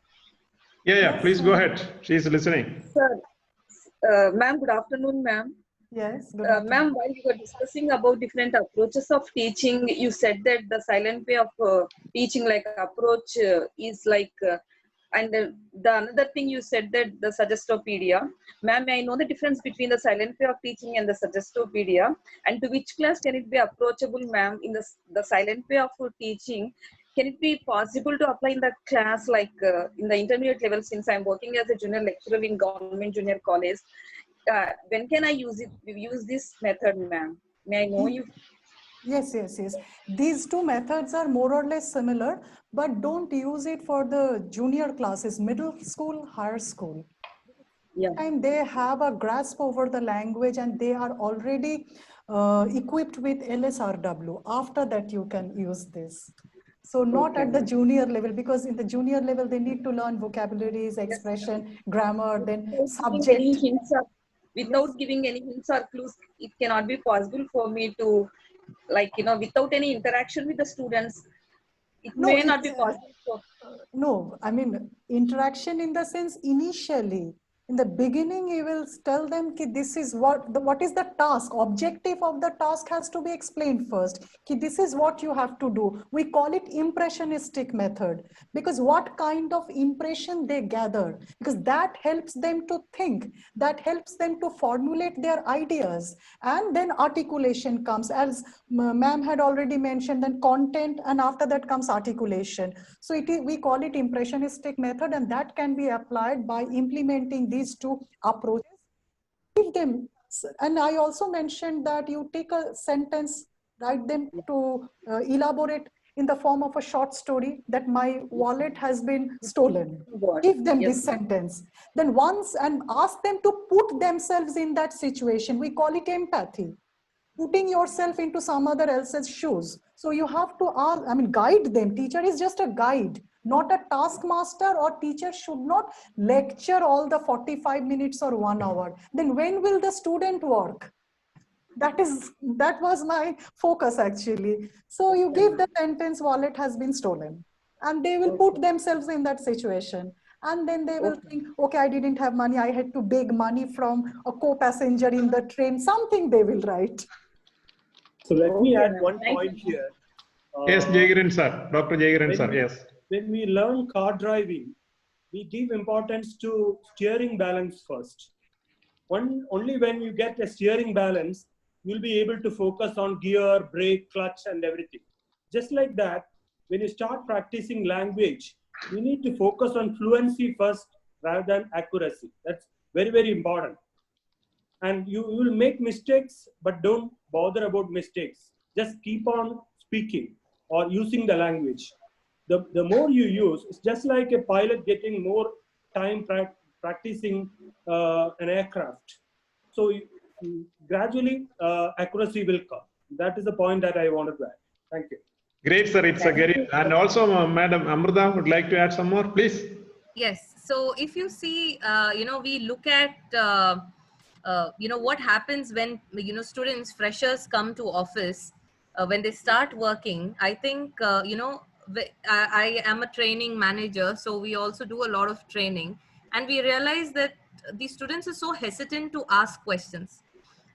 Yeah, please go ahead. She is listening. Sir, ma'am, good afternoon, ma'am. Yes, ma'am, while you were discussing about different approaches of teaching, you said that the silent way of teaching, like approach, is like, and the another thing you said that the suggestopedia. Ma'am, may I know the difference between the silent way of teaching and the suggestopedia, and to which class can it be approachable, ma'am? In the silent way of teaching, can it be possible to apply in the class, like in the intermediate level? Since I'm working as a junior lecturer in government junior college, when can I use this method, ma'am? May I know you? Yes. These two methods are more or less similar, but don't use it for the junior classes, middle school, higher school. Yeah. And they have a grasp over the language and they are already equipped with LSRW. After that, you can use this. So not at the junior level, because in the junior level, they need to learn vocabularies, expression, grammar, then subject. Without giving any hints or clues, it cannot be possible for me to, like, without any interaction with the students, it may not be possible. No, I mean, interaction in the sense initially. In the beginning, you will tell them ki this is what is the task, objective of the task has to be explained first. Ki this is what you have to do. We call it impressionistic method, because what kind of impression they gather, because that helps them to think, that helps them to formulate their ideas, and then articulation comes, as ma'am had already mentioned, then content, and after that comes articulation. So we call it impressionistic method, and that can be applied by implementing these two approaches. Give them, and I also mentioned that you take a sentence, write them to elaborate in the form of a short story that my wallet has been stolen. Give them this sentence. Then once, and ask them to put themselves in that situation. We call it empathy. Putting yourself into some other else's shoes. So you have to ask, guide them. Teacher is just a guide, not a taskmaster, or teacher should not lecture all the 45 minutes or 1 hour. Then when will the student work? That was my focus actually. So you give the sentence, wallet has been stolen, and they will put themselves in that situation. And then they will think, okay, I didn't have money. I had to beg money from a co-passenger in the train. Something they will write. So let me add one point here. Yes, Jayagiran sir, Dr. Jayagiran sir, yes. When we learn car driving, we give importance to steering balance first. Only when you get a steering balance, you'll be able to focus on gear, brake, clutch, and everything. Just like that, when you start practicing language, you need to focus on fluency first rather than accuracy. That's very, very important. And you will make mistakes, but don't bother about mistakes. Just keep on speaking or using the language. The more you use, it's just like a pilot getting more time practicing an aircraft. So gradually, accuracy will come. That is the point that I wanted to add. Thank you. Great, sir. It's a great. And also, Madam Amrita would like to add some more, please. Yes. So if you see, we look at, what happens when, students, freshers come to office, when they start working. I think, I am a training manager, so we also do a lot of training, and we realize that the students are so hesitant to ask questions,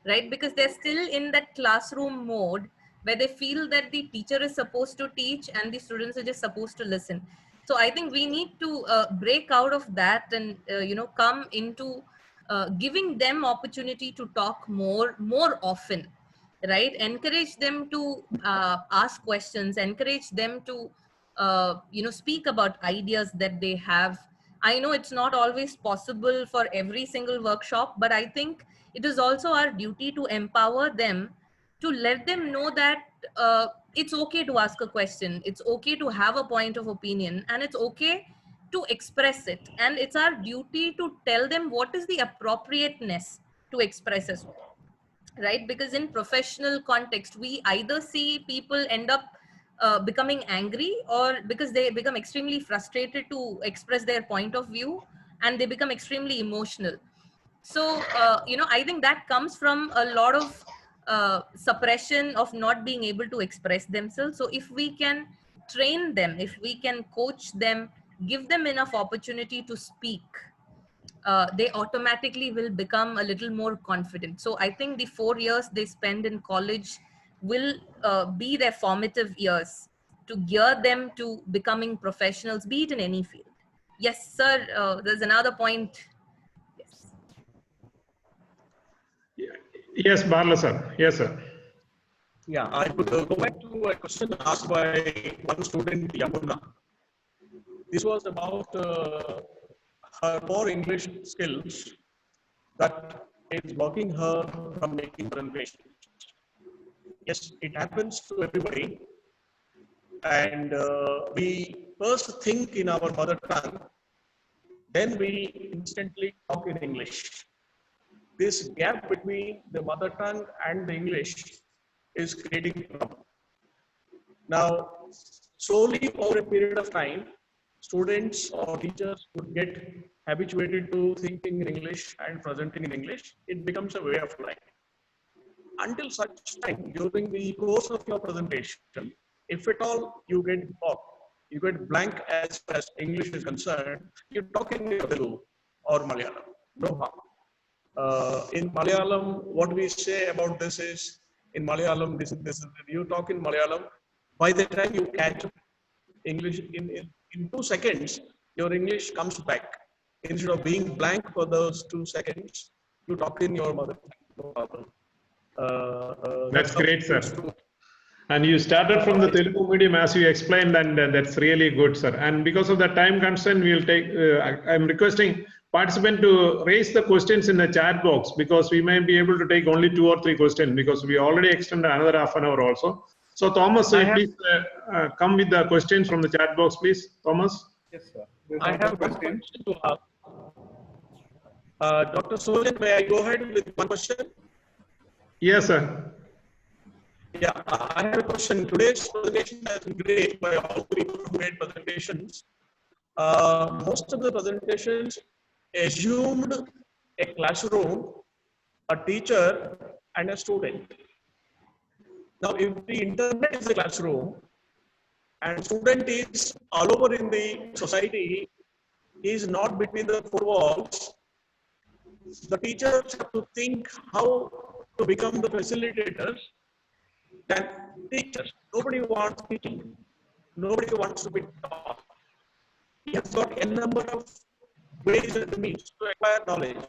right? Because they're still in that classroom mode where they feel that the teacher is supposed to teach and the students are just supposed to listen. So I think we need to break out of that and, come into giving them opportunity to talk more often, right? Encourage them to ask questions, encourage them to, speak about ideas that they have. I know it's not always possible for every single workshop, but I think it is also our duty to empower them, to let them know that it's okay to ask a question, it's okay to have a point of opinion, and it's okay to express it. And it's our duty to tell them what is the appropriateness to express as well, right? Because in professional context, we either see people end up becoming angry, or because they become extremely frustrated to express their point of view, and they become extremely emotional. So, I think that comes from a lot of suppression of not being able to express themselves. So if we can train them, if we can coach them, give them enough opportunity to speak, they automatically will become a little more confident. So I think the 4 years they spend in college will be their formative years to gear them to becoming professionals, be it in any field. Yes, sir. There's another point. Yes, Barla sir. Yes, sir. Yeah, I would go back to a question asked by one student, Yamuna. This was about her core English skills that is blocking her from making presentations. Yes, it happens to everybody. And we first think in our mother tongue, then we instantly talk in English. This gap between the mother tongue and the English is creating problem. Now, slowly over a period of time, students or teachers would get habituated to thinking in English and presenting in English. It becomes a way of life. Until such time, during the course of your presentation, if at all you get blocked, you get blank as far as English is concerned, you talk in Telugu or Malayalam, no harm. In Malayalam, what we say about this is, in Malayalam, this is you talk in Malayalam, by the time you catch English, in 2 seconds, your English comes back. Instead of being blank for those 2 seconds, you talk in your mother tongue. That's great, sir. And you started from the Telugu medium as you explained, and that's really good, sir. And because of the time constraint, we will take, I'm requesting participants to raise the questions in the chat box, because we may be able to take only 2 or 3 questions, because we already extended another half an hour also. So Thomas, please come with the questions from the chat box, please. Thomas? Yes, sir. I have one question to ask. Dr. Sojan, may I go ahead with one question? Yes, sir. Yeah, I have a question. Today's presentation has been great by all people who made presentations. Most of the presentations assumed a classroom, a teacher, and a student. Now, if the internet is the classroom and student is all over in the society, is not between the 4 walls, the teachers have to think how to become the facilitators than teachers. Nobody wants teaching. Nobody wants to be taught. We have got a number of ways and means to acquire knowledge.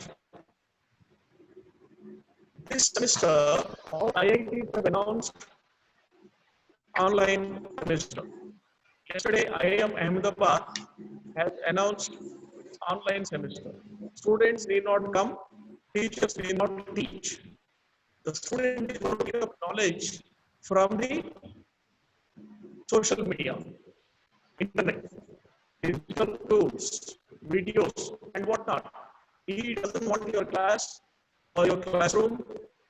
This semester, all IITs have announced online semester. Yesterday, IIM Ahmedabad has announced online semester. Students need not come, teachers need not teach. The student is going to get knowledge from the social media, internet, digital tools, videos, and whatnot. He doesn't want your class or your classroom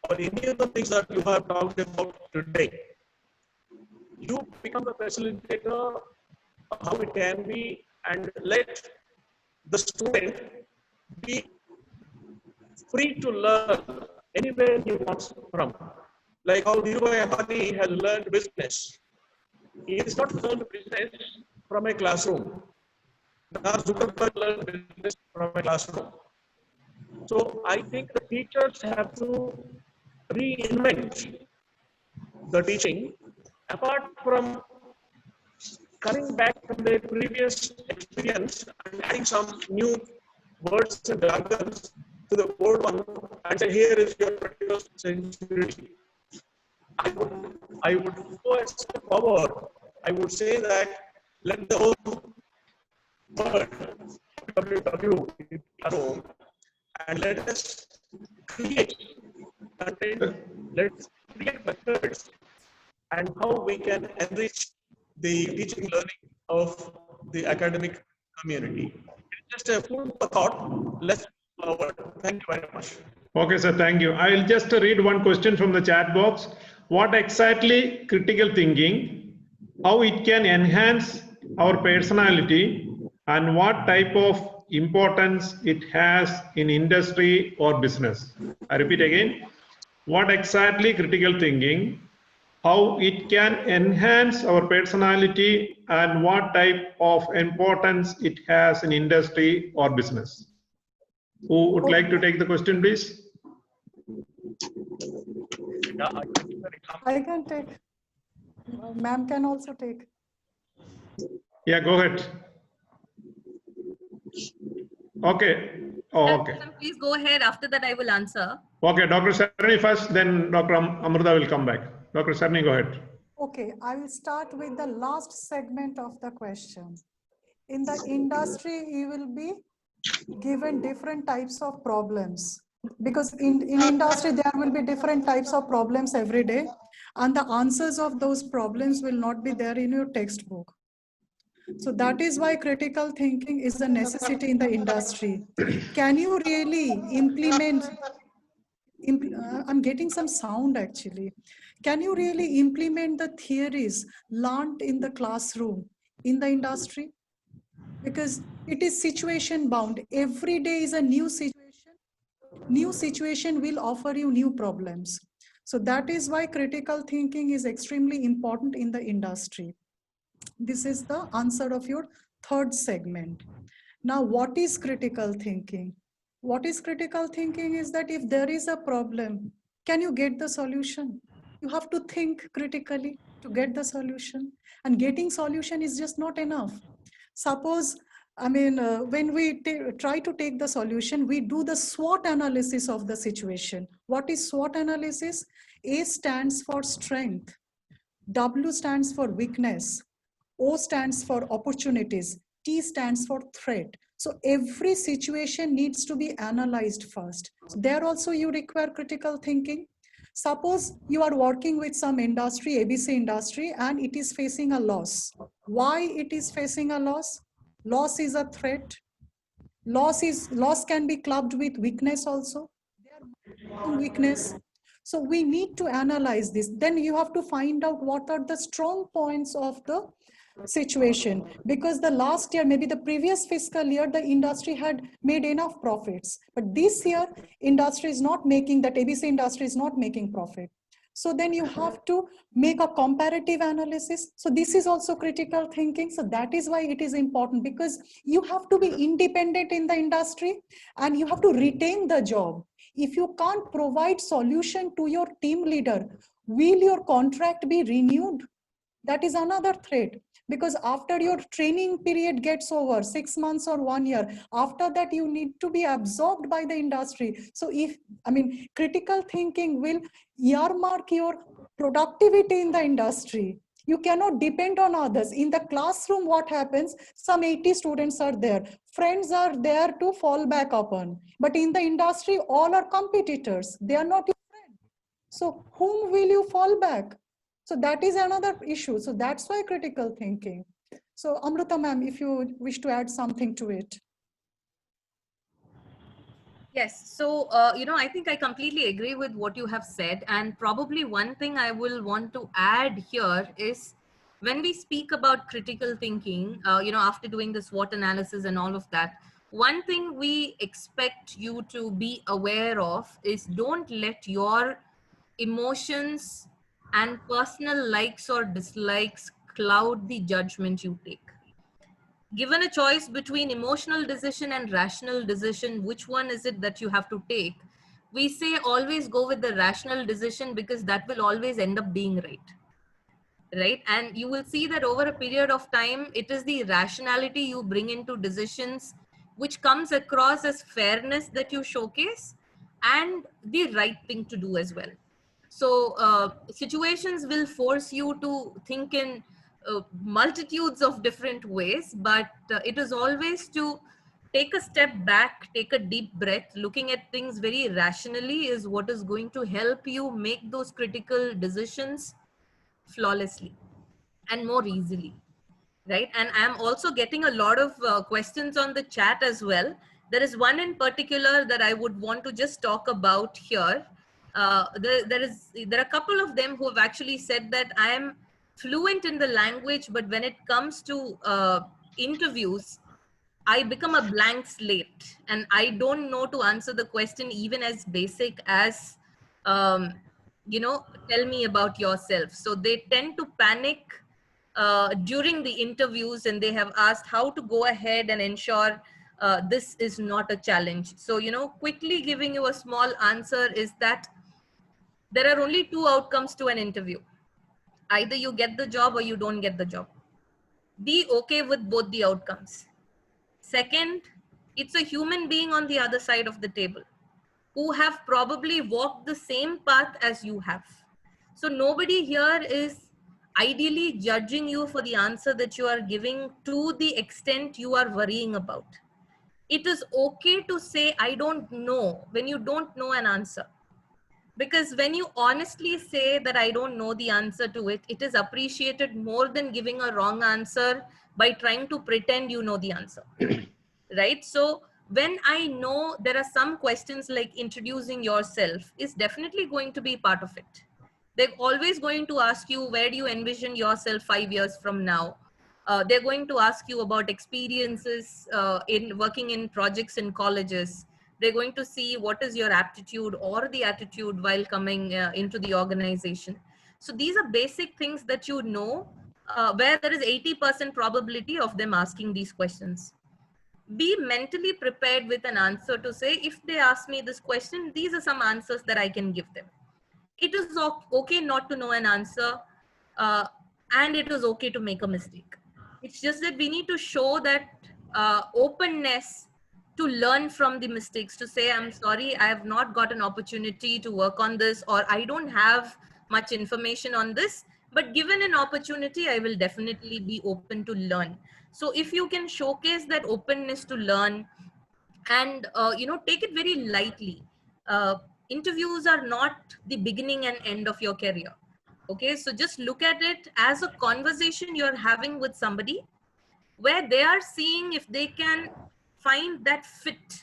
or any of the things that you have talked about today. You become the facilitator of how it can be, and let the student be free to learn anywhere he wants from. Like how Dhirubhai Ambani has learned business. He is not learned business from a classroom. Mark Zuckerberg learned business from a classroom. So I think the teachers have to reinvent the teaching, apart from coming back from their previous experience and adding some new words and jargons to the old one and say, here is your 21st century. I would go a step forward. I would say that let the whole word WW and let us create Let's create methods and how we can enrich the teaching learning of the academic community. It's just a food for thought. Let's move forward. Thank you very much. Okay, sir, thank you. I will just read one question from the chat box. What exactly critical thinking, how it can enhance our personality, and what type of importance it has in industry or business? I repeat again. What exactly critical thinking, how it can enhance our personality, and what type of importance it has in industry or business? Who would like to take the question, please? I can take. Ma'am can also take. Yeah, go ahead. Okay. Oh, okay. Please go ahead. After that, I will answer. Okay, Dr. Sarni first, then Dr. Amruta will come back. Dr. Sarni, go ahead. Okay, I will start with the last segment of the question. In the industry, you will be given different types of problems, because in industry, there will be different types of problems every day, and the answers of those problems will not be there in your textbook. So that is why critical thinking is a necessity in the industry. Can you really implement, I'm getting some sound actually. Can you really implement the theories learned in the classroom in the industry? Because it is situation bound. Every day is a new situation. New situation will offer you new problems. So that is why critical thinking is extremely important in the industry. This is the answer of your third segment. Now, what is critical thinking? What is critical thinking is that if there is a problem, can you get the solution? You have to think critically to get the solution. And getting solution is just not enough. Suppose, when we try to take the solution, we do the SWOT analysis of the situation. What is SWOT analysis? A stands for strength. W stands for weakness. O stands for opportunities. T stands for threat. So every situation needs to be analyzed first. So there also you require critical thinking. Suppose you are working with some industry, ABC industry, and it is facing a loss. Why it is facing a loss? Loss is a threat. Loss can be clubbed with weakness also. Weakness. So we need to analyze this. Then you have to find out what are the strong points of the situation, because the last year, maybe the previous fiscal year, the industry had made enough profits, but this year industry is not making, that ABC industry is not making profit. So then you have to make a comparative analysis. So this is also critical thinking. So that is why it is important, because you have to be independent in the industry and you have to retain the job. If you can't provide solution to your team leader, will your contract be renewed? That is another threat, because after your training period gets over, 6 months or 1 year, after that you need to be absorbed by the industry. So critical thinking will earmark your productivity in the industry. You cannot depend on others. In the classroom, what happens? Some 80 students are there. Friends are there to fall back upon. But in the industry, all are competitors. They are not your friends. So whom will you fall back? So that is another issue. So that's why critical thinking. So Amruta ma'am, if you wish to add something to it. Yes, so, I think I completely agree with what you have said. And probably one thing I will want to add here is, when we speak about critical thinking, after doing the SWOT analysis and all of that, one thing we expect you to be aware of is, don't let your emotions and personal likes or dislikes cloud the judgment you take. Given a choice between emotional decision and rational decision, which one is it that you have to take? We say always go with the rational decision, because that will always end up being right? And you will see that over a period of time, it is the rationality you bring into decisions which comes across as fairness that you showcase, and the right thing to do as well. So situations will force you to think in multitudes of different ways, but it is always to take a step back, take a deep breath. Looking at things very rationally is what is going to help you make those critical decisions flawlessly and more easily, right? And I'm also getting a lot of questions on the chat as well. There is one in particular that I would want to just talk about here. There are a couple of them who have actually said that I am fluent in the language, but when it comes to interviews, I become a blank slate and I don't know to answer the question even as basic as, tell me about yourself. So they tend to panic during the interviews, and they have asked how to go ahead and ensure this is not a challenge. So, quickly giving you a small answer is that there are only two outcomes to an interview. Either you get the job or you don't get the job. Be okay with both the outcomes. Second, it's a human being on the other side of the table who have probably walked the same path as you have. So nobody here is ideally judging you for the answer that you are giving to the extent you are worrying about. It is okay to say, I don't know, when you don't know an answer. Because when you honestly say that I don't know the answer to it, it is appreciated more than giving a wrong answer by trying to pretend you know the answer. Right? So when I know there are some questions like introducing yourself is definitely going to be part of it. They're always going to ask you, where do you envision yourself 5 years from now? They're going to ask you about experiences in working in projects in colleges. They're going to see what is your aptitude or the attitude while coming into the organization. So these are basic things that you know, where there is 80% probability of them asking these questions. Be mentally prepared with an answer to say, if they ask me this question, these are some answers that I can give them. It is okay not to know an answer, and it is okay to make a mistake. It's just that we need to show that openness to learn from the mistakes, to say, I'm sorry, I have not got an opportunity to work on this, or I don't have much information on this, but given an opportunity, I will definitely be open to learn. So if you can showcase that openness to learn and, take it very lightly. Interviews are not the beginning and end of your career. Okay, so just look at it as a conversation you're having with somebody where they are seeing if they can find that fit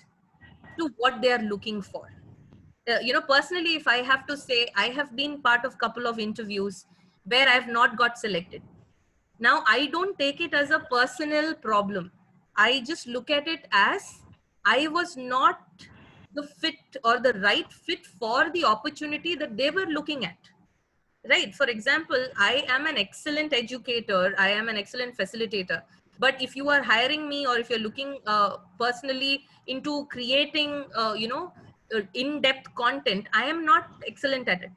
to what they are looking for. Personally, if I have to say, I have been part of a couple of interviews where I have not got selected. Now, I don't take it as a personal problem. I just look at it as I was not the fit or the right fit for the opportunity that they were looking at. Right? For example, I am an excellent educator. I am an excellent facilitator. But if you are hiring me, or if you're looking personally into creating, in-depth content, I am not excellent at it.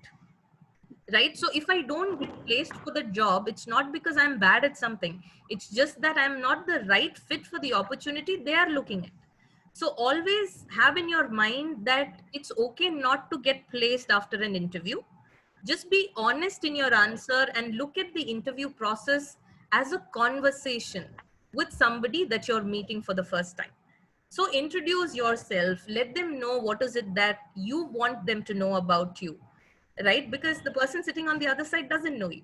Right? So if I don't get placed for the job, it's not because I'm bad at something. It's just that I'm not the right fit for the opportunity they are looking at. So always have in your mind that it's okay not to get placed after an interview. Just be honest in your answer and look at the interview process as a conversation with somebody that you're meeting for the first time. So introduce yourself, let them know what is it that you want them to know about you, right? Because the person sitting on the other side doesn't know you.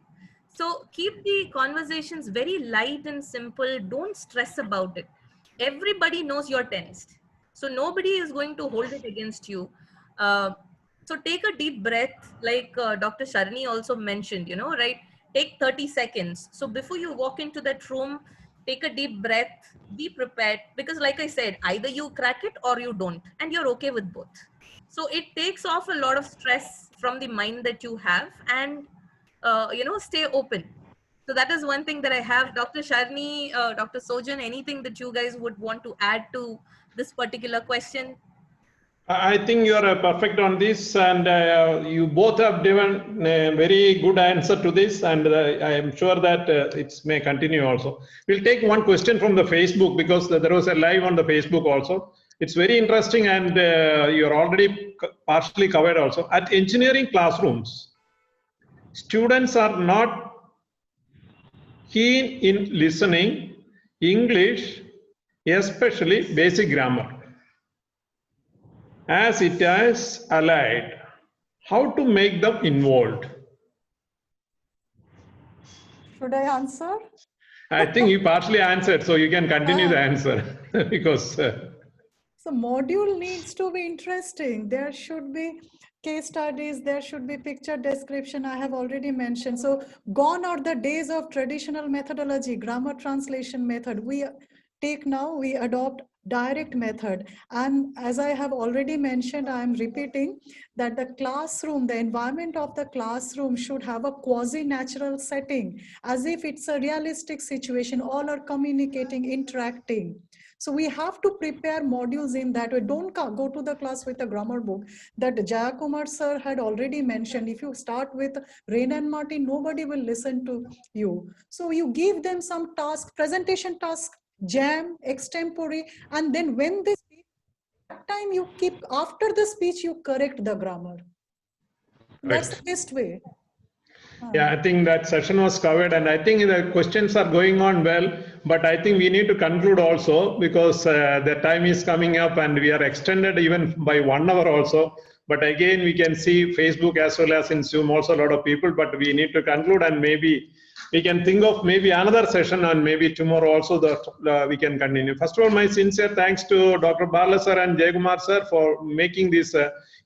So keep the conversations very light and simple. Don't stress about it. Everybody knows you're tensed. So nobody is going to hold it against you. So take a deep breath, like Dr. Sharni also mentioned, right? Take 30 seconds. So before you walk into that room, take a deep breath, be prepared, because like I said, either you crack it or you don't, and you're okay with both. So it takes off a lot of stress from the mind that you have, and, stay open. So that is one thing that I have. Dr. Sharni, Dr. Sojan, anything that you guys would want to add to this particular question? I think you are perfect on this, and you both have given a very good answer to this, and I am sure that it may continue also. We'll take one question from the Facebook, because there was a live on the Facebook also. It's very interesting, and you're already partially covered also. At engineering classrooms, students are not keen in listening English especially basic grammar. As it is allied, how to make them involved? Should I answer? I think you partially answered, so you can continue the answer because. So module needs to be interesting. There should be case studies, there should be picture description, I have already mentioned. So gone are the days of traditional methodology, grammar translation method. We adopt direct method. And as I have already mentioned, I am repeating that the classroom, the environment of the classroom should have a quasi-natural setting, as if it's a realistic situation, all are communicating, interacting. So we have to prepare modules in that way. Don't go to the class with a grammar book that Jayakumar sir had already mentioned. If you start with Rain and Martin, nobody will listen to you. So you give them some task, presentation task, jam, extempore, and then when they speak, that time you keep, after the speech, you correct the grammar. That's the best way. Yeah, I think that session was covered, and I think the questions are going on well, but I think we need to conclude also because the time is coming up and we are extended even by 1 hour also. But again, we can see Facebook as well as in Zoom also a lot of people, but we need to conclude, and maybe we can think of maybe another session, and maybe tomorrow also we can continue. First of all, my sincere thanks to Dr. Bala sir and Jayakumar sir for making this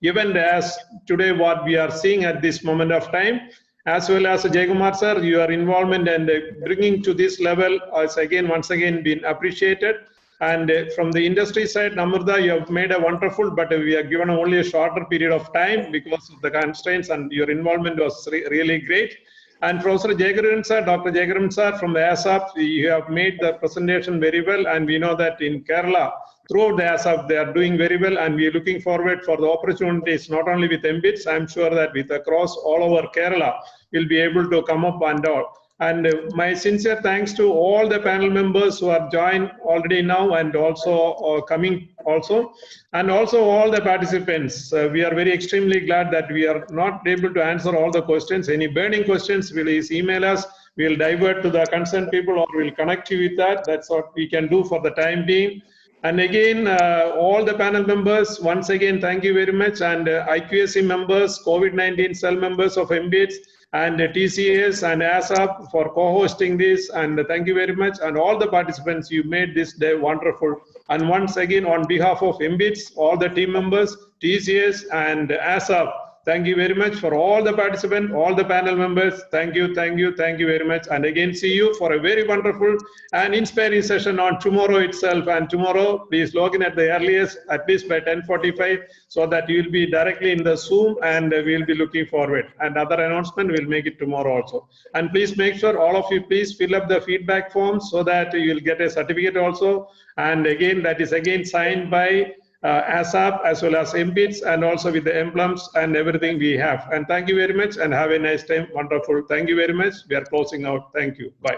event as today what we are seeing at this moment of time. As well as Jayakumar sir, your involvement and bringing to this level has once again been appreciated. And from the industry side, Namrata, you have made a wonderful, but we are given only a shorter period of time because of the constraints, and your involvement was really great. And Professor Jayagaran sir, Dr. Jayagaran sir from the ASAP, you have made the presentation very well, and we know that in Kerala, throughout the ASAP, they are doing very well, and we are looking forward for the opportunities, not only with Mbits, I'm sure that with across all over Kerala, we'll be able to come up and all. And my sincere thanks to all the panel members who have joined already now and also coming also, and also all the participants. We are very extremely glad that we are not able to answer all the questions. Any burning questions, please email us. We'll divert to the concerned people or we'll connect you with that. That's what we can do for the time being. And again, all the panel members, once again, thank you very much. And IQAC members, COVID-19 cell members of Mbits, and TCS and ASAP for co-hosting this, and thank you very much. And all the participants, you made this day wonderful. And once again, on behalf of Mbits, all the team members, TCS and ASAP, thank you very much for all the participants, all the panel members. Thank you, thank you, thank you very much. And again, see you for a very wonderful and inspiring session on tomorrow itself. And tomorrow, please log in at the earliest, at least by 10:45, so that you will be directly in the Zoom, and we'll be looking forward. And other announcement, we'll make it tomorrow also. And please make sure all of you, please fill up the feedback forms so that you'll get a certificate also. And again, that is again signed by ASAP as well as Mbits, and also with the emblems and everything we have. And thank you very much and have a nice time. Wonderful. Thank you very much. We are closing out. Thank you. Bye.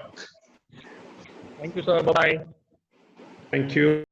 Thank you, sir. Bye-bye. Thank you.